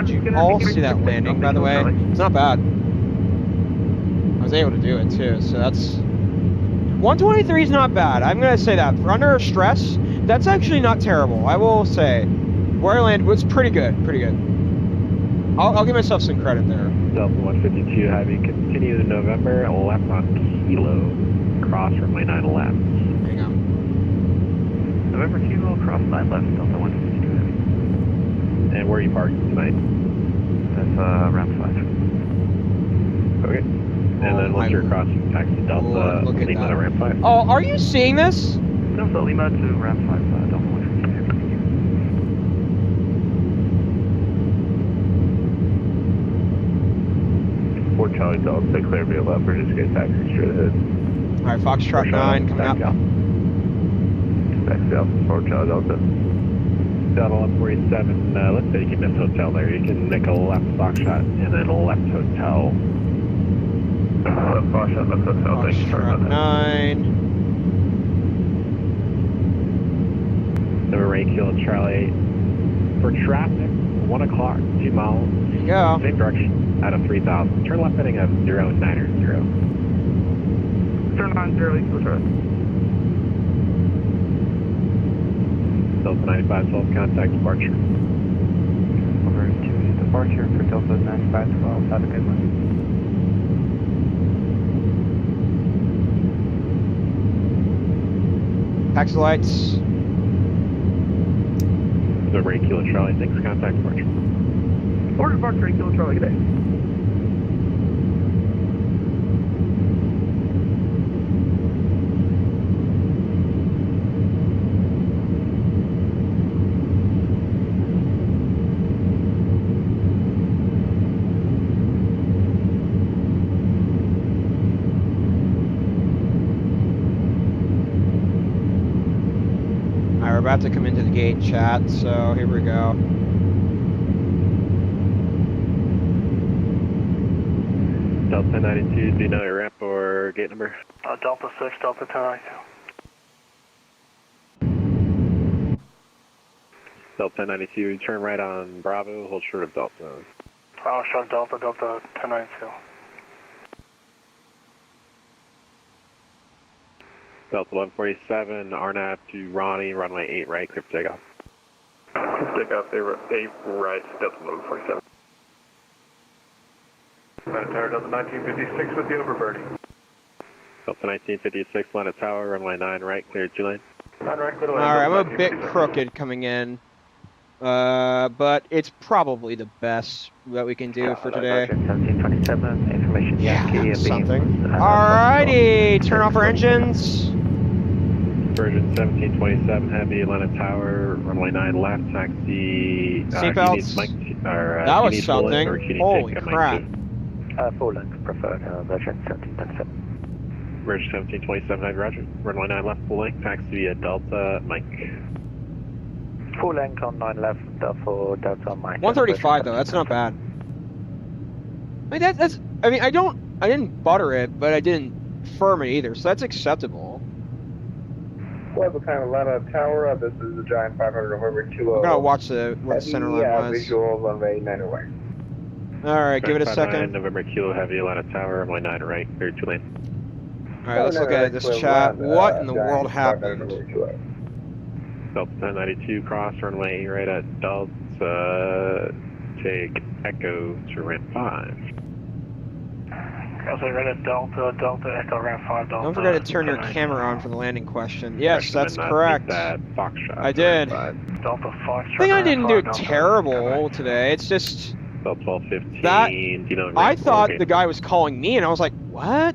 Did you all see that landing, by the way? It's not bad. I was able to do it too, so that's... 123 is not bad. I'm going to say that. For under stress, that's actually not terrible. I will say. Where I landed was pretty good. Pretty good. I'll give myself some credit there. Delta 152 Heavy, continue to November, left on Kilo, cross runway 9 left. Hang on. November Kilo, cross 9 left, Delta 152 Heavy. And where are you parked tonight? That's ramp 5. Okay. And then once you're across, you can taxi Delta Lima to ramp 5. Oh, are you seeing this? Delta Lima to ramp 5, Delta 152. Fort Charlie Delta, clear via left, we're just getting taxi straight ahead. Alright, Foxtrot 9 coming up. Taxi out, Fort Charlie Delta. Delta 147, let's say you can miss hotel there. You can make a left Foxtrot and then a left hotel. Left Foxtrot, left hotel, thank you, sorry about that. 9. Number 8 kilo Charlie. For traffic, 1 o'clock, 2 miles. There you go. Same direction, out of 3,000. Turn left heading of 090. Turn on 0, 8 kilo traffic. Delta 9512, contact departure. Over 2 departure for Delta 9512, have a good one. Taxi lights. Number 8 kilo Charlie, thanks, contact departure. Order departure 8 kilo Charlie, good day. about to come into the gate, chat, so here we go. Delta 92, do you know your ramp or gate number? Delta 6, Delta 1092. Delta 92, turn right on Bravo, hold short of Delta. Short Delta, Delta 1092. Delta 147, RNAV to Ronnie, runway 8 right, clear for takeoff. Takeoff, 8 right, Delta 147. Tower, Delta 1956 with you over birdie. Delta 1956, Atlanta Tower, runway 9 right, clear 2 lane. 9 right, clear to lane. Alright, I'm a bit crooked coming in. But it's probably the best that we can do for today. 1727, information Yeah, something. Alrighty, turn off our engines. Virgin 1727 Heavy, Atlanta Tower, runway 9 left, taxi. Seatbelts. That was something. Holy crap. Full length preferred, Virgin 1727. Virgin 1727 Heavy, roger. Runway 9 left, full length, taxi via Delta, Mike. Full length on 9 left for Delta Mike. 135 though, that's not bad. I mean, that's. I mean, I didn't butter it, but I didn't firm it either, so that's acceptable. Whatever kind of Atlanta Tower, this is the Giant 500 November 20. I'm gonna watch the center line was. Visual runway 9 away. Alright, give it a second. November Kilo Heavy, Atlanta Tower, runway 9 right, clear 2 lane. Alright, let's look at this chat. What in the world happened? Delta 1092, cross runway 8 right at Delta, take Echo to ramp 5. Right at Delta, Delta Echo ramp 5, Delta. Don't forget to turn your camera on for the landing question. Yes, that's correct. That Foxtrot, I did. Delta Foxtrot. I think I didn't do terrible today. It's just Delta 1215. that you know, I thought the guy was calling me, and I was like, "What?"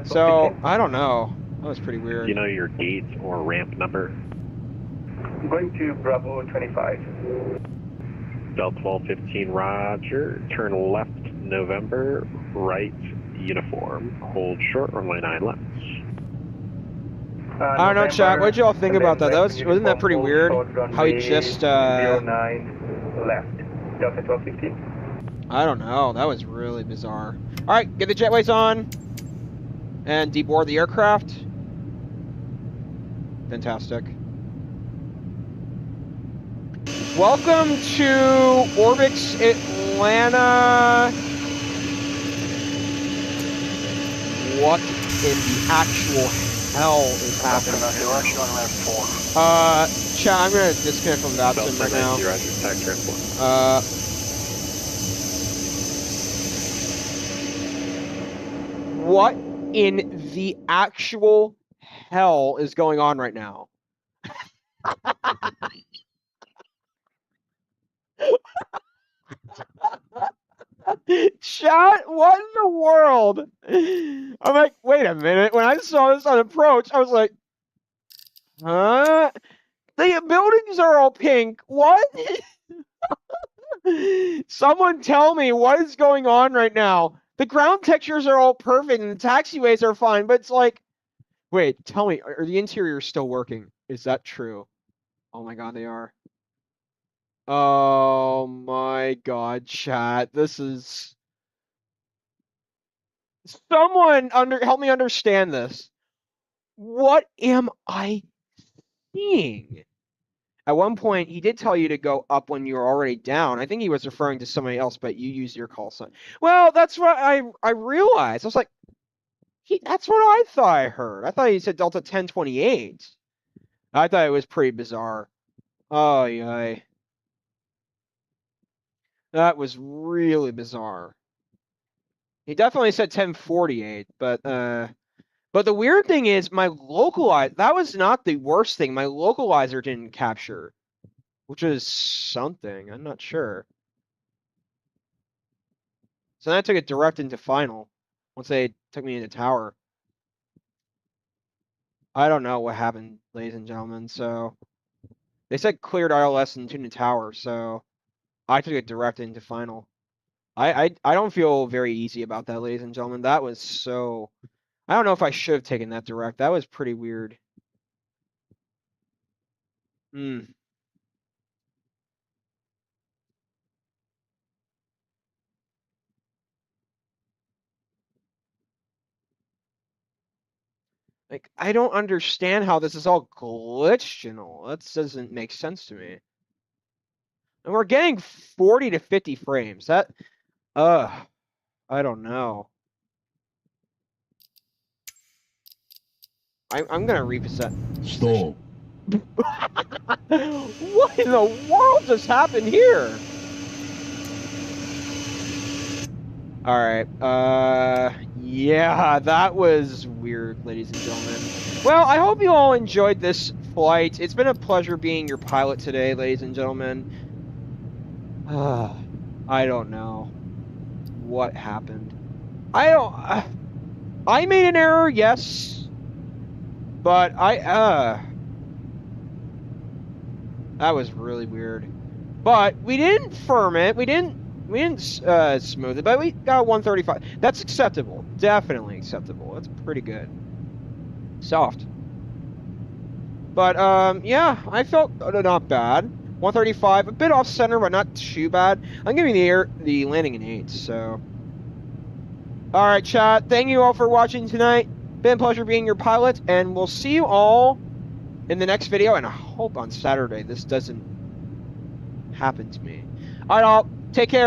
So I don't know. That was pretty weird. Do you know your gate or ramp number? I'm going to Bravo 25. Delta 1215, roger. Turn left, November, right, uniform. Hold short, runway 9 left. I don't know, chat. What did y'all think about that? Wasn't that pretty weird? How he just 09 left. Delta 1215. I don't know. That was really bizarre. All right, get the jetways on and deboard the aircraft. Fantastic. Welcome to Orbix Atlanta. What in the actual hell is happening? We're actually on ramp 4. Chat, I'm gonna disconnect from VATSIM right now. What in the actual hell is going on right now? Chat, what in the world? I'm like, wait a minute. When I saw this on approach, I was like, huh? The buildings are all pink. What? Someone tell me what is going on right now. The ground textures are all perfect and the taxiways are fine, but it's like, wait, tell me, are the interiors still working? Is that true? Oh my god, they are. Oh my god, chat. This is... Someone help me understand this. What am I seeing? At one point, he did tell you to go up when you were already down. I think he was referring to somebody else, but you used your call sign. Well, that's what I realized. I was like, that's what I thought I heard. I thought he said Delta 1028. I thought it was pretty bizarre. Oh, yay. That was really bizarre. He definitely said 1048, but the weird thing is my that was not the worst thing. My localizer didn't capture, which is something. I'm not sure. So then I took it direct into final once they took me into tower. I don't know what happened, ladies and gentlemen. So they said cleared ILS and tuned to tower, so I took it direct into final. I don't feel very easy about that, ladies and gentlemen. That was so... I don't know if I should have taken that direct. That was pretty weird. Hmm. Like, I don't understand how this is all glitched and all. That doesn't make sense to me. And we're getting 40 to 50 frames. That, I don't know. I'm gonna repossess. Stall. What in the world just happened here? All right. Yeah, that was weird, ladies and gentlemen. Well, I hope you all enjoyed this flight. It's been a pleasure being your pilot today, ladies and gentlemen. I don't know what happened. I made an error, yes, but that was really weird. But we didn't firm it. We didn't smooth it, but we got 135. That's acceptable. Definitely acceptable. That's pretty good. Soft. But yeah, I felt not bad. 135, a bit off center, but not too bad. I'm giving the landing an 8. So, all right, chat. Thank you all for watching tonight. Been a pleasure being your pilot, and we'll see you all in the next video. And I hope on Saturday this doesn't happen to me. All right, all. Take care.